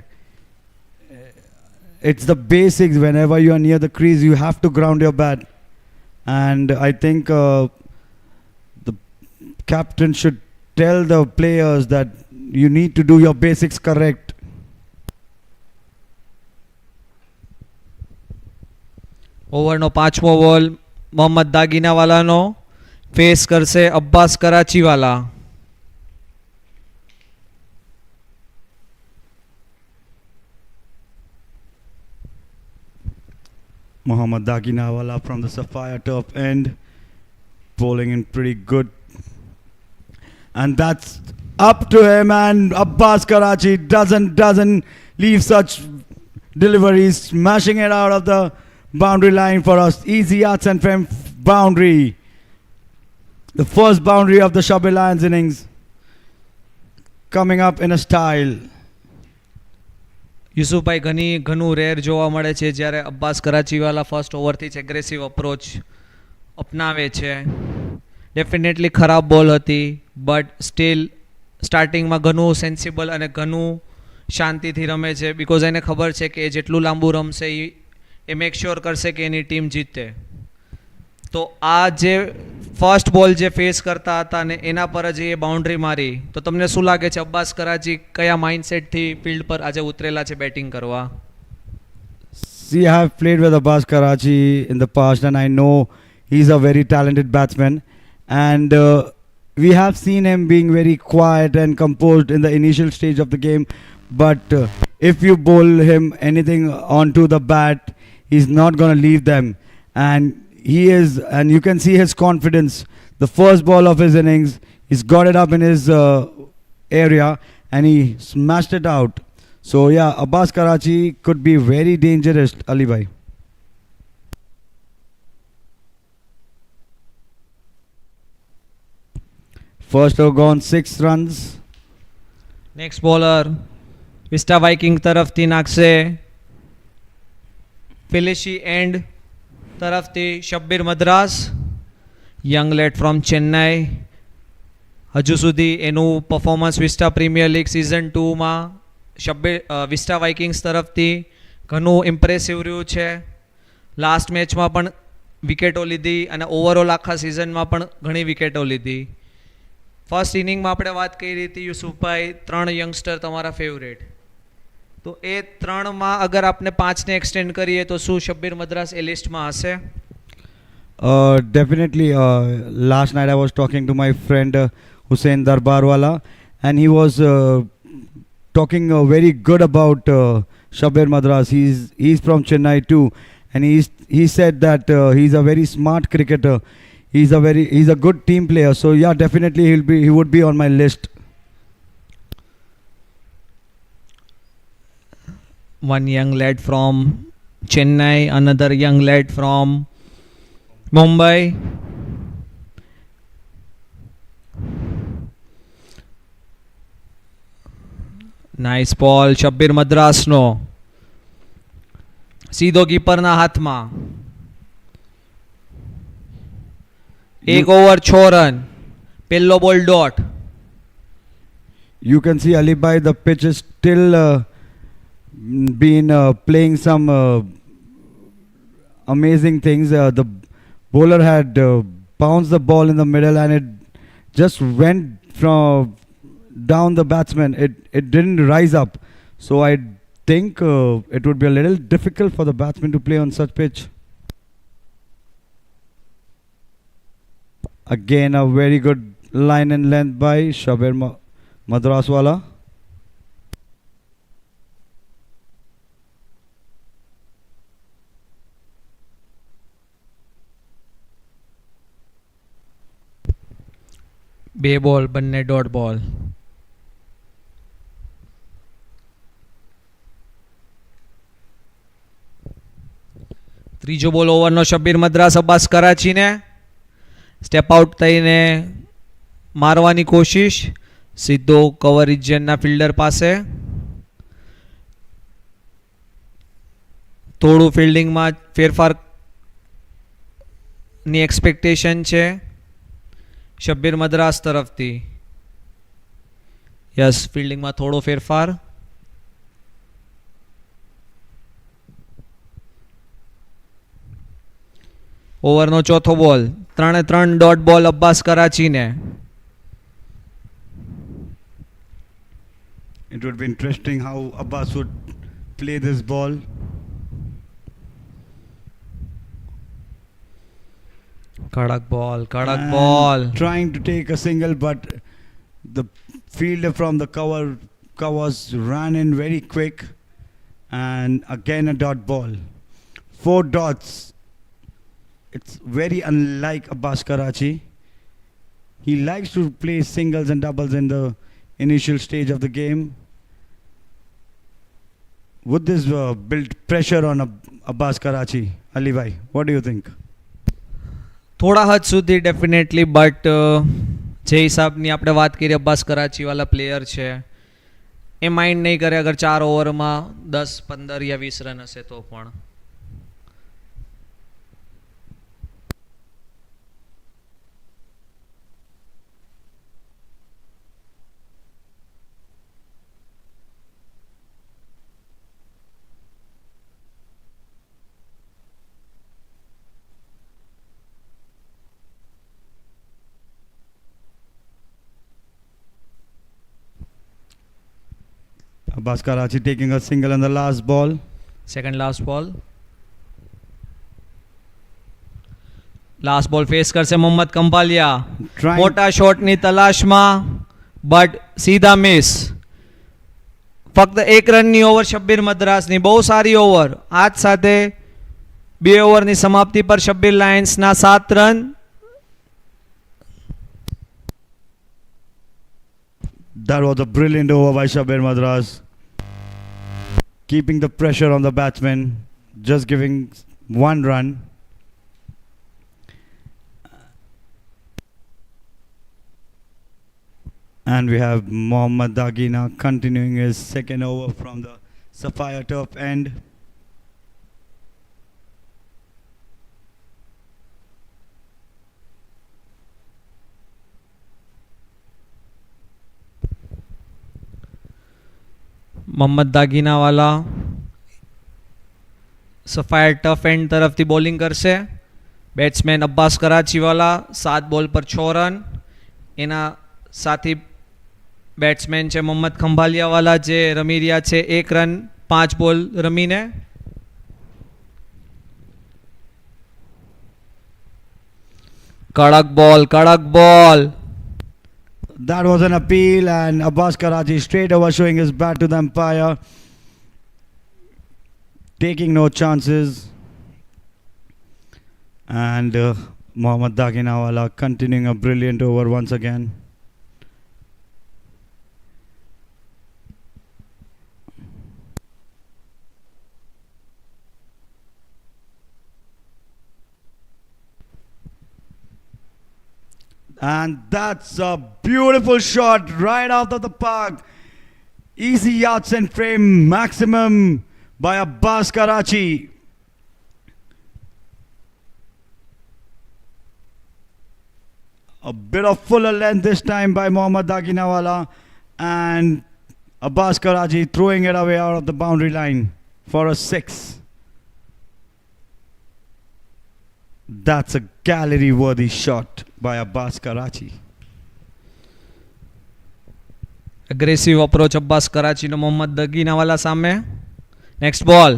It's the basics. Whenever you are near the crease, you have to ground your bat. And I think the captain should tell the players that you need to do your basics correct. ઓવરનો પાંચમો બોલ Mohammad દાગીનાવાલાનો. Face કરશે Abbas કરાચીવાલા. Mohammad Daginawala from the Sapphire top end, bowling in pretty good. And that's up to him, and Abbas Karachi doesn't leave such deliveries, smashing it out of the boundary line for us. Easy yards and frame boundary. The first boundary of the Shabbir Lions innings coming up in a style. યુસુફભાઈ ઘણું rare જોવા મળે છે જ્યારે Abbas કરાચીવાલા first ઓવરથી જ aggressive approach અપનાવે છે. Definitely ખરાબ બોલ હતી, બટ સ્ટીલ સ્ટાર્ટિંગમાં ઘણું સેન્સિબલ અને ઘણું શાંતિથી રમે છે. બિકોઝ એને ખબર છે કે એ જેટલું લાંબુ રમશે એ મેક શ્યોર કરશે કે એની ટીમ જીતે. તો આ જે ફર્સ્ટ બોલ જે ફેસ કરતા હતા ને એના પર જ એ બાઉન્ડ્રી મારી, તો તમને શું લાગે છે અબ્બાસ કરાચી કયા માઇન્ડસેટથી ફિલ્ડ પર આજે ઉતરેલા છે બેટિંગ કરવા? See, I have played with Abbas Karachi in the past, and I know he's a very talented batsman. And we have seen him being very quiet and composed in the initial stage of the game. But if you bowl him anything onto the bat, he's not going to leave them. And he is, and you can see his confidence. The first ball of his innings, he's got it up in his area and he smashed it out. So yeah, Abbas Karachi could be very dangerous, Ali Bhai. First over gone, 6 runs. Next bowler Vista Viking તરફથી નાખશે ફિલિશી end તરફથી Shabbir Madras, young lad from Chennai. હજુ સુધી એનું performance Vista Premier League season 2માં Vista Vikings તરફથી ઘણું ઇમ્પ્રેસિવ રહ્યું છે. લાસ્ટ મેચમાં પણ વિકેટો લીધી અને ઓવરઓલ આખા સિઝનમાં પણ ઘણી વિકેટો લીધી. ફર્સ્ટ ઇનિંગમાં આપણે વાત કરી હતી યુસુફભાઈ 3 યંગસ્ટર તમારા ફેવરેટ, તો એ 3માં અગર આપણે 5ને એક્સટેન્ડ કરીએ તો શું શબ્બીર મદ્રાસ એ લિસ્ટમાં હશે? Definitely. Last night I was talking to my friend Hussein Darbarwala, and he was talking very good about Shabbir Madras. He's from Chennai too, and he said that he's a very smart cricketer. He's a good team player. So yeah, definitely he would be on my list. One young lad from Chennai, another young lad from Mumbai. Nice બોલ શબ્બીર મદ્રાસનો, સીધો કીપરના હાથમાં. 1 over 6 run, પહેલો બોલ dot. You can see Ali Bhai, the pitch is still been playing some amazing things. The bowler had bounced the ball in the middle and it just went from down the batsman. It didn't rise up. So I think it would be a little difficult for the batsman to play on such pitch. Again, a very good line and length by Shabbir Madraswala. બે બોલ બંને dot બોલ. ત્રીજો બોલ ઓવરનો Shabbir Madras Abbas કરાચીને step out થઈને મારવાની કોશિશ, સીધો કવર રિજિયનના ફિલ્ડર પાસે. થોડું ફિલ્ડિંગમાં ફેરફારની એક્સપેક્ટેશન છે શબ્બીર મદ્રાસ તરફથી. યસ, ફિલ્ડિંગમાં થોડો ફેરફાર. ઓવરનો ચોથો બોલ, 3 ડોટ બોલ Abbas કરાચીને. It would be interesting how Abbas would play this ball. કડક બોલ, કડક And બોલ. trying to take a single, but the fielder from the covers ran in very quick, and again a dot ball. 4 dots. It's very unlike Abbas Karachi. He likes to play singles and doubles in the initial stage of the game. Would this build pressure on Abbas Karachi? Ali Bhai, what do you think? થોડા હદ સુધી definitely, but જે હિસાબની આપણે વાત કરીએ Abbas કરાચીવાલા player છે એ mind નહીં કરે અગર 4 ઓવરમાં 10, 15 या 20 રન હશે તો પણ. Abbas Karachi taking a single on the last ball. Second last બોલ. લાસ્ટ બોલ ફેસ કરશે મોહમ્મદ કંપાલિયા. Trying મોટા શોટની તલાશમાં, બટ સીધા મિસ. ફક્ત 1 રનની ઓવર શબ્બીર મદ્રાસની, બહુ સારી ઓવર. આજ સાથે 2 ઓવરની સમાપ્તિ પર શબ્બીર લાયન્સના 7 run. That was a brilliant over by Shabbir Madras. Keeping the pressure on the batsman, just giving 1 run. And we have Mohammad Dagina continuing his second over from the Sapphire turf end. Mohammad Daginawala Sapphire turf end તરફથી bowling કરશે. Batsman Abbas Karachiwala 7 ball પર 6 run. એના સાથી batsman છે મોહમ્મદ ખંભાલિયાવાલા જે રમી રહ્યા છે 1 run 5 બોલ રમીને. કડક બોલ, કડક બોલ. That was an appeal, and Abbas Karachi straight over showing his bat to the umpire, taking no chances. And Mohammad Daginawala continuing a brilliant over once again. And that's a beautiful shot right out of the park. Easy yards and frame maximum by Abbas Karachi. A bit of fuller length this time by Mohammad Daginawala. And Abbas Karachi throwing it away out of the boundary line for a 6. That's a gallery worthy shot by Abbas Karachi. Aggressive approach Abbas કરાચીનો મોહમ્મદ દગીનાવાલા સામે. Next બોલ.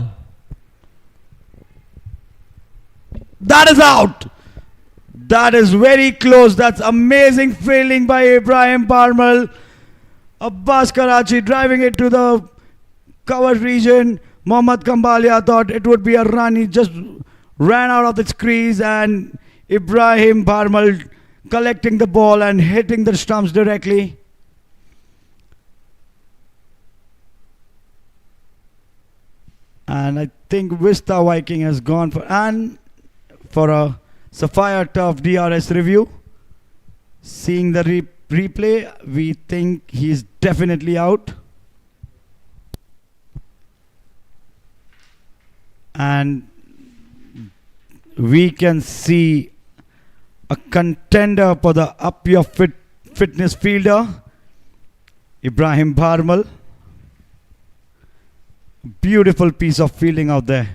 That is out. That is very close. That's amazing fielding by Ibrahim Barmal. Abbas Karachi driving it to the covered region. Mohammad Kambalia thought it would be a run. He just ran out of the crease, and Ibrahim Barmal collecting the ball and hitting the stumps directly. And I think Vista Viking has gone for a Sapphire Turf DRS review. Seeing the replay, we think he's definitely out. And we can see a contender for the up your fitness fielder, Ibrahim Barmal. Beautiful piece of fielding out there.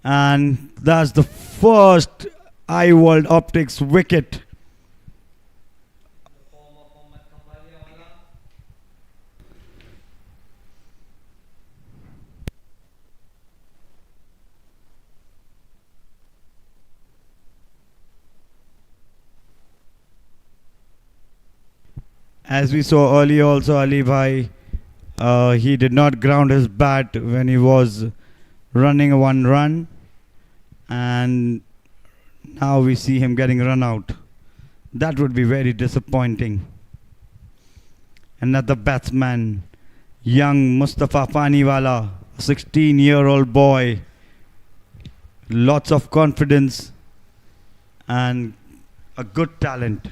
And that's the first iWorld Optics wicket. As we saw earlier also, Ali Bhai, he did not ground his bat when he was running one run, and now we see him getting run out. That would be very disappointing. Another batsman, young Mustafa Paniwala, 16-year-old boy, lots of confidence and a good talent.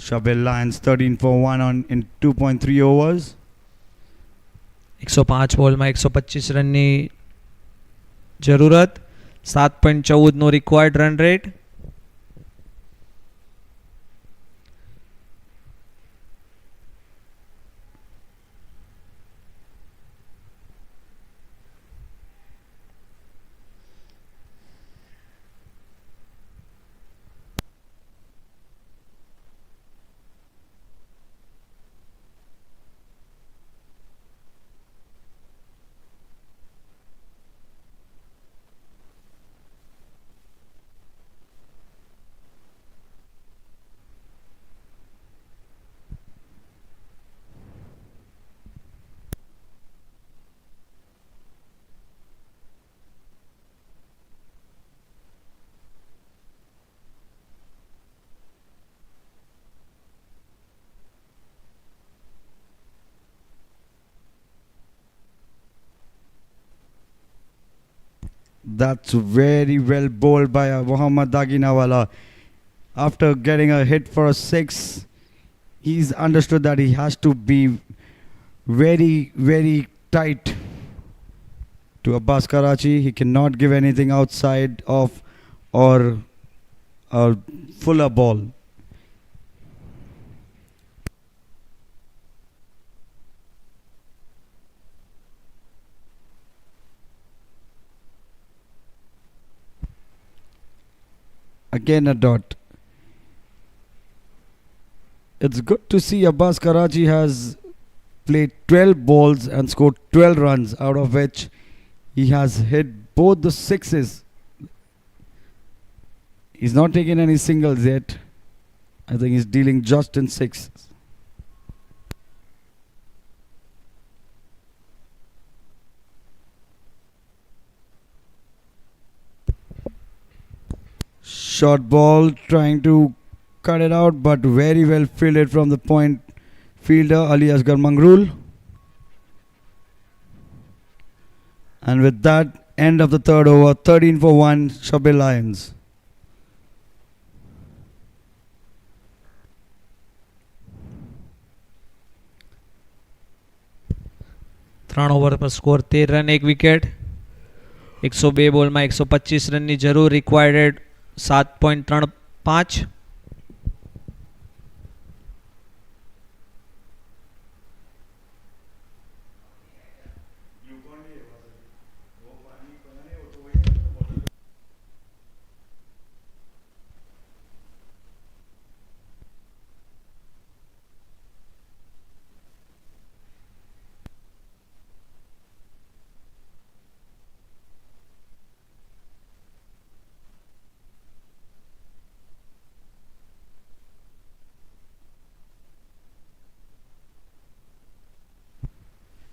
Shabbir Lions 13 for 1 in 2.3 overs. 105 બોલમાં 125 રનની જરૂરત. 7.14 નો required run rate. That's very well bowled by Mohammad Daginawala. After getting a hit for a 6, he's understood that he has to be very, very tight to Abbas Karachi. He cannot give anything outside of or a fuller ball. Again a dot. It's good to see Abbas Karachi has played 12 balls and scored 12 runs, out of which he has hit both the 6s. He's not taken any singles yet. I think he's dealing just in 6s. Short ball, trying to cut it out, but very well fielded from the point fielder Ali Asghar Mangrul. And with that, end of the third over, 13 for 1, Shabbir Lions. ત્રણ over પર score 13 run 1 wicket. 102 બોલમાં 125 રનની જરૂર required 7.35.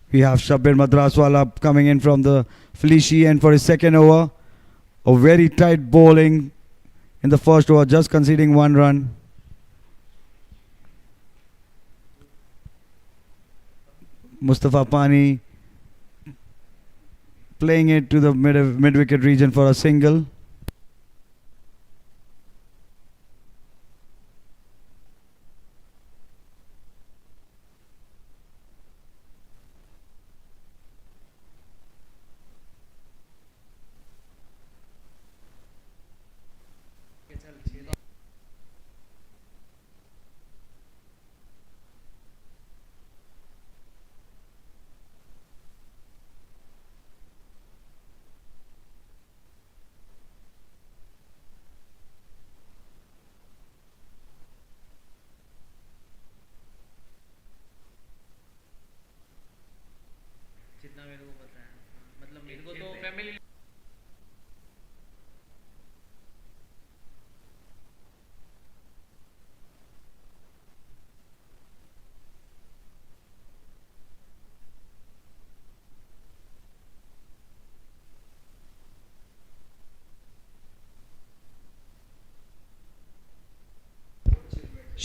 We have Shabbir Madraswala coming in from the Felici end for his second over. A very tight bowling in the first over, just conceding 1 run. Mustafa Pani playing it to the mid-wicket region for a single.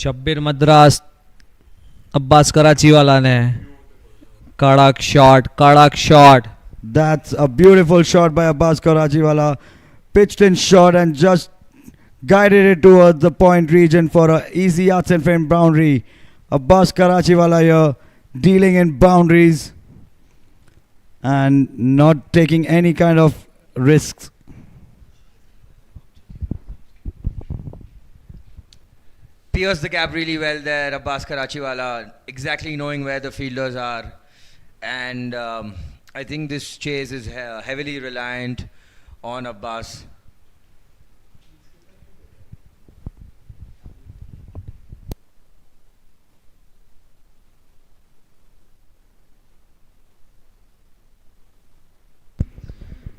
Shabbir Madras Abbas Karachiwala ने कड़क shot. That's a beautiful shot by Abbas Karachiwala. Pitched in short and just guided it towards the point region for an easy arts and frame boundary. Abbas Karachiwala here dealing in boundaries and not taking any kind of risks. Pierced the gap really well there, Abbas Karachiwala, exactly knowing where the fielders are. And I think this chase is heavily reliant on Abbas.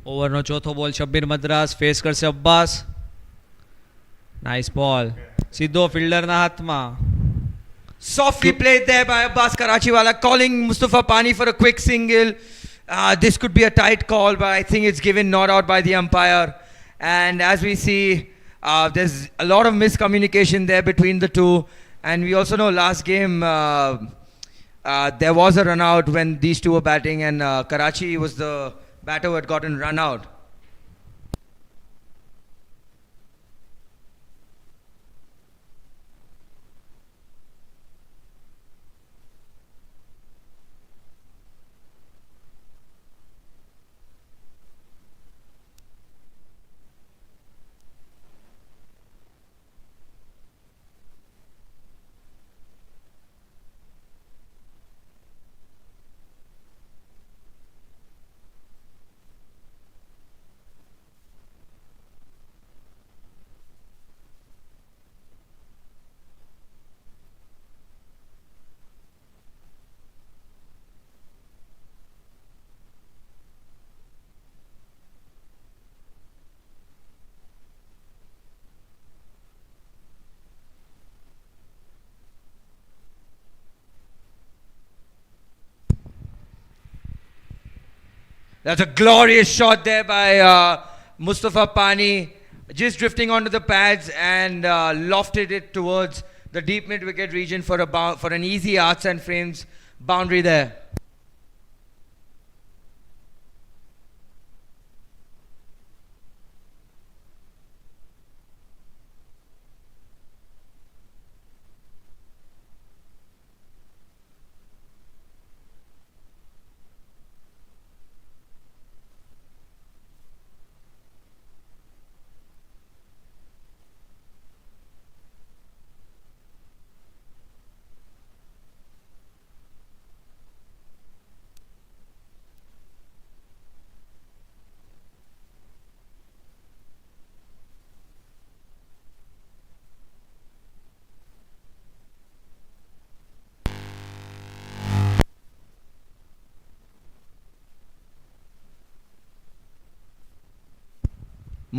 ઓવરનો ચોથો બોલ Shabbir Madras face કરશે Abbas. Nice ball, સીધો ફિલ્ડરના હાથમાં. Softly played there by Abbas Karachiwala, calling Mustafa Pani for a quick single. This could be a tight call, but I think it's given not out by the umpire. And as we see, there's a lot of miscommunication there between the two. And we also know last game there was a run out when these two were batting, and Karachi was the batter who had gotten run out. That's a glorious shot there by Mustafa Pani, just drifting onto the pads and lofted it towards the deep mid-wicket region for an easy arts and frames boundary there.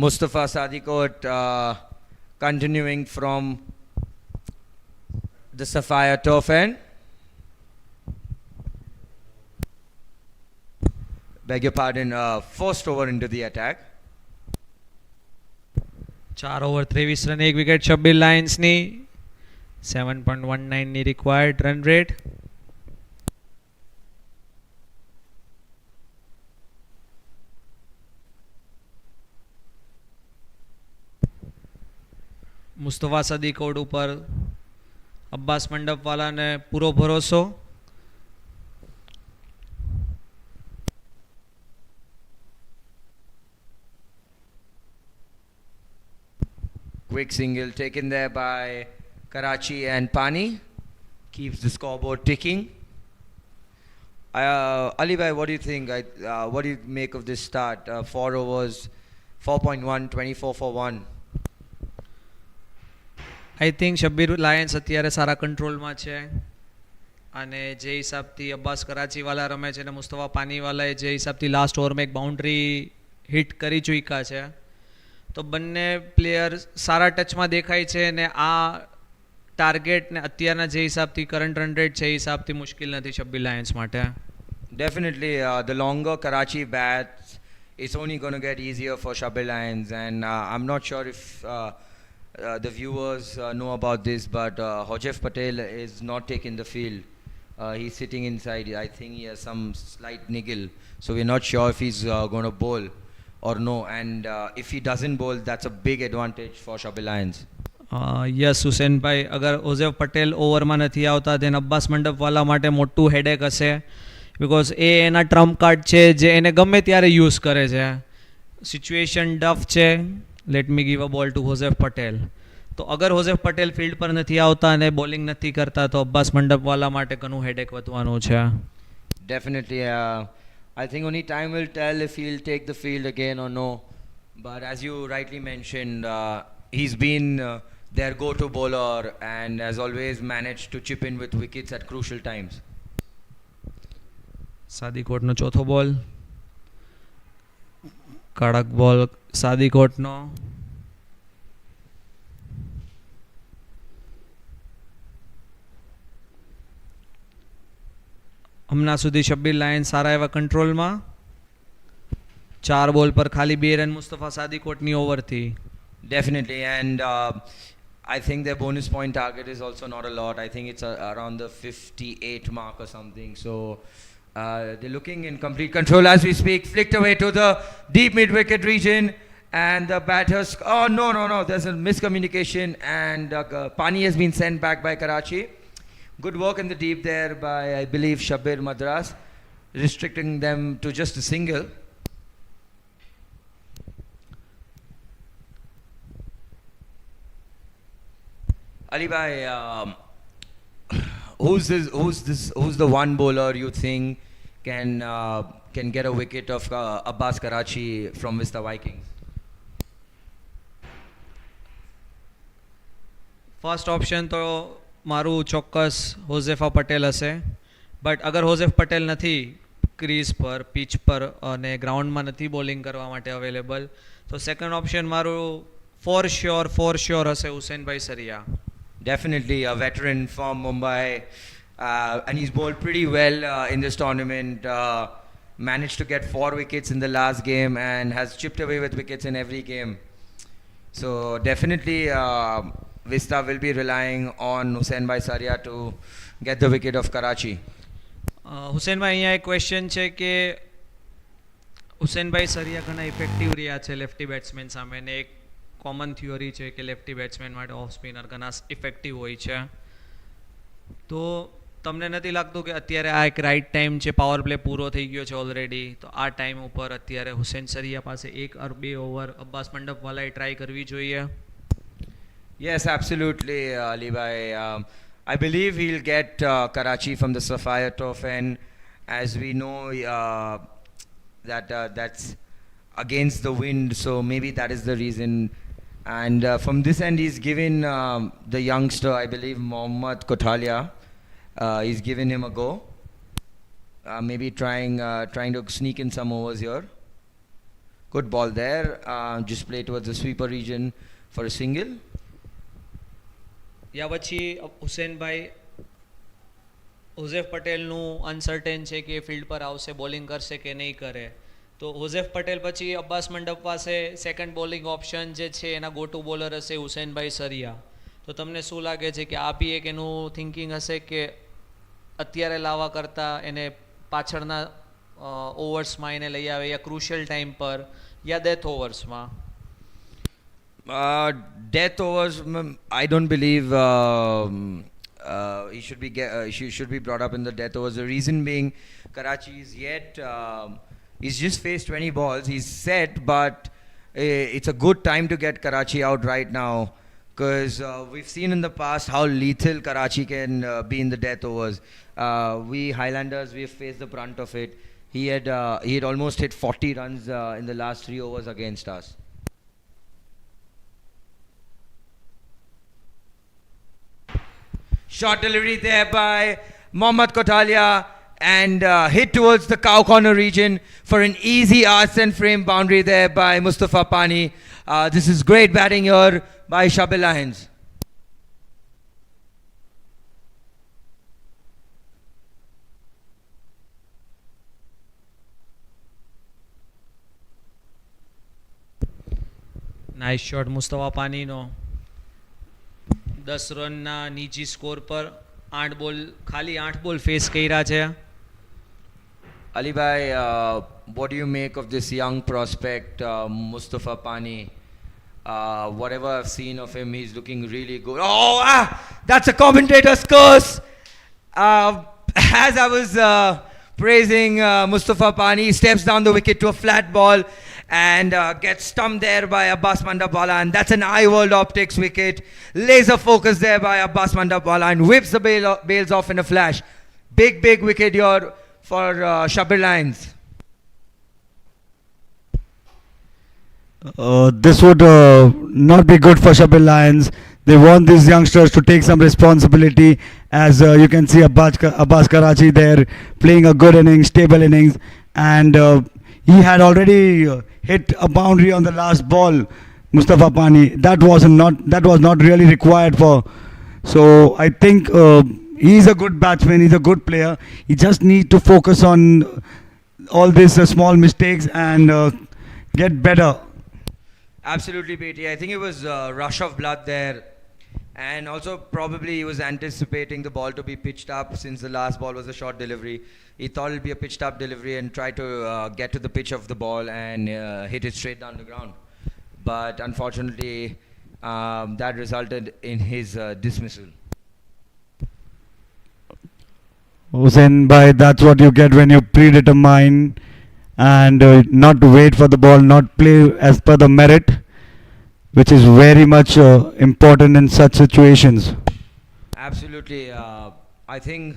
Mustafa Sadikot continuing from the Sapphire turf end. Beg your pardon, first over into the attack. 4 over 23 run, 1 wicket Shabbir લાયન્સની. 7.19 ની required run rate. Mustafa Sadikot ઉપર અબ્બાસ મંડપવાલાને પૂરો ભરોસો. Quick single taken there by Karachi and Pani. Keeps the scoreboard ticking. Ali bhai, what do you think? What do you make of this start? 4 overs, 4.1, 24 for 1. I think Shabbir Lions અત્યારે સારા કંટ્રોલમાં છે અને જે હિસાબથી અબ્બાસ કરાચીવાલા રમે છે અને મુસ્તફા પાનીવાલાએ જે હિસાબથી લાસ્ટ ઓવરમાં એક બાઉન્ડ્રી હિટ કરી ચૂક્યા છે, તો બંને પ્લેયર સારા ટચમાં દેખાય છે અને આ ટાર્ગેટને અત્યારના જે હિસાબથી કરંટ રન રેટ છે એ હિસાબથી મુશ્કેલ નથી શબ્બીર લાયન્સ માટે. Definitely, the longer Karachi bats, it's only going to get easier for Shabbir Lions. And I'm not sure if the viewers know about this, but Hojef Patel is not taking the field. He's sitting inside. I think he has some slight niggle. So we're not sure if he's going to bowl or no. And if he doesn't bowl, that's a big advantage for Shabbir Lions. Yes Husenbhai, અગર હોઝેફ પટેલ ઓવરમાં નથી આવતા દેન અબ્બાસ મંડપવાલા માટે મોટું headache હશે, because એ એના Trump card છે જે એને ગમે ત્યારે યુઝ કરે છે. સિચ્યુએશન ડફ છે, લેટ મી ગીવ અ બોલ ટુ હોઝેફ પટેલ. તો અગર હોઝેફ પટેલ ફિલ્ડ પર નથી આવતા અને બોલિંગ નથી કરતા તો અબ્બાસ મંડપવાલા માટે ઘણું હેડેક વધવાનું છે. Definitely, I think only time will tell if he'll take the field again or no. But as you rightly mentioned, he's been their go-to bowler and has always managed to chip in with wickets at crucial times. સાદીકોટનો ચોથો બોલ, કડક બોલ સાદીકોટનો. હમણાં સુધી Shabbir Lions સારા એવા કંટ્રોલમાં. 4 બોલ પર ખાલી 2 રન મુસ્તફા સાદીકોટની ઓવરથી. Definitely, and I think their bonus point target is also not a lot. I think it's around the 58 mark or something. So they're looking in complete control as we speak. Flicked away to the deep mid-wicket region, and the batters. Oh no! There's a miscommunication, and Pani has been sent back by Karachi. Good work in the deep there by, I believe, Shabbir Madras, restricting them to just a single. Ali bhai, who's the one bowler you think can get a wicket of Abbas Karachi from Vista Vikings? First option તો મારું ચોક્કસ હોઝેફા પટેલ હશે, but અગર હોઝેફ પટેલ નથી crease પર, pitch પર અને ગ્રાઉન્ડમાં નથી બોલિંગ કરવા માટે અવેલેબલ, તો સેકન્ડ ઓપ્શન મારું ફોર શ્યોર હશે Husenbhai સરિયા. Definitely a veteran from Mumbai, and he's bowled pretty well in this tournament. Managed to get 4 wickets in the last game and has chipped away with wickets in every game. So definitely Vista will be relying on Hussainbhai Saria to get the wicket of Karachi. Husenbhai, અહીંયા એક question છે કે હુસેનભાઈ સરિયા ઘણા effective રહ્યા છે lefty batsman સામે, ને એક કોમન થિયોરી છે કે લેફ્ટી બેટ્સમેન માટે ઓફ સ્પિનર ઘણા ઇફેક્ટિવ હોય છે, તો તમને નથી લાગતું કે અત્યારે આ એક રાઈટ ટાઈમ છે, પાવર પ્લે પૂરો થઈ ગયો છે ઓલરેડી, તો આ ટાઈમ ઉપર અત્યારે હુસેન સરિયા પાસે 1 or 2 ઓવર અબ્બાસ મંડપવાલાએ ટ્રાય કરવી જોઈએ? Yes, absolutely, Ali bhai. I believe he'll get Karachi from the Sapphire turf, and as we know that's against the wind, so maybe that is the reason. And from this end, he's given the youngster, I believe, Mohammad Kotalia, he's given him a go. Maybe trying to sneak in some overs here. Good ball there. Just play towards the sweeper region for a single. યા પછી હુસેનભાઈ હુઝેફ પટેલનું અનસર્ટેન છે કે field પર આવશે bowling કરશે કે નહીં કરે, તો હુઝેફ પટેલ પછી અબ્બાસ મંડપ પાસે સેકન્ડ બોલિંગ ઓપ્શન જે છે એના ગોટુ બોલર હશે હુસેનભાઈ સરિયા. તો તમને શું લાગે છે કે આ બી એક એનું થિંકિંગ હશે કે અત્યારે લાવવા કરતાં એને પાછળના ઓવર્સમાં એને લઈ આવે, યા ક્રુશિયલ ટાઈમ પર, યા death ઓવર્સમાં? Death overs, I don't believe he should be brought up in the death overs. The reason being, Karachi is yet he's just faced 20 balls. He's set, but it's a good time to get Karachi out right now, because we've seen in the past how lethal Karachi can be in the death overs. We Highlanders, we've faced the brunt of it. He had almost hit 40 runs in the last 3 overs against us. Short delivery there by Mohammad Kotalia, and hit towards the cow corner region for an easy arts and frame boundary there by Mustafa Pani. This is great batting here by Shabbir Lions. Nice shot Mustafa પાનીનો. 10 રનના નીચી score પર 8 બોલ, ખાલી 8 બોલ face કર્યા છે. Ali bhai, what do you make of this young prospect, Mustafa Pani? Whatever I've seen of him, he's looking really good. That's a commentator's curse. As I was praising Mustafa Pani, he steps down the wicket to a flat ball and gets stumped there by Abbas Mandapwala, and that's an eye-world optics wicket. Laser focus there by Abbas Mandapwala and whips the bails off in a flash. Big wicket here for Shabbir Lions. This would not be good for Shabbir Lions. They want these youngsters to take some responsibility, as you can see Abbas Karachi there playing a good innings, stable innings, and he had already hit a boundary on the last ball, Mustafa Pani. That was not really required for. So I think he's a good batsman, he's a good player. He just needs to focus on all these small mistakes and get better. Absolutely, Pete. I think it was a rush of blood there. And also probably he was anticipating the ball to be pitched up, since the last ball was a short delivery. He thought it would be a pitched up delivery and try to get to the pitch of the ball and hit it straight down the ground. But unfortunately, that resulted in his dismissal. Hussain bhai, that's what you get when you predetermine and not wait for the ball, not play as per the merit, which is very much important in such situations. Absolutely. I think,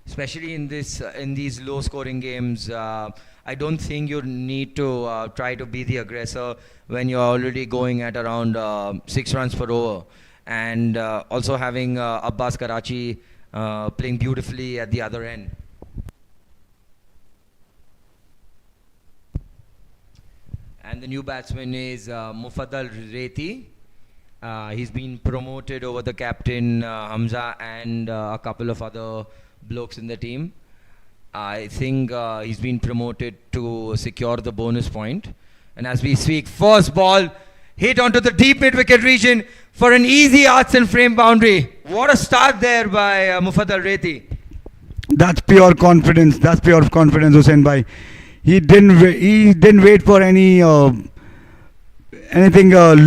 especially in these low-scoring games, I don't think you need to try to be the aggressor when you're already going at around 6 runs per over, and also having Abbas Karachi playing beautifully at the other end. And the new batsman is Mufaddal Reti. He's been promoted over the captain Hamza and a couple of other blokes in the team. I think he's been promoted to secure the bonus point. And as we speak, first ball hit onto the deep mid-wicket region for an easy arts and frame boundary. What a start there by Mufaddal Reti. That's pure confidence. Hussain bhai. He didn't wait for anything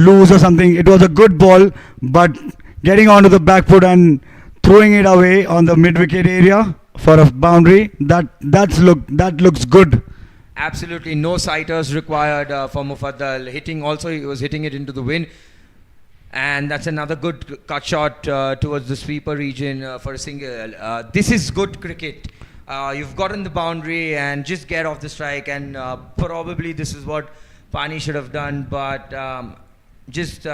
loose or something. It was a good ball, but getting onto the back foot and throwing it away on the mid-wicket area for a boundary, that looks good. Absolutely, no sighters required for Mufaddal. He was hitting it into the wind, and that's another good cut shot towards the sweeper region for a single. This is good cricket. You've gotten the boundary and just get off the strike, and probably this is what Pani should have done, but just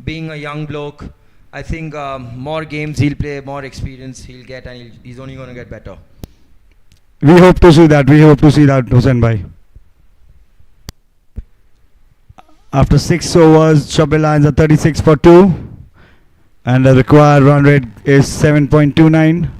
being a young bloke, I think more games he'll play, more experience he'll get, and he's only going to get better. We hope to see that, Hussain bhai. After 6 overs, Shabbir Lions are 36 for 2, and the required run rate is 7.29.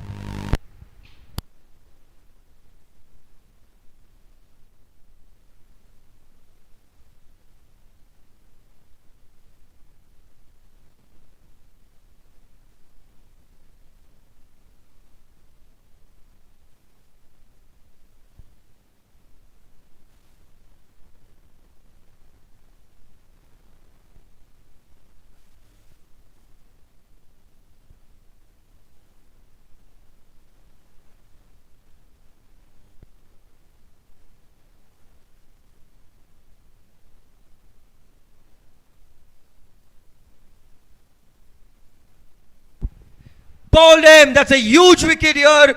Bowled him. That's a huge wicket here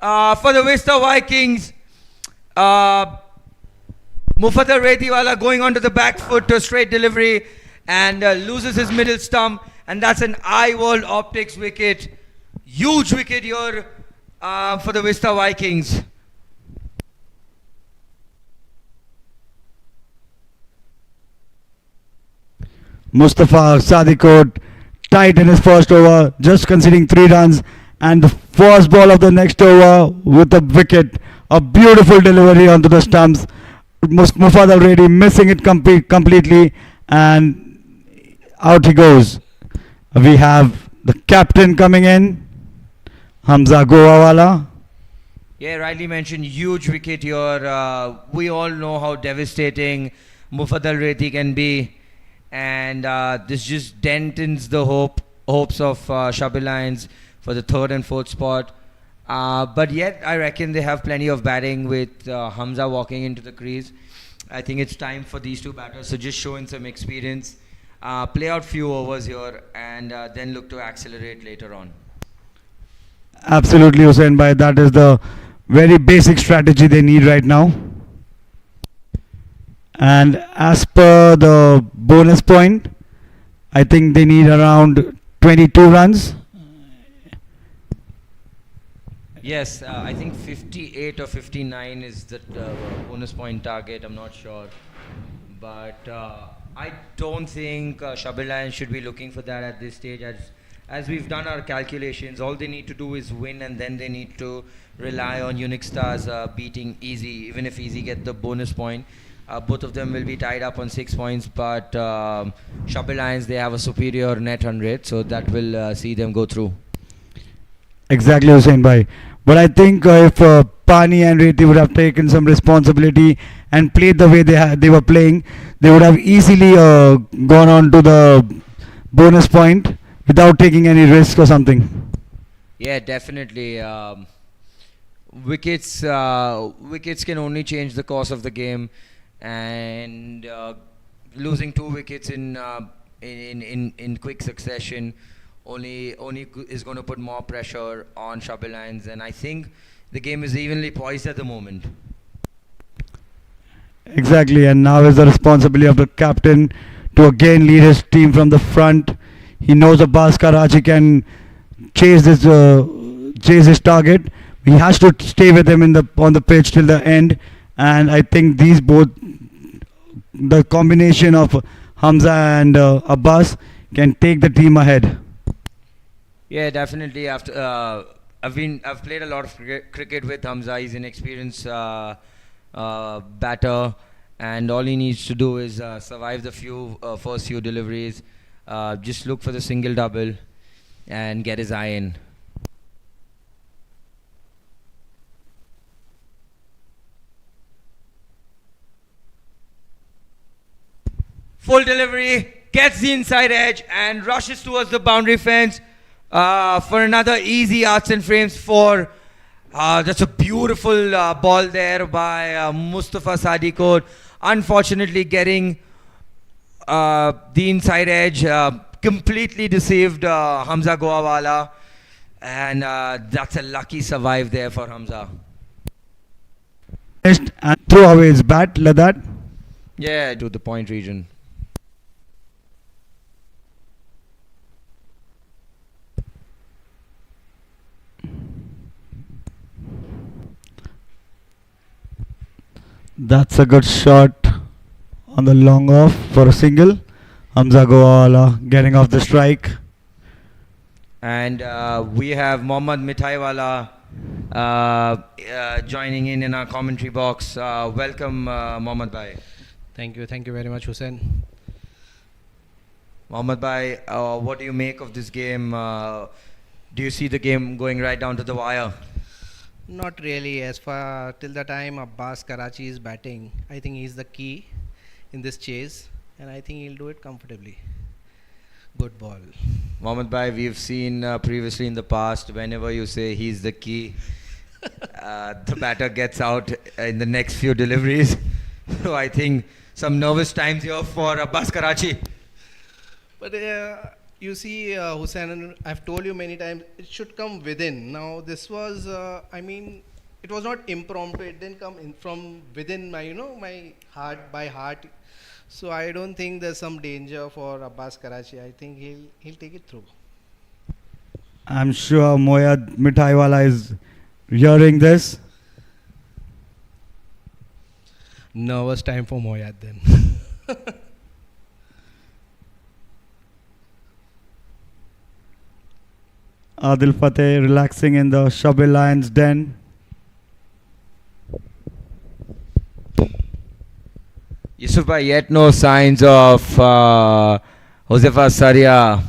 for the Vista Vikings. Mufaddal Retiwala going onto the back foot to a straight delivery and loses his middle stump. And that's an eye world optics wicket. Huge wicket here for the Vista Vikings. Mustafa Sadikot tight in his first over, just conceding 3 runs, and the first ball of the next over with a wicket, a beautiful delivery onto the stumps. Mufaddal Reddy missing it completely, and out he goes. We have the captain coming in, Hamza Goawala. Yeah, rightly mentioned, huge wicket here. We all know how devastating Mufaddal Reddy can be. And this just dentins the hopes of Shabbir Lions for the 3rd and 4th spot. But yet, I reckon they have plenty of batting with Hamza walking into the crease. I think it's time for these two batters to just show in some experience, play out few overs here, and then look to accelerate later on. Absolutely, Hussain Bhai. That is the very basic strategy they need right now. And as per the bonus point, I think they need around 22 runs. Yes, I think 58 or 59 is the bonus point target. I'm not sure. But I don't think Shabbir Lions should be looking for that at this stage. As we've done our calculations, all they need to do is win, and then they need to rely on Unique Stars beating Easy. Even if Easy get the bonus point, both of them will be tied up on 6 points. But Shabbir Lions, they have a superior net run rate, so that will see them go through. Exactly, Hussain Bhai. But I think if Pani and Reti would have taken some responsibility and played the way they were playing, they would have easily gone on to the bonus point without taking any risk or something. Yeah, definitely. Wickets can only change the course of the game, and losing 2 wickets in quick succession only is going to put more pressure on Shabbir Lions, and I think the game is evenly poised at the moment. Exactly, and now is the responsibility of the captain to again lead his team from the front. He knows Abbas Karachi can chase his target. He has to stay with him on the pitch till the end, and I think the combination of Hamza and Abbas can take the team ahead. Yeah, definitely. After I've played a lot of cricket with Hamza. He's an experienced batter, and all he needs to do is survive the first few deliveries. Just look for the single double and get his eye in. Full delivery, gets the inside edge and rushes towards the boundary fence for another easy arts and frames 4. That's a beautiful ball there by Mustafa Sadikot. Unfortunately, getting the inside edge completely deceived Hamza Goawala, and that's a lucky survive there for Hamza. And throw away his bat like that. Yeah, to the point region. That's a good shot on the long off for a single. Hamza Goala getting off the strike. And we have Mohammad Mithaiwala joining in our commentary box. Welcome, Mohammad Bhai. Thank you very much, Hussain. Mohammad Bhai, what do you make of this game? Do you see the game going right down to the wire? Not really. As far till the time Abbas Karachi is batting, I think he's the key in this chase, and I think he'll do it comfortably. Good ball. Mohammad Bhai, we've seen previously in the past, whenever you say he's the key, the batter gets out in the next few deliveries. So I think some nervous times here for Abbas Karachi. But you see, Hussain, I've told you many times, it should come within. Now this was, it was not impromptu. It didn't come in from within my, my heart by heart. So I don't think there's some danger for Abbas Karachi. I think he'll take it through. I'm sure Moyad Mithaiwala is hearing this. Nervous time for Moyad then. Adil Fateh relaxing in the Shabbir Lions den. Yusuf Bhai, yet no signs of Josefa Saria.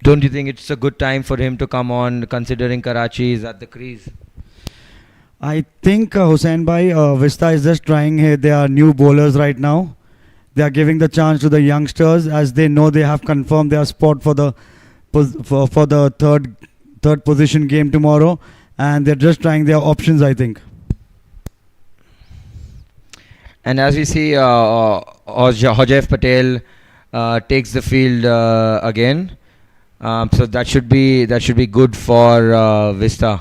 Don't you think it's a good time for him to come on, considering Karachi is at the crease? I think Hussain Bhai, Vista is just trying here. They are new bowlers right now. They are giving the chance to the youngsters, as they know they have confirmed their spot for the third position game tomorrow, and they're just trying their options, I think. And as we see, Hojef Patel takes the field again, so that should be good for Vista.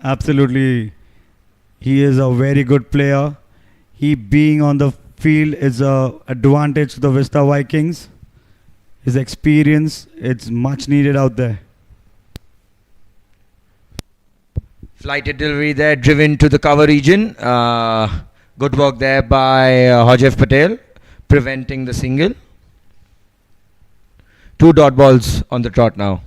Absolutely, he is a very good player. He being on the field is a advantage to the Vista Vikings. His experience, it's much needed out there. Flighted delivery there, driven to the cover region. Good work there by Hojef Patel, preventing the single. 2 dot balls on the trot now.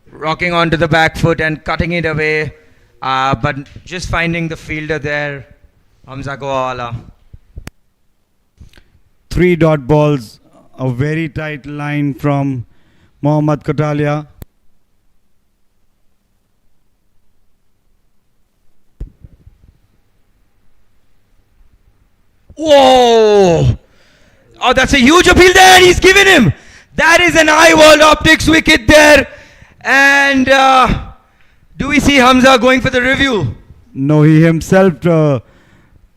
Rocking onto the back foot and cutting it away, but just finding the fielder there, Hamza Goala. 3 dot balls, a very tight line from Mohammad Katalia. Whoa! Oh, that's a huge appeal there. He's given him. That is an eye world optics wicket there. And do we see Hamza going for the review? No, he himself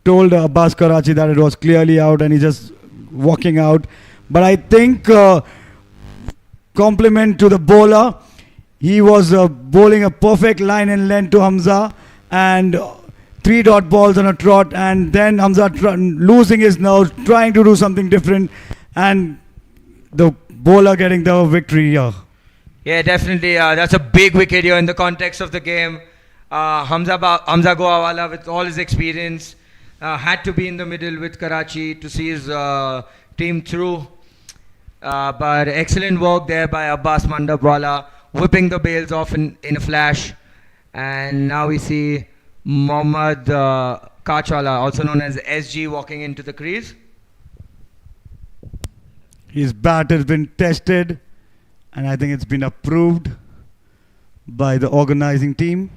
told Abbas Karachi that it was clearly out, and he just walking out. But I think compliment to the bowler. He was bowling a perfect line and length to Hamza, and 3 dot balls on a trot, and then Hamza losing his nerve, trying to do something different, and the bowler getting the victory here. Yeah, definitely. That's a big wicket here in the context of the game. Hamza Goawala, with all his experience, had to be in the middle with Karachi to see his team through. But excellent work there by Abbas Mandapwala, whipping the bails off in a flash. And now we see Mohammad Kachwala, also known as SG, walking into the crease. His bat has been tested, and I think it's been approved by the organizing team.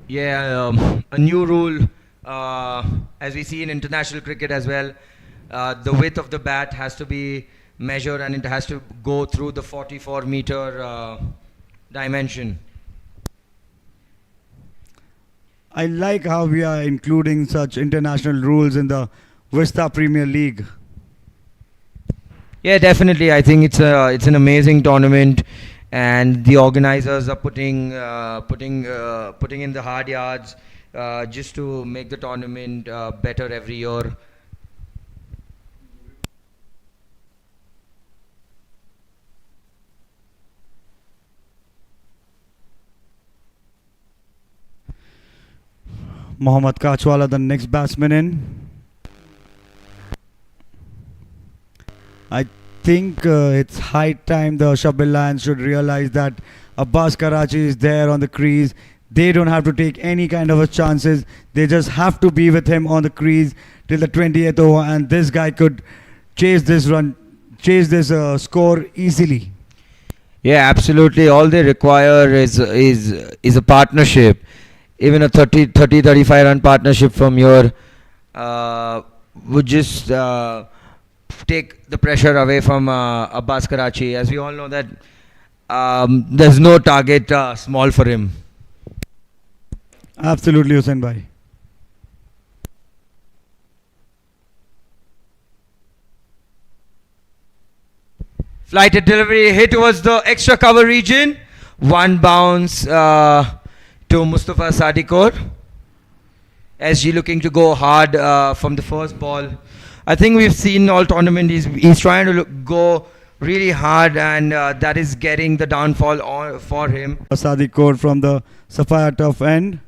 Yeah, a new rule, as we see in international cricket as well. The width of the bat has to be measured, and it has to go through the 44-meter dimension. I like how we are including such international rules in the Vista Premier League. Yeah, definitely. I think it's an amazing tournament, and the organizers are putting in the hard yards just to make the tournament better every year. Mohammad Kachwala, the next batsman in. I think it's high time the Shabbir Lions should realize that Abbas Karachi is there on the crease. They don't have to take any kind of a chances. They just have to be with him on the crease till the 20th over, and this guy could chase this score easily. Yeah, absolutely. All they require is a partnership. Even a 35 run partnership from here would just take the pressure away from Abbas Karachi. As we all know that there's no target small for him. Absolutely, Hussain bhai. Flighted delivery hit towards the extra cover region. One bounce to Mustafa Sadikor. SG looking to go hard from the first ball. I think we've seen all tournament. He's trying to go really hard, and that is getting the downfall for him. Sadikor from the Sapphire Tough end.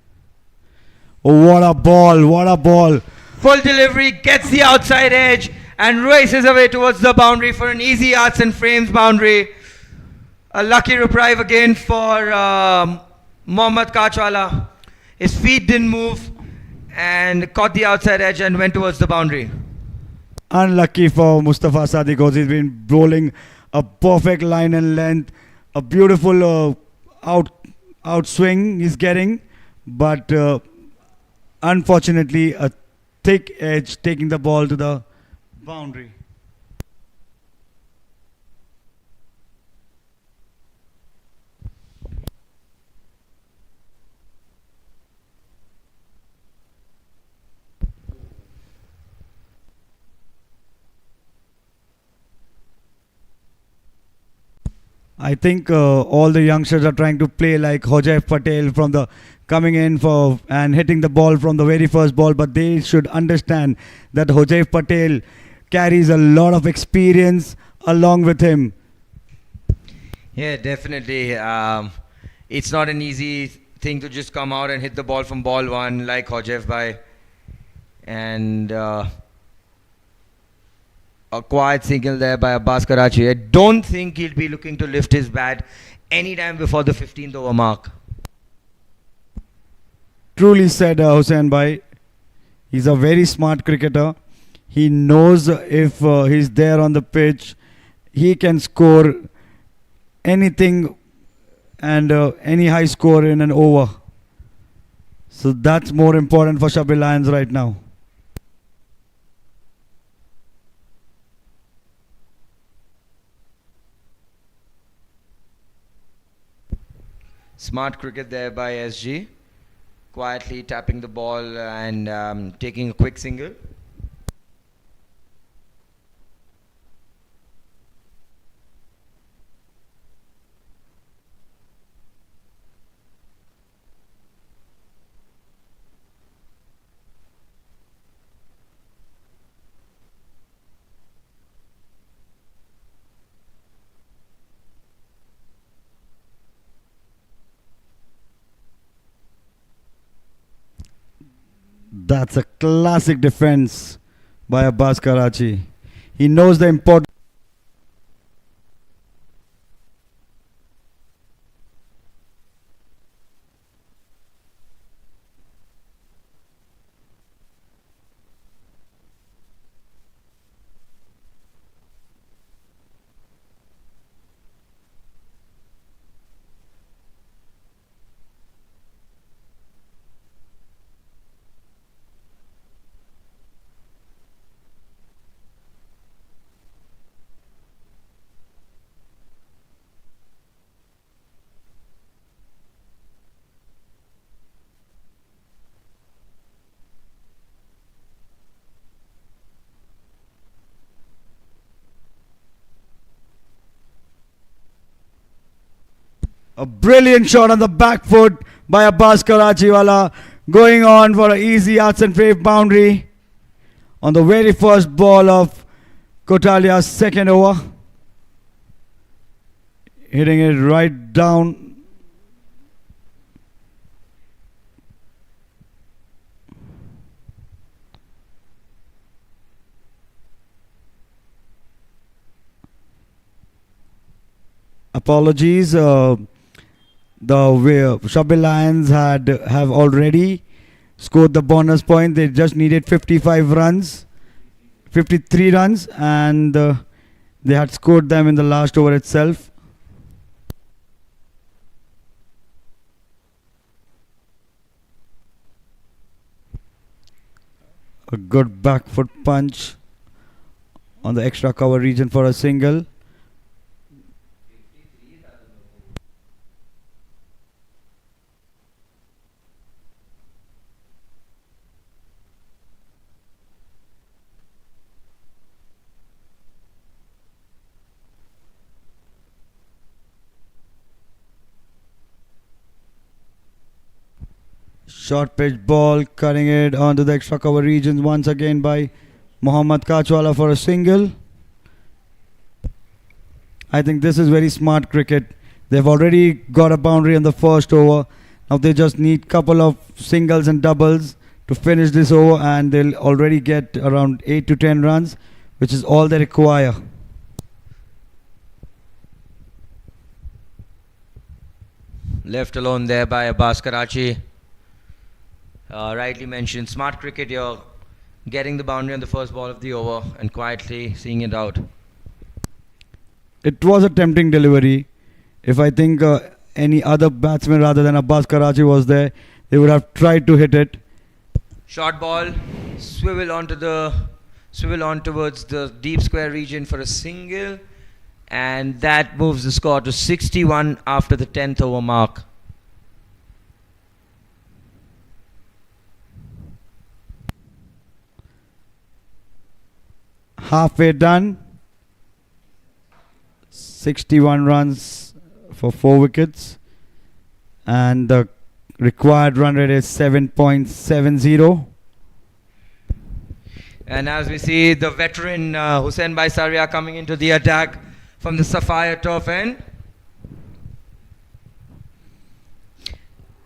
Oh, what a ball! What a ball! Full delivery, gets the outside edge and races away towards the boundary for an easy arts and frames boundary. A lucky reprieve again for Mohammad Kachwala. His feet didn't move and caught the outside edge and went towards the boundary. Unlucky for Mustafa Sadiq because he's been bowling a perfect line and length, a beautiful outswing he's getting, but unfortunately a thick edge taking the ball to the boundary. I think all the youngsters are trying to play like Hojaif Patel from the coming in for and hitting the ball from the very first ball, but they should understand that Hojaif Patel carries a lot of experience along with him. Yeah, definitely. It's not an easy thing to just come out and hit the ball from ball one like Hojaif bhai. And a quiet single there by Abbas Karachi. I don't think he'll be looking to lift his bat anytime before the 15th over mark. Truly said Hussain bhai. He's a very smart cricketer. He knows if he's there on the pitch, he can score anything and any high score in an over. So that's more important for Shabbir Lions right now. Smart cricket there by SG. Quietly tapping the ball and taking a quick single. That's a classic defense by Abbas Karachi. He knows the importance. A brilliant shot on the back foot by Abbas Karachiwala, going on for an easy arts and frame boundary on the very first ball of Kotalia's second over. Hitting it right down. apologies. Shabbir Lions have already scored the bonus point. They just needed 55 runs, 53 runs, and they had scored them in the last over itself. A good back foot punch on the extra cover region for a single. Short pitch ball, cutting it onto the extra cover regions once again by Mohammad Kachwala for a single. I think this is very smart cricket. They've already got a boundary in the first over. Now they just need couple of singles and doubles to finish this over, and they'll already get around 8 to 10 runs, which is all they require. Left alone there by Abbas Karachi. Rightly mentioned, smart cricket. You're getting the boundary on the first ball of the over and quietly seeing it out. It was a tempting delivery. If I think any other batsman rather than Abbas Karachi was there, they would have tried to hit it. Short ball, swivel on towards the deep square region for a single, and that moves the score to 61 after the 10th over mark. Halfway done. 61 runs for 4 wickets, and the required run rate is 7.70. And as we see the veteran Hussain Bhai Saria coming into the attack from the Sapphire turf end.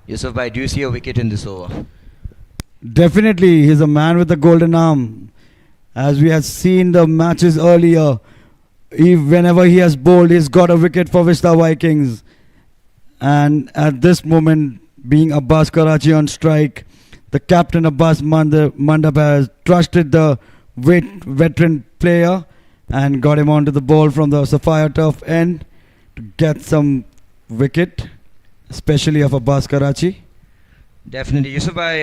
Yusuf Bhai, do you see a wicket in this over? Definitely, he's a man with a golden arm. As we have seen the matches earlier, whenever he has bowled, he's got a wicket for Vista Vikings. And at this moment, being Abbas Karachi on strike, the captain Abbas Mandap has trusted the veteran player and got him onto the ball from the Sapphire turf end to get some wicket, especially of Abbas Karachi. Definitely. Yusuf Bhai,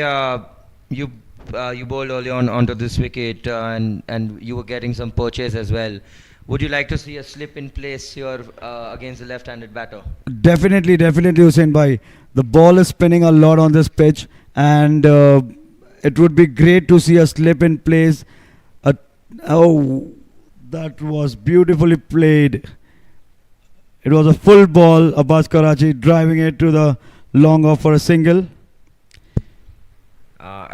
you bowled early on onto this wicket and you were getting some purchase as well. Would you like to see a slip in place here against the left-handed batter? Definitely, Hussain Bhai. The ball is spinning a lot on this pitch, and it would be great to see a slip in place. Oh, that was beautifully played. It was a full ball. Abbas Karachi driving it to the long off for a single.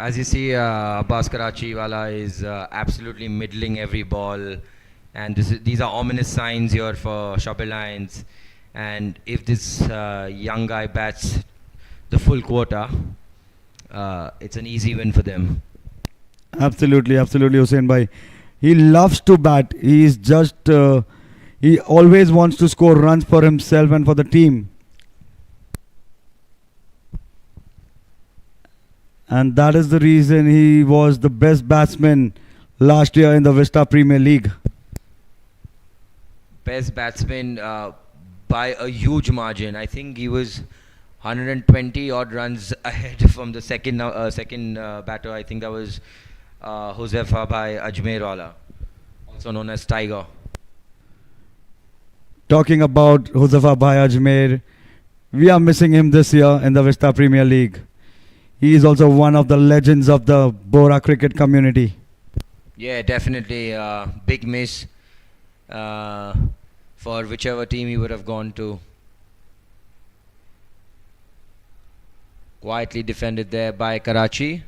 As you see, Abbas Karachi wala is absolutely middling every ball, and these are ominous signs here for Shabbir Lions. And if this young guy bats the full quota, it's an easy win for them. Absolutely, Hussain Bhai. He loves to bat. He's just he always wants to score runs for himself and for the team. And that is the reason he was the best batsman last year in the Vista Premier League. Best batsman by a huge margin. I think he was 120 odd runs ahead from the second batter. I think that was Josefa Bhai Ajmer wala, also known as Tiger. Talking about Josefa Bhai Ajmer, we are missing him this year in the Vista Premier League. He is also one of the legends of the Bora cricket community. Yeah, definitely big miss for whichever team he would have gone to. Quietly defended there by Karachi.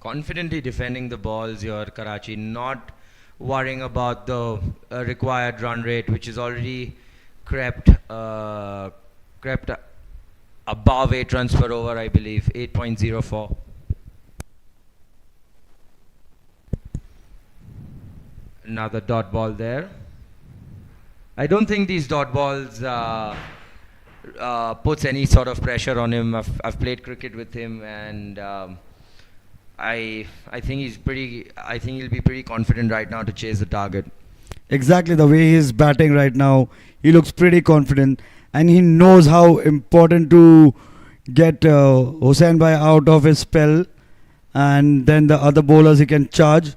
confidently defending the balls here, Karachi, not worrying about the required run rate, which is already crept crept above 8 runs per over, I believe, 8.04. Another dot ball there. I don't think these dot balls puts any sort of pressure on him. I've played cricket with him, and I think I think he'll be pretty confident right now to chase the target. Exactly the way he's batting right now, he looks pretty confident, and he knows how important to get Hussain Bhai out of his spell, and then the other bowlers he can charge.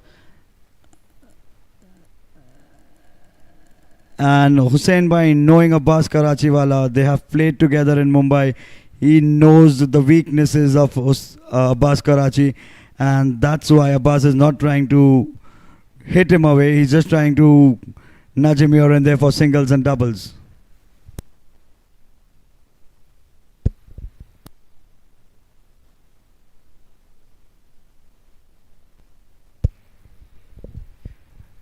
And Hussain Bhai, knowing Abbas Karachiwala, they have played together in Mumbai. He knows the weaknesses of Abbas Karachi, and that's why Abbas is not trying to hit him away. He's just trying to nudge him here and there for singles and doubles.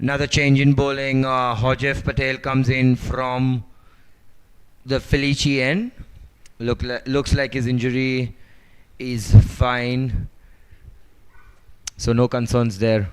Another change in bowling. Hojef Patel comes in from the Felici end. Looks like his injury is fine, so no concerns there.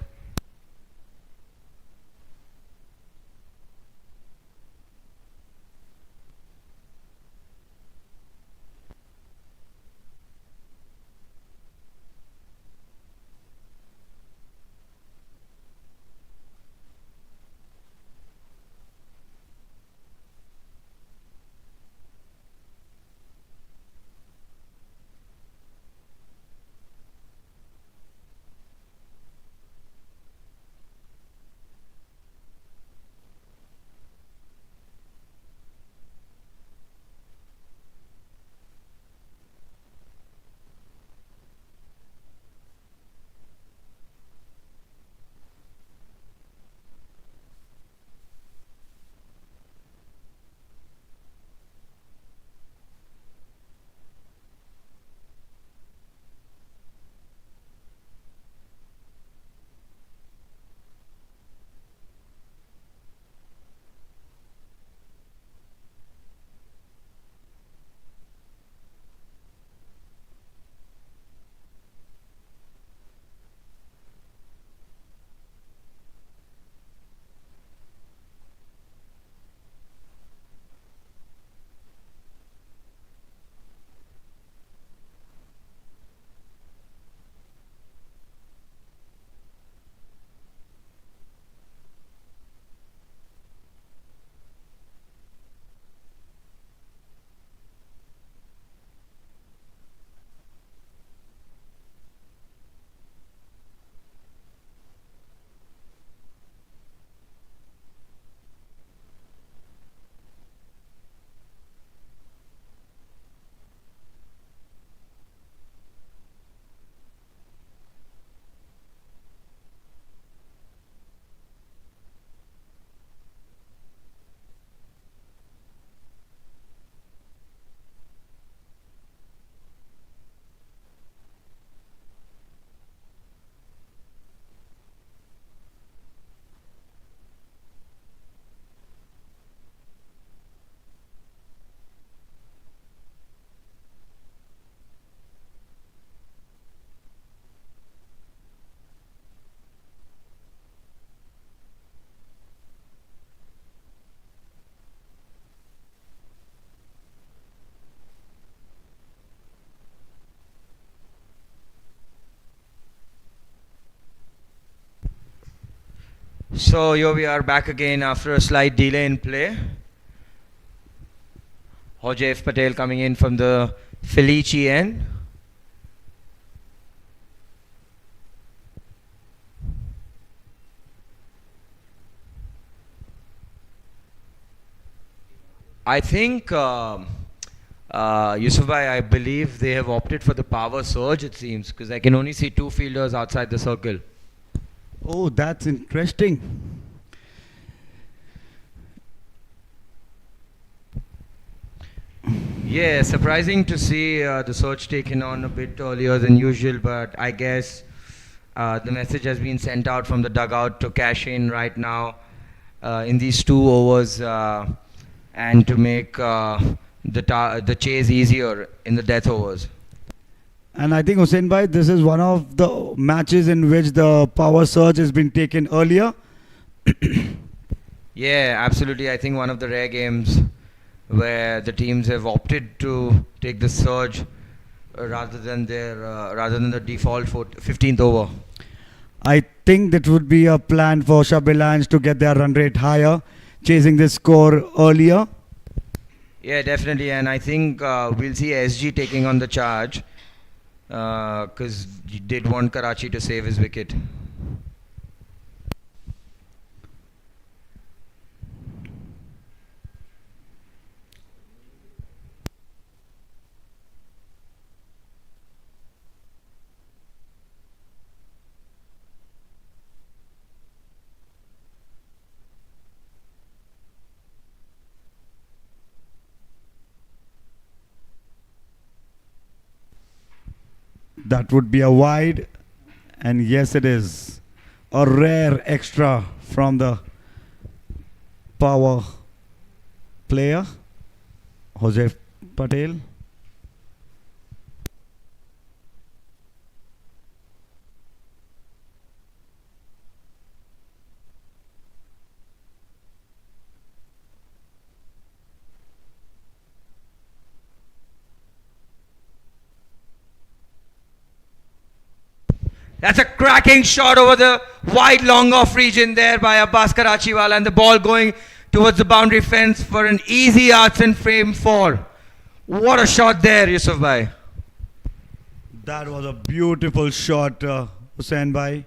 So here we are back again after a slight delay in play. Hojef Patel coming in from the Felici end. I think Yusufbhai, I believe they have opted for the power surge, it seems, because I can only see 2 fielders outside the circle. Oh, that's interesting. Yeah, surprising to see the surge taken on a bit earlier than usual, but I guess The message has been sent out from the dugout to cash in right now in these 2 overs and to make the chase easier in the death overs. And I think Hussein Bhai, this is one of the matches in which the power surge has been taken earlier. Yeah, absolutely. I think one of the rare games where the teams have opted to take the surge rather than the default 15th over. I think that would be a plan for Shabbir Lions to get their run rate higher, chasing this score earlier. Yeah, definitely. And I think we'll see SG taking on the charge because he did want Karachi to save his wicket. That would be a wide, and yes, it is a rare extra from the power player, Jose Patel. That's a cracking shot over the wide long off region there by Abbas Karachiwala, and the ball going towards the boundary fence for an easy arts and frame 4. What a shot there, Yusuf Bhai. That was a beautiful shot, Hussein Bhai.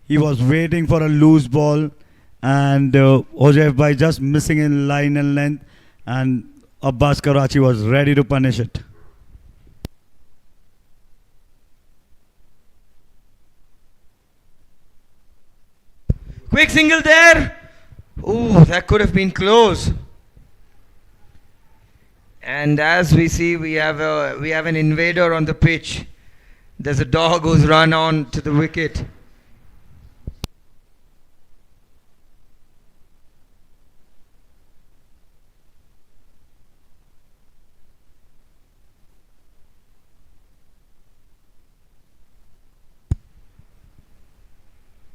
He was waiting for a loose ball, and Jose Bhai just missing in line and length, and Abbas Karachi was ready to punish it. Quick single there. Ooh, that could have been close. And as we see, we have an invader on the pitch. There's a dog who's run on to the wicket.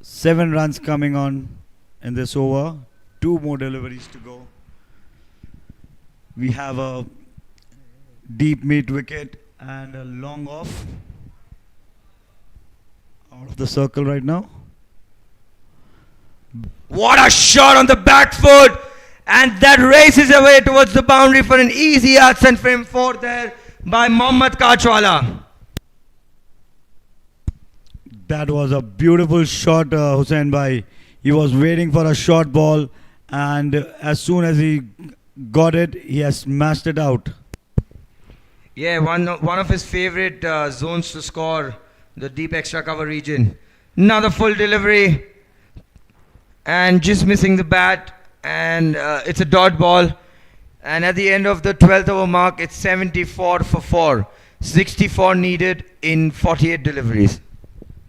Seven runs coming on in this over. 2 more deliveries to go. We have a deep mid wicket and a long off. Out of the circle right now. What a shot on the back foot! And that races away towards the boundary for an easy arts and frame 4 there by Mohammad Kachwala. That was a beautiful shot, Hussein Bhai. He was waiting for a short ball, and as soon as he got it, he has smashed it out. Yeah, one of his favorite zones to score, the deep extra cover region. Another full delivery, and just missing the bat, and it's a dot ball. And at the end of the 12th over mark, it's 74 for 4. 64 needed in 48 deliveries.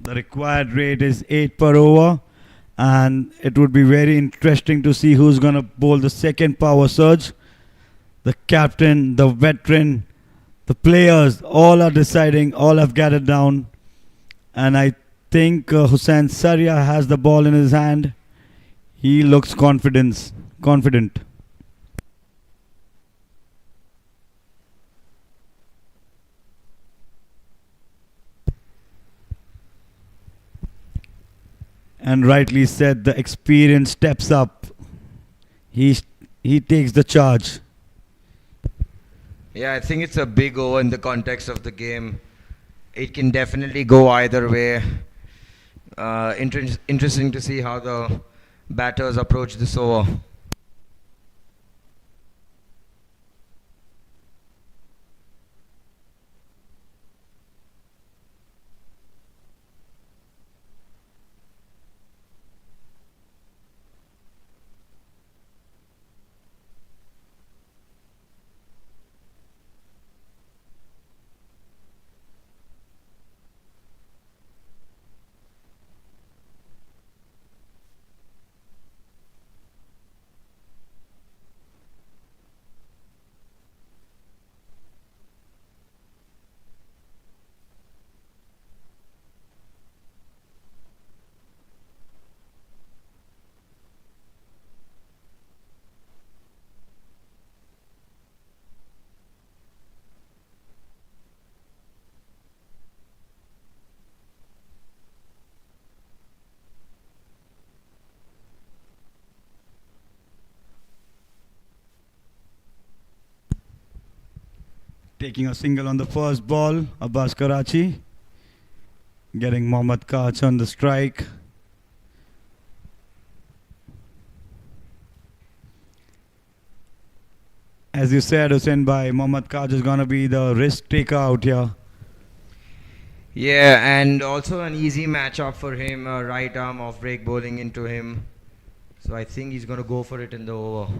The required rate is 8 per over, and it would be very interesting to see who's going to bowl the second power surge. The captain, the veteran, the players, all are deciding, all have gathered down. And I think Hussain Saria has the ball in his hand. He looks confident. And rightly said, the experience steps up. He takes the charge. Yeah, I think it's a big over in the context of the game. It can definitely go either way. Interesting to see how the batters approach this over. Taking a single on the first ball, Abbas Karachi. Getting Mohammad Kach on the strike. As you said, Hussein Bhai, Mohammad Kach is going to be the risk taker out here. Yeah, and also an easy matchup for him. Right arm off break bowling into him. So I think he's going to go for it in the over.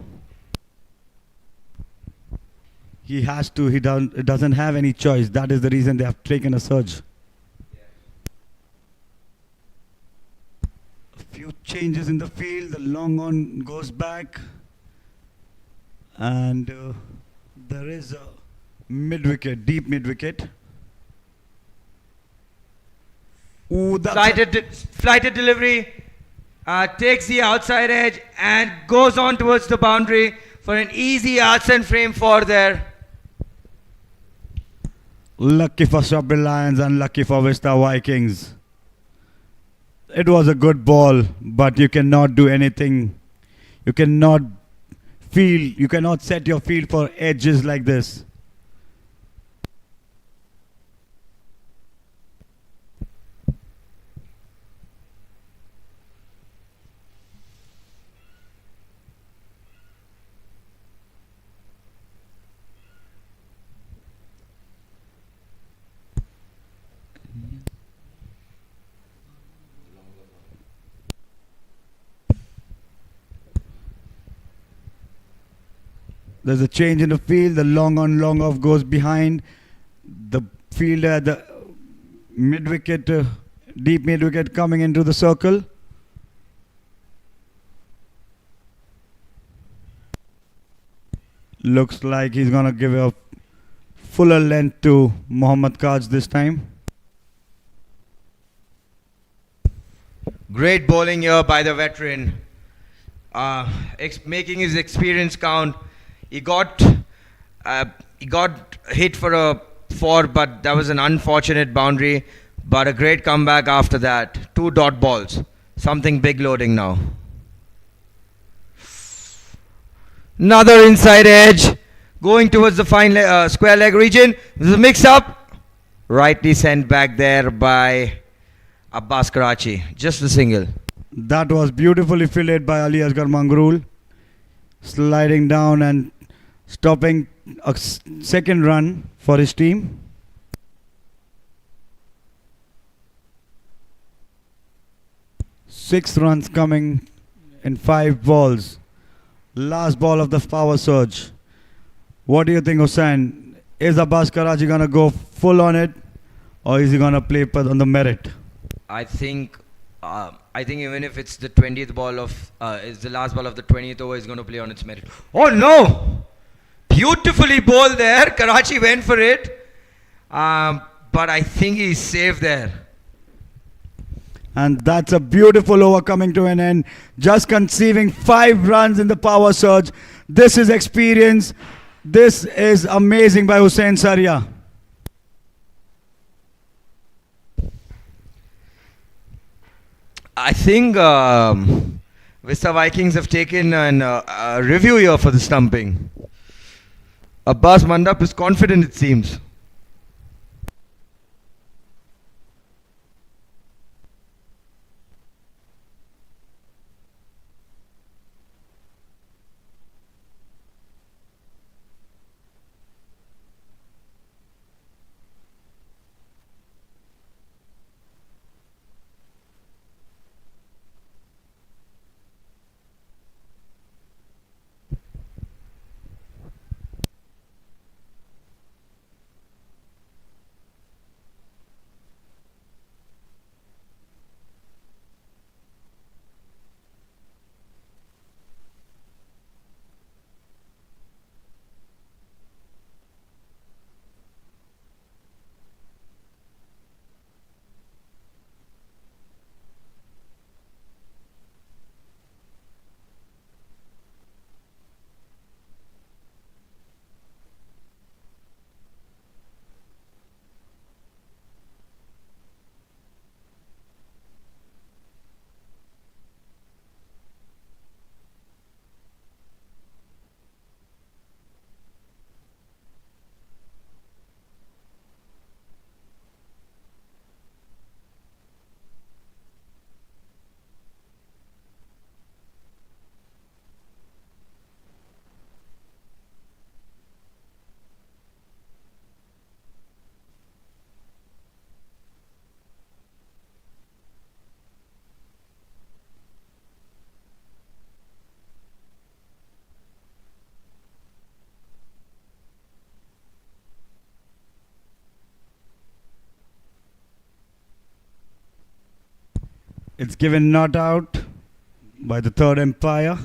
He has to. He doesn't have any choice. That is the reason they have taken a surge. A few changes in the field. The long on goes back. And there is a mid-wicket, deep mid-wicket. Ooh, that's Flighted delivery. Takes the outside edge and goes on towards the boundary for an easy arts and frame for there. Lucky for Shabbir Lions and lucky for Vista Vikings. It was a good ball, but you cannot do anything. You cannot set your field for edges like this. There's a change in the field. The long on, long off goes behind. The fielder, the mid-wicket, deep mid-wicket coming into the circle. Looks like he's going to give a fuller length to Mohammad Kaj this time. Great bowling here by the veteran. Making his experience count. He got hit for a 4, but that was an unfortunate boundary. But a great comeback after that. 2 dot balls. Something big loading now. Another inside edge. Going towards the fine square leg region. There's a mix-up. Rightly sent back there by Abbas Karachi. Just a single. That was beautifully fielded by Ali Asghar Mangrul. Sliding down and stopping a second run for his team. Six runs coming in 5 balls. Last ball of the power surge. What do you think, Hussain? Is Abbas Karachi going to go full on it, or is he going to play on the merit? I think even if it's the 20th ball of it's the last ball of the 20th over, he's going to play on its merit. Oh no! Beautifully bowled there. Karachi went for it, but I think he's safe there. And that's a beautiful over coming to an end. Just conceiving 5 runs in the power surge. This is experience. This is amazing by Hussain Saria. I think Vista Vikings have taken a review here for the stumping. Abbas Mandap is confident, it seems. It's given not out by the third umpire.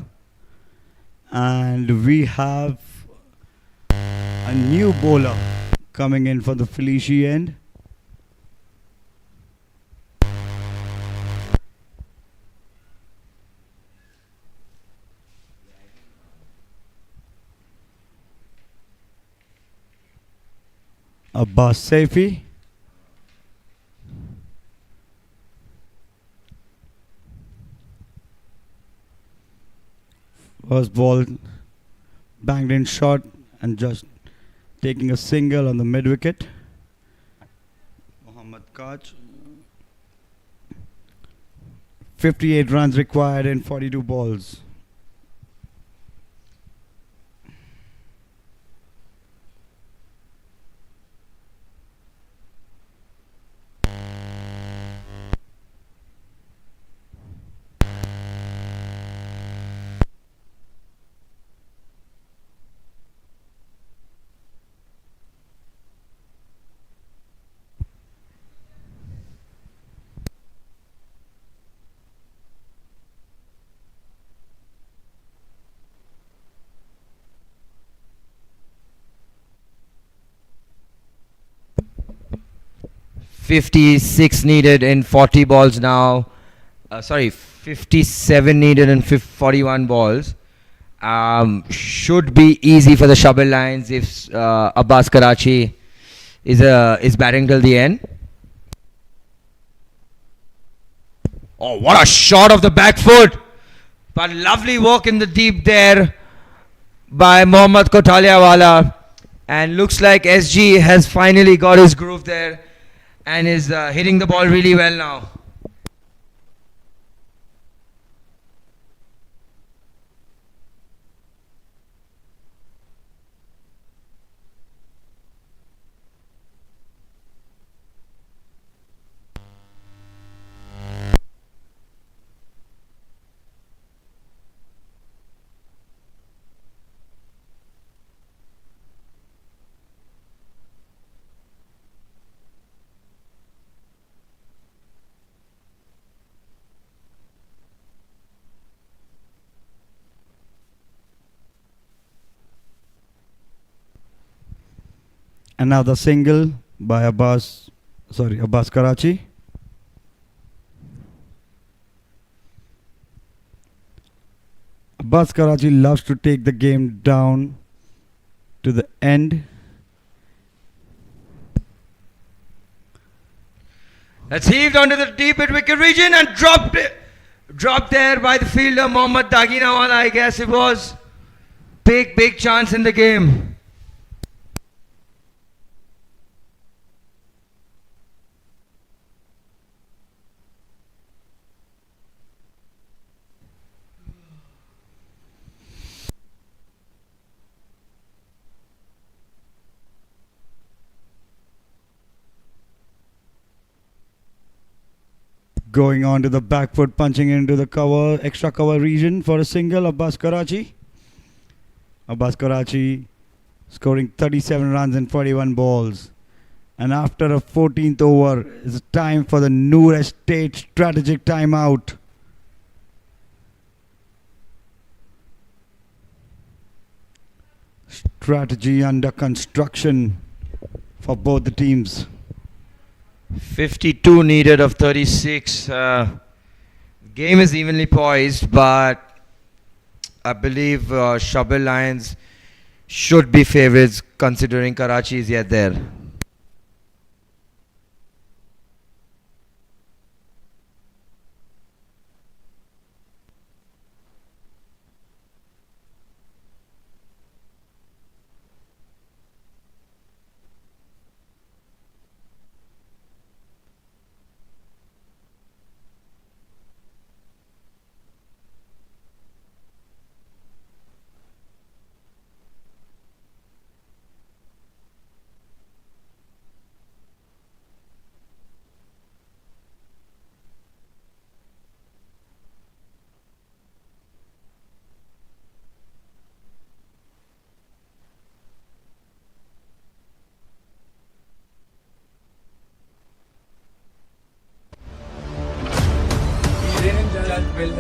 And we have a new bowler coming in for the Felici end. Abbas Saifi. First ball banged in short and just taking a single on the mid wicket. Mohammad Kaj. 58 runs required in 42 balls. '56 needed in 40 balls now. Sorry, 57 needed in 41 balls. Should be easy for the Shabbir Lions if Abbas Karachi is batting till the end. Oh, what a shot of the back foot! But lovely work in the deep there by Mohammad Kotaliawala. And looks like SG has finally got his groove there and is hitting the ball really well now. Another single by Abbas Karachi. Abbas Karachi loves to take the game down to the end. That's heaved onto the deep mid wicket region and dropped there by the fielder Mohammad Daginawala. I guess it was big chance in the game. Going on to the back foot, punching into the cover, extra cover region for a single, Abbas Karachi. Abbas Karachi scoring 37 runs in 41 balls. And after a 14th over, it's time for the Noor Estate strategic timeout. Strategy under construction for both the teams. 52 needed of 36. Game is evenly poised, but I believe Shabbir Lions should be favourites considering Karachi is yet there.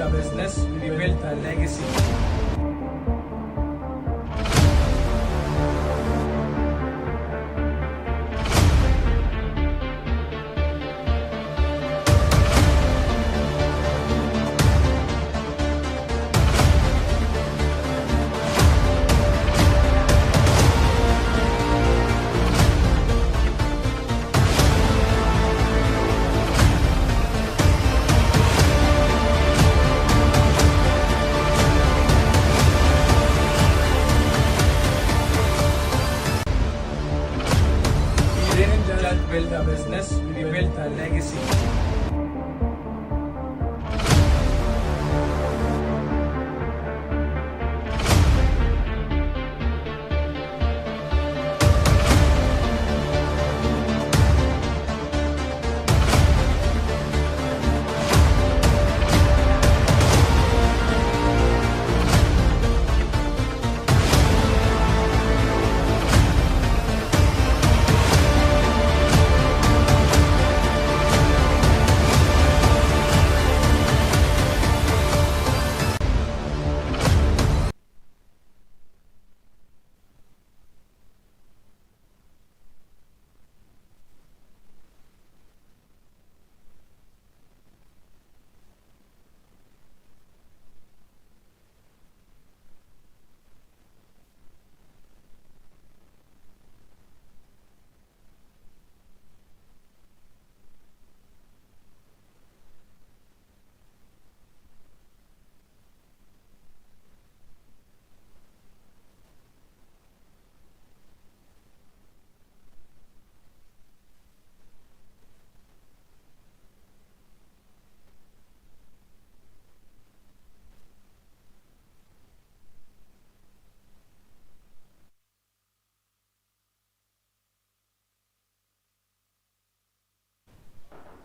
a business, we built a legacy. We didn't just build a business, we built a legacy.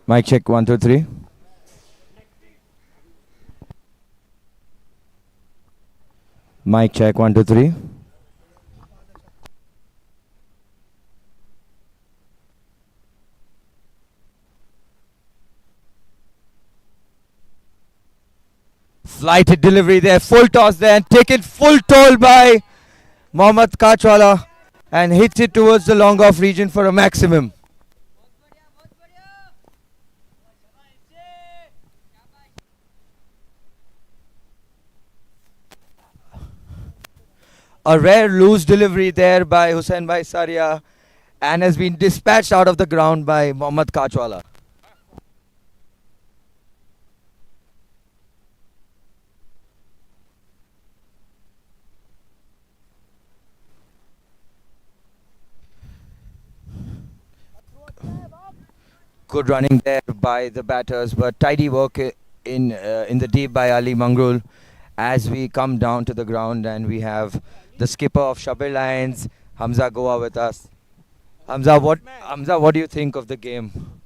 Mic check 1 2 3. Mic check 1 2 3. Flighted delivery there, full toss there, and taken full toll by Mohammad Kachwala and hits it towards the long off region for a maximum. A rare loose delivery there by Hussain Bhai Saria and has been dispatched out of the ground by Mohammad Kachwala. Good running there by the batters, but tidy work in the deep by Ali Mangrul as we come down to the ground, and we have the skipper of Shabbir Lions, Hamza Goa, with us. Hamza, what do you think of the game?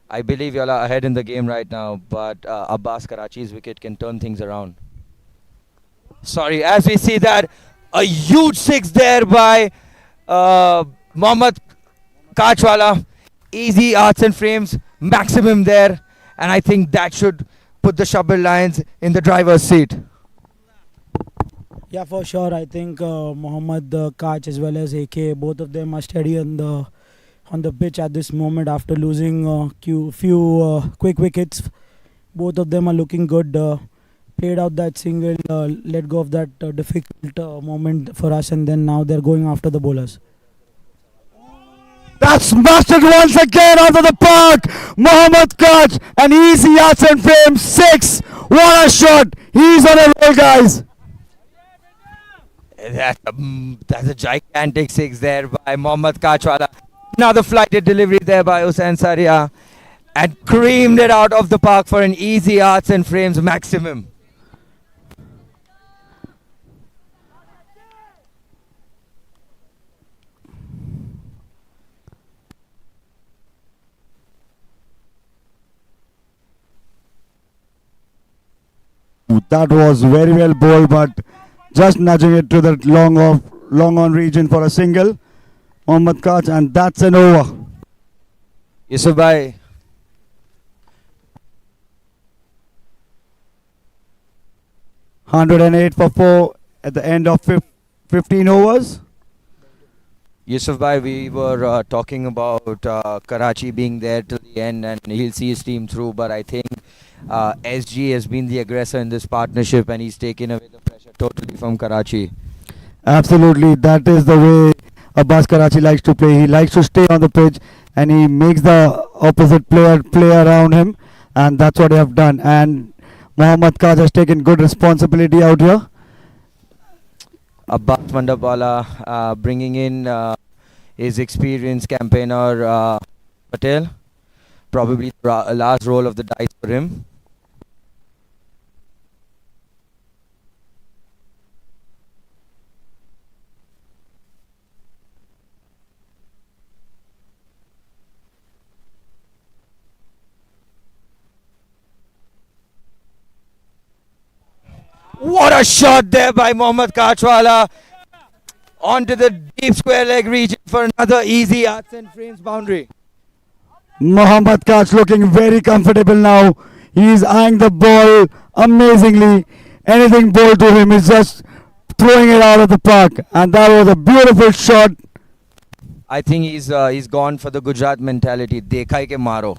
I believe you all are ahead in the game right now, but Abbas Karachi's wicket can turn things around. Sorry, as we see that, a huge six there by Mohammad Kachwala. Easy arts and frames, maximum there, and I think that should put the Shabbir Lions in the driver's seat. Yeah, for sure. I think Mohammad Kach as well as AK, both of them are steady on the pitch at this moment after losing few quick wickets. Both of them are looking good. Played out that single, let go of that difficult moment for us, and then now they're going after the bowlers. That's mastered once again out of the park. Mohammad Kach, an easy yards and frame, 6. What a shot. He's on a roll, guys. That's a gigantic six there by Mohammad Kachwala. Another flighted delivery there by Hussain Saria, and creamed it out of the park for an easy arts and frames maximum. That was very well bowled, but just nudging it to the long on region for a single. Mohammad Kach, and that's an over. Yusuf Bhai. 108 for 4 at the end of 15 overs. Yusuf bhai, we were talking about Karachi being there till the end and he'll see his team through, but I think SG has been the aggressor in this partnership and he's taken away the pressure totally from Karachi. Absolutely, that is the way Abbas Karachi likes to play. He likes to stay on the pitch and he makes the opposite player play around him, and that's what they have done. And Mohammad Kaj has taken good responsibility out here. Abbas Mandapala bringing in his experienced campaigner Patel. Probably the last roll of the dice for him. What a shot there by Mohammad Kachwala onto the deep square leg region for another easy arts and frames boundary. Mohammad Kaj looking very comfortable now. He is eyeing the ball amazingly. Anything ball to him is just throwing it out of the park, and that was a beautiful shot. I think he's gone for the Gujarat mentality. Dekha hai ke maro.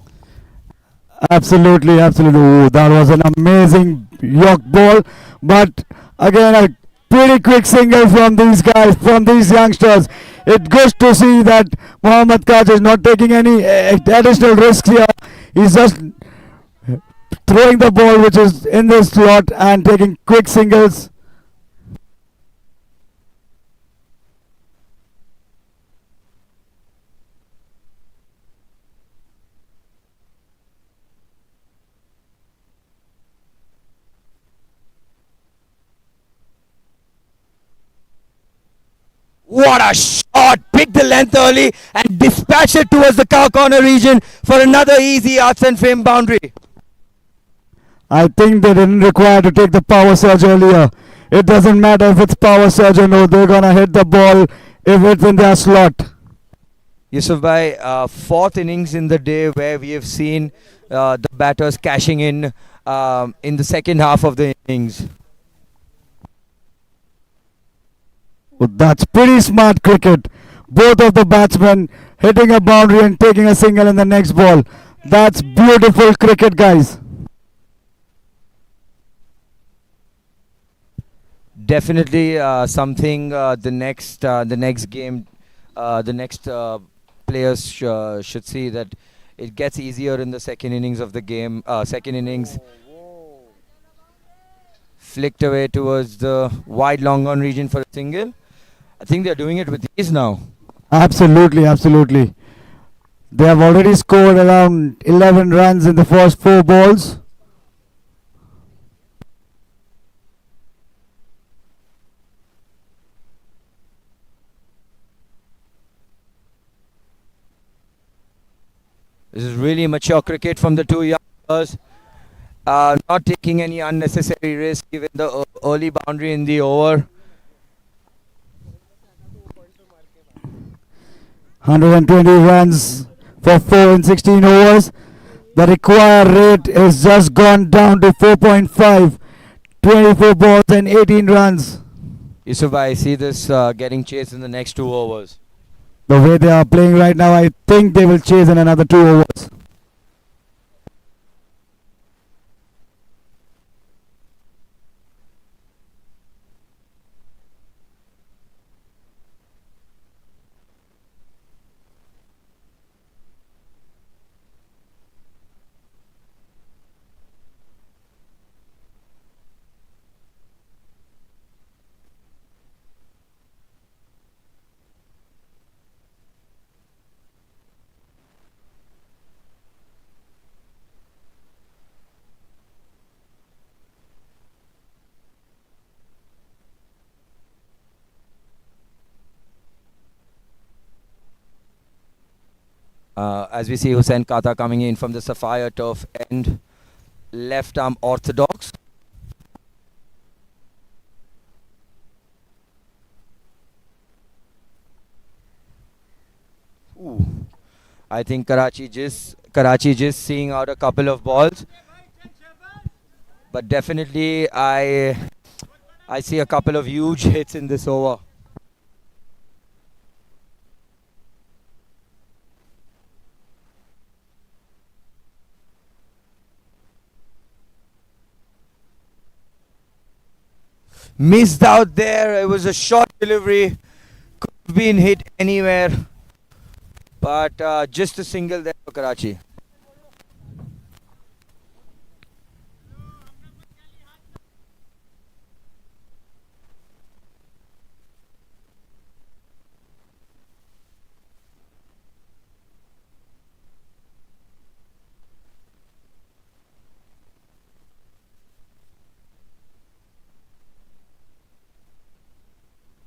Absolutely, absolutely. Ooh, that was an amazing York ball, but again a pretty quick single from these guys, from these youngsters. It's good to see that Mohammad Kaj is not taking any additional risks here. He's just throwing the ball which is in the slot and taking quick singles. What a shot! Pick the length early and dispatch it towards the cow corner region for another easy arts and frame boundary. I think they didn't require to take the power surge earlier. It doesn't matter if it's power surge or no, they're gonna hit the ball if it's in their slot. Yusuf bhai, fourth innings in the day where we have seen the batters cashing in the second half of the innings. Well, that's pretty smart cricket. Both of the batsmen hitting a boundary and taking a single in the next ball. That's beautiful cricket, guys. Definitely something the next game, the next players should see that it gets easier in the second innings of the game. Second innings flicked away towards the wide long on region for a single. I think they're doing it with ease now. Absolutely, absolutely. They have already scored around 11 runs in the first 4 balls. This is really mature cricket from the two young players. Not taking any unnecessary risk given the early boundary in the over. 120 runs for 4 in 16 overs. The required rate has just gone down to 4.5. 24 balls and 18 runs. Yusuf, I see this getting chased in the next 2 overs. The way they are playing right now, I think they will chase in another 2 overs. As we see Hussain Kata coming in from the Sapphire turf end, left arm orthodox. Ooh. I think Karachi just seeing out a couple of balls, but definitely I I see a couple of huge hits in this over. Missed out there. It was a short delivery. Could have been hit anywhere. But just a single there for Karachi.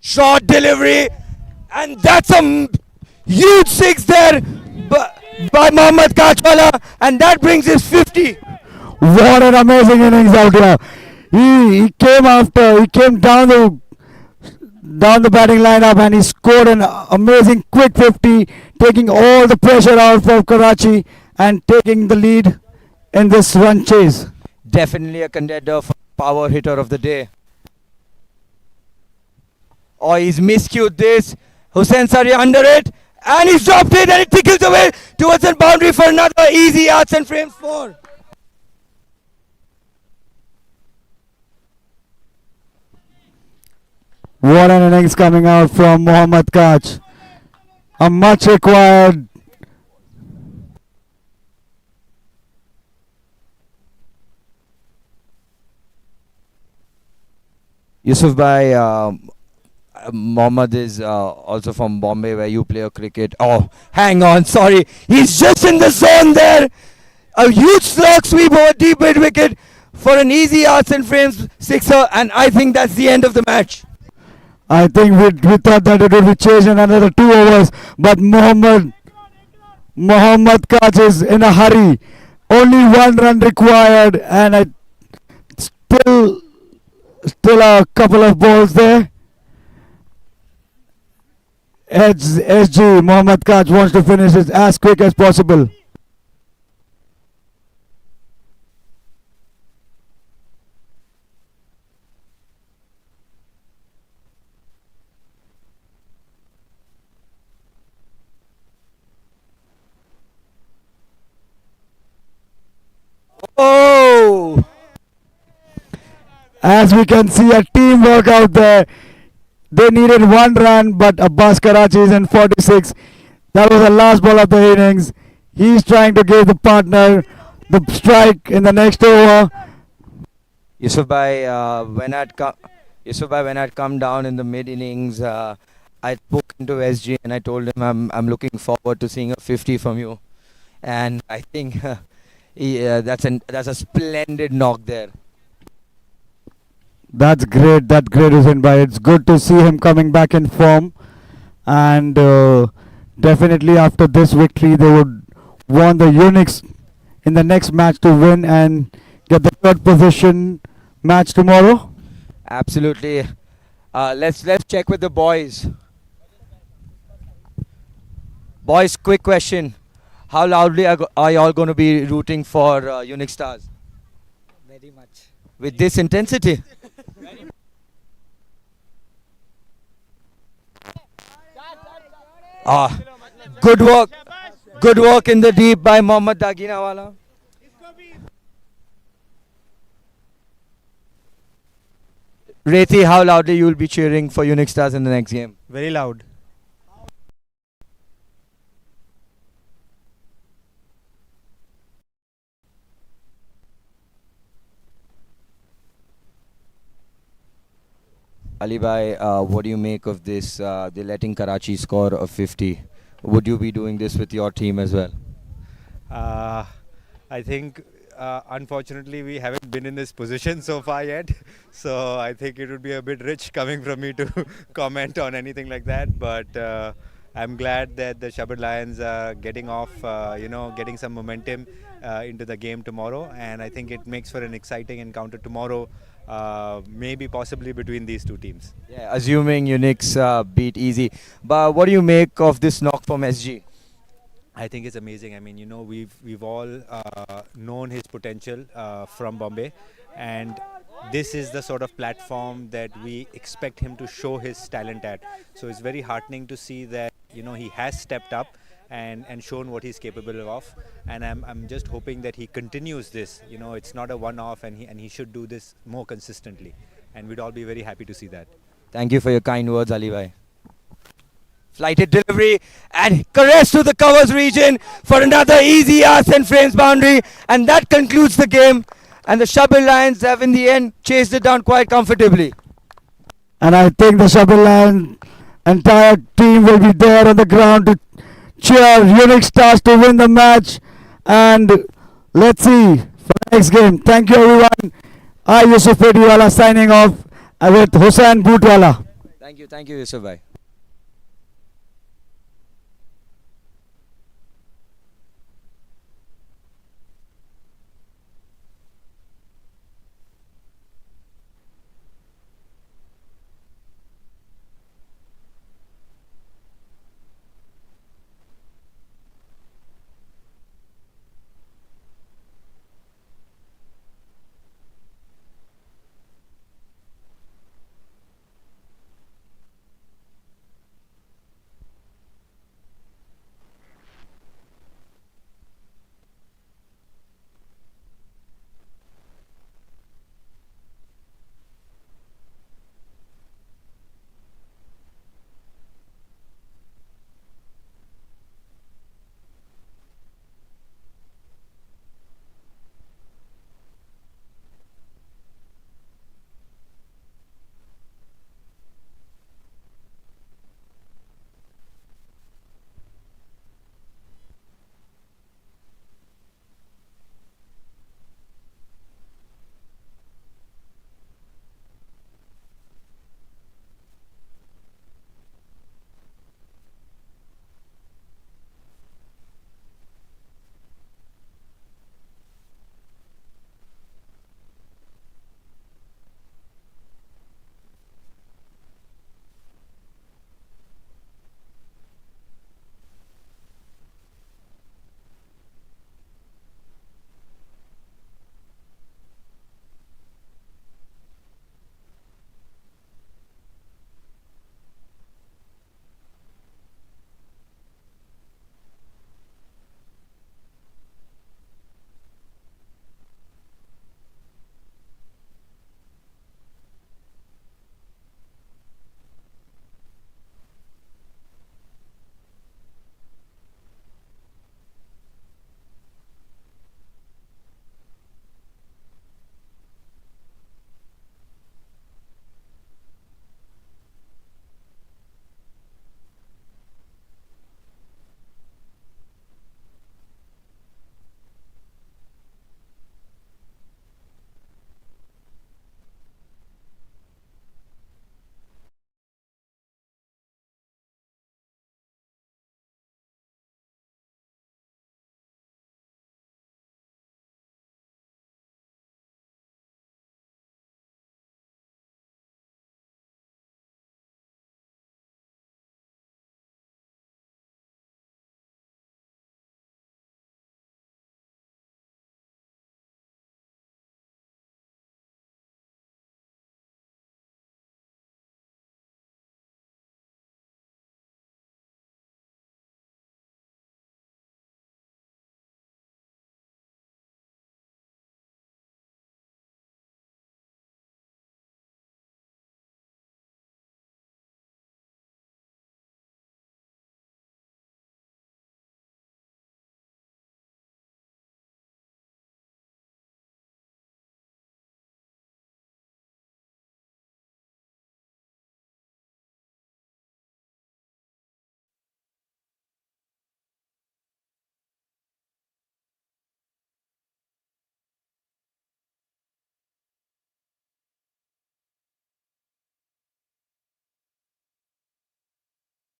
Short delivery, and that's a huge six there by Mohammad Kachwala, and that brings his 50. What an amazing innings out here. He came down the batting lineup and he scored an amazing quick 50, taking all the pressure out for Karachi and taking the lead in this run chase. Definitely a contender for power hitter of the day. Oh, he's miscued this. Hussain Saria under it, and he's dropped it, and it tickles away towards the boundary for another easy yards and frames 4. What an innings coming out from Mohammad Kach. A much required. Yusuf Bhai, Mohammad is also from Bombay, where you play a cricket. Oh, hang on, sorry. He's just in the zone there. A huge slog sweep over deep mid wicket for an easy yards and frames sixer, and I think that's the end of the match. I think we thought that it would be chased in another 2 overs, but Mohammad Kach is in a hurry. Only 1 run required, and still a couple of balls there. SG Mohammad Kach wants to finish it as quick as possible. Oh! As we can see, a teamwork out there. They needed 1 run, but Abbas Karachi is in 46. That was the last ball of the innings. He's trying to give the partner the strike in the next over. Yusuf Bhai, when I'd come down in the mid-innings, I spoke to SG and I told him I'm looking forward to seeing a 50 from you, and I think that's a splendid knock there. That's great. That's great, Hussain Bhai. It's good to see him coming back in form, and definitely after this victory, they would want the Unix in the next match to win and get the 3rd position match tomorrow. Absolutely. Let's check with the boys. Boys, quick question: how loudly are you all going to be rooting for Unix Stars? Very much. With this intensity? Good work. Good work in the deep by Mohammad Daginawala. Rethi, how loudly you will be cheering for Unix Stars in the next game? Very loud. Ali Bhai, what do you make of this? They're letting Karachi score a 50. Would you be doing this with your team as well? I think, unfortunately, we haven't been in this position so far yet. So I think it would be a bit rich coming from me to comment on anything like that. But I'm glad that the Shabbir Lions are getting off, getting some momentum into the game tomorrow. And I think it makes for an exciting encounter tomorrow. Maybe possibly between these 2 teams. Yeah, assuming Unix beat easy. But what do you make of this knock from SG? I think it's amazing. I mean, we've all known his potential from Bombay, and this is the sort of platform that we expect him to show his talent at. So it's very heartening to see that, you know, he has stepped up and shown what he's capable of. And I'm just hoping that he continues this. You know, it's not a one-off, and he should do this more consistently. And we'd all be very happy to see that. Thank you for your kind words, Ali bhai. Flighted delivery and caress to the covers region for another easy arcs and frames boundary, and that concludes the game. And the Shabbir Lions have in the end chased it down quite comfortably. And I think the Shabbir Lions entire team will be there on the ground to cheer Unique Stars to win the match. And let's see for the next game. Thank you everyone. I Yusuf Pediwala signing off with Hussain Bootwala. Thank you, Yusuf bhai.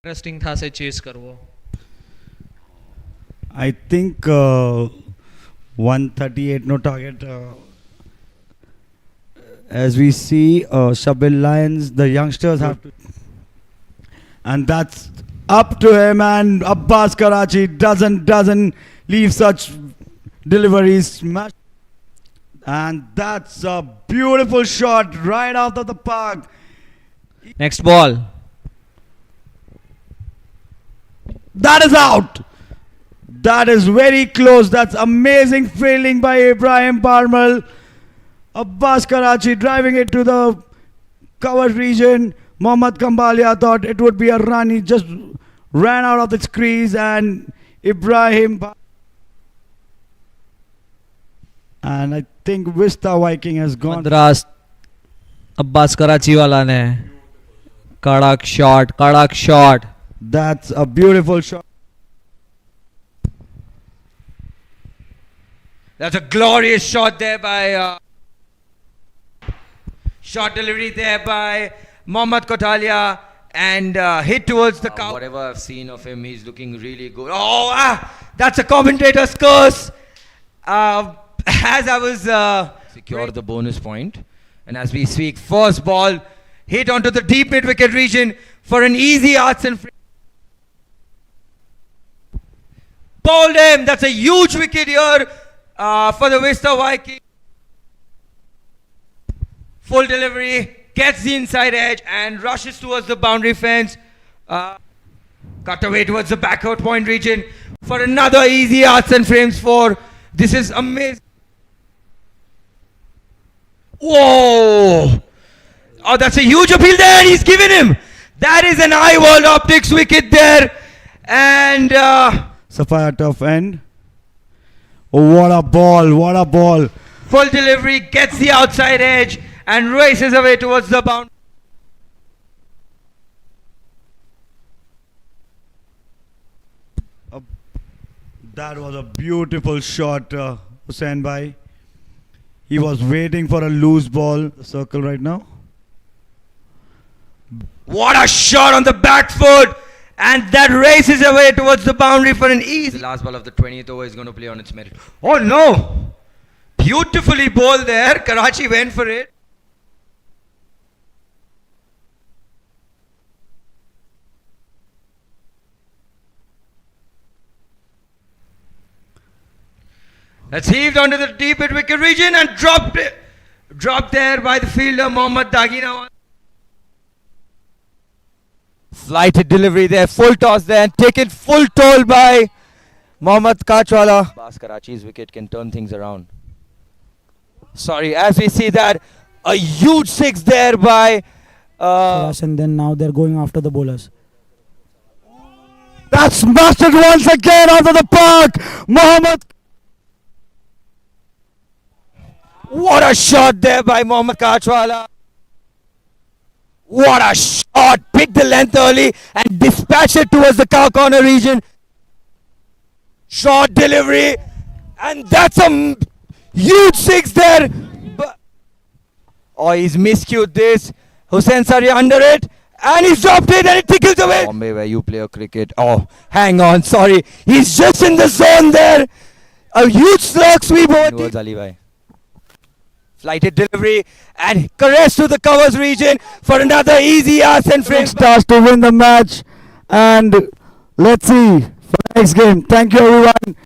Interesting થશે chess કરવો. I think 138 no target. As we see, Shabbir Lions, the youngsters have to, and that's up to him. And Abbas Karachi doesn't leave such deliveries. And that's a beautiful shot right out of the park. Next ball. That is out. That is very close. That's amazing fielding by Ibrahim Parmal. Abbas Karachi driving it to the covered region. Mohammad Kambalia thought it would be a run. He just ran out of the crease and and I think Vista Viking has gone. Madras Abbas Karachi wala ne. Kadak shot, kadak shot. That's a beautiful shot. That's a glorious shot there by shot delivery there by Mohammad Kotalia and hit towards the cow. Whatever I've seen of him, he's looking really good. That's a commentator's curse. As I was secure the bonus point, and as we speak, first ball hit onto the deep mid wicket region for an easy arts and bowled him. That's a huge wicket here for the Vista Vikings. Full delivery, gets the inside edge and rushes towards the boundary fence. Cut away towards the backward point region for another easy arts and frames for. This is amazing. Whoa! Oh, that's a huge appeal there. He's given him. That is an eye world optics wicket there. And Sapphire tough end. Oh, what a ball, what a ball. Full delivery, gets the outside edge and races away towards the boundary. That was a beautiful shot, Hussain Bhai. He was waiting for a loose ball. The circle right now. What a shot on the back foot. And that races away towards the boundary for an easy. The last ball of the 20th over is going to play on its merit. Oh no! Beautifully bowled there. Karachi went for it. That's heaved onto the deep mid wicket region and dropped it. Dropped there by the fielder Mohammad Dagina. Flighted delivery there, full toss there and taken full toll by Mohammad Kachwala. Bas Karachi's wicket can turn things around. Sorry, as we see that, a huge six there by and then now they're going after the bowlers. That's mastered once again out of the park. Mohammad. What a shot there by Mohammad Kachwala. What a shot. Picked the length early and dispatched it towards the cow corner region. Short delivery. And that's a huge six there. Oh, he's miscued this. Hussain Sari under it. And he's dropped it and it tickles away. Bombay, where you play a cricket. Oh, hang on. Sorry. He's just in the zone there. A huge slug sweep over towards Ali Bhai. Flighted delivery and caress to the covers region for another easy arts and frame. Stars to win the match. And let's see for the next game. Thank you, everyone.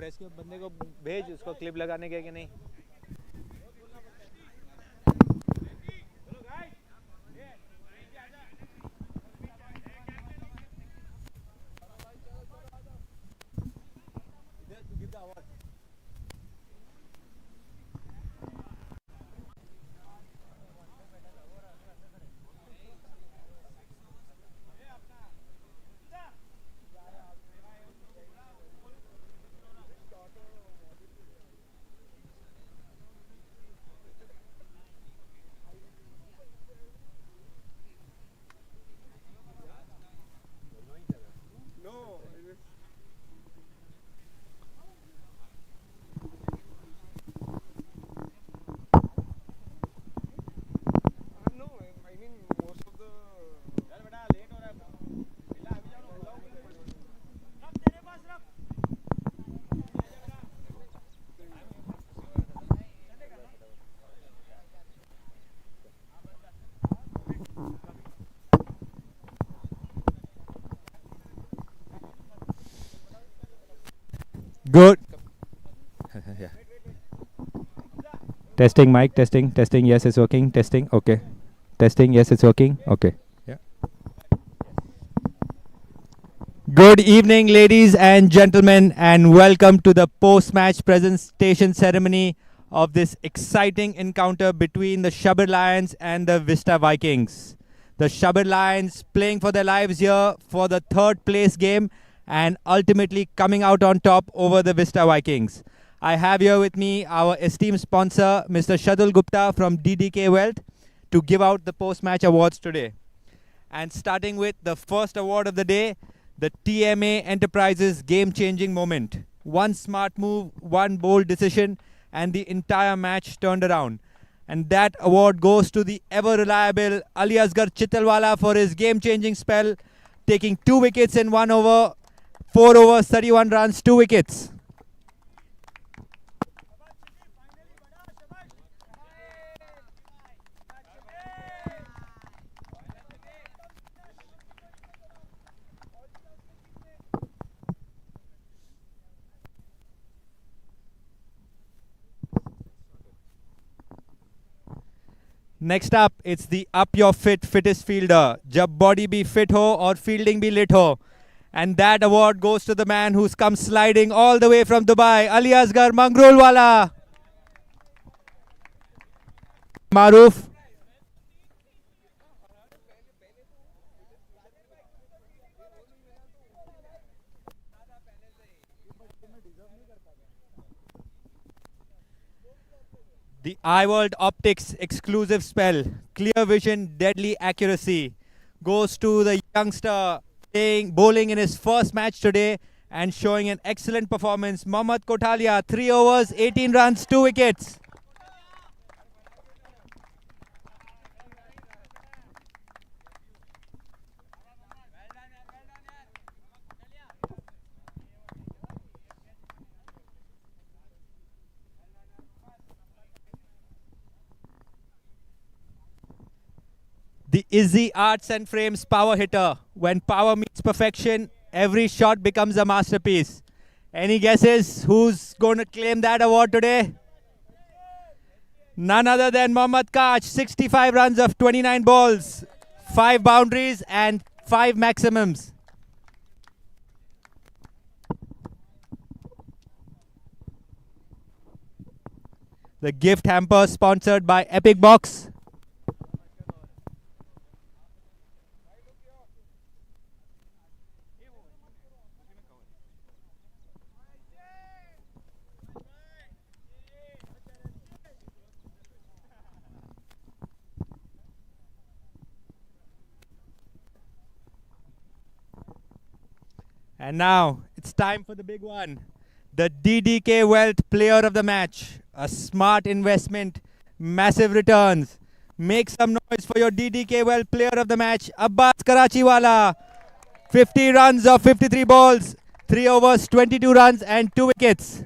Press के बंदे को भेज उसको clip लगाने के कि नहीं. Good. Yeah. Testing mic, testing. Yes, it's working. Testing. Okay. Testing. Yes, it's working. Okay. Yeah. Good evening, ladies and gentlemen, and welcome to the post-match presentation ceremony of this exciting encounter between the Shabbir Lions and the Vista Vikings. The Shabbir Lions playing for their lives here for the third place game and ultimately coming out on top over the Vista Vikings. I have here with me our esteemed sponsor, Mr. Shadul Gupta from DDK Wealth, to give out the post-match awards today. And starting with the first award of the day, the TMA Enterprises game-changing moment. One smart move, one bold decision, and the entire match turned around. And that award goes to the ever-reliable Ali Asgar Chittalwala for his game-changing spell, taking 2 wickets in 1 over, 4 overs, 31 runs, 2 wickets. Next up, it's the up your fittest fielder. Jab body be fit ho or fielding be lit ho. And that award goes to the man who's come sliding all the way from Dubai, Ali Asgar Mangrolwala. Maruf. The iWorld Optics exclusive spell, clear vision, deadly accuracy, goes to the youngster bowling in his first match today and showing an excellent performance. Mohammad Kotalia, 3 overs, 18 runs, 2 wickets. The Izzy Arts and Frames power hitter. When power meets perfection, every shot becomes a masterpiece. Any guesses who's going to claim that award today? None other than Mohammad Kach, 65 runs of 29 balls, 5 boundaries and 5 maximums. The gift hamper sponsored by Epic Box. And now, it's time for the big one. The DDK Wealth Player of the Match. A smart investment, massive returns. Make some noise for your DDK Wealth Player of the Match, Abbas Karachiwala. 50 runs of 53 balls, 3 overs, 22 runs and 2 wickets.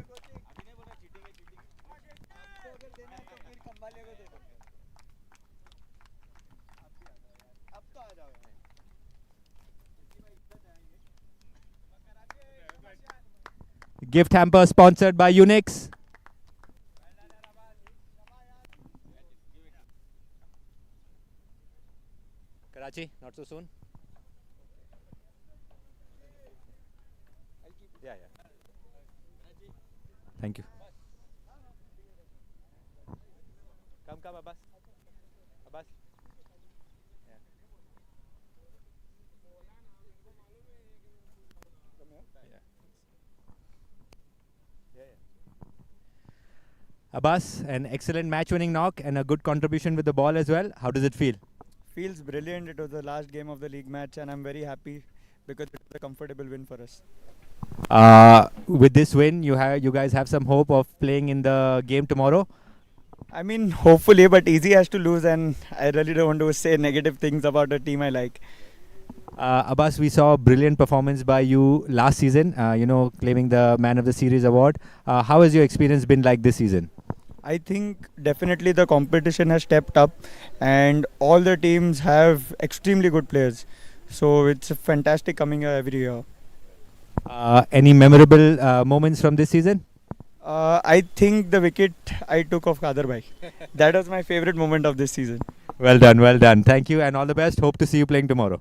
Gift hamper sponsored by Unix. Karachi, not so soon. Yeah, yeah. Thank you. Come, Abbas. Abbas. Yeah. Yeah, yeah. Abbas, an excellent match-winning knock and a good contribution with the ball as well. How does it feel? Feels brilliant. It was the last game of the league match, and I'm very happy because it was a comfortable win for us. With this win, you guys have some hope of playing in the game tomorrow. I mean, hopefully, but easy has to lose, and I really don't want to say negative things about a team I like. Abbas, we saw a brilliant performance by you last season, claiming the Man of the Series award. How has your experience been like this season? I think definitely the competition has stepped up, and all the teams have extremely good players. So it's fantastic coming here every year. Any memorable moments from this season? I think the wicket I took off Kader bhai. That was my favorite moment of this season. Well done, well done. Thank you and all the best. Hope to see you playing tomorrow.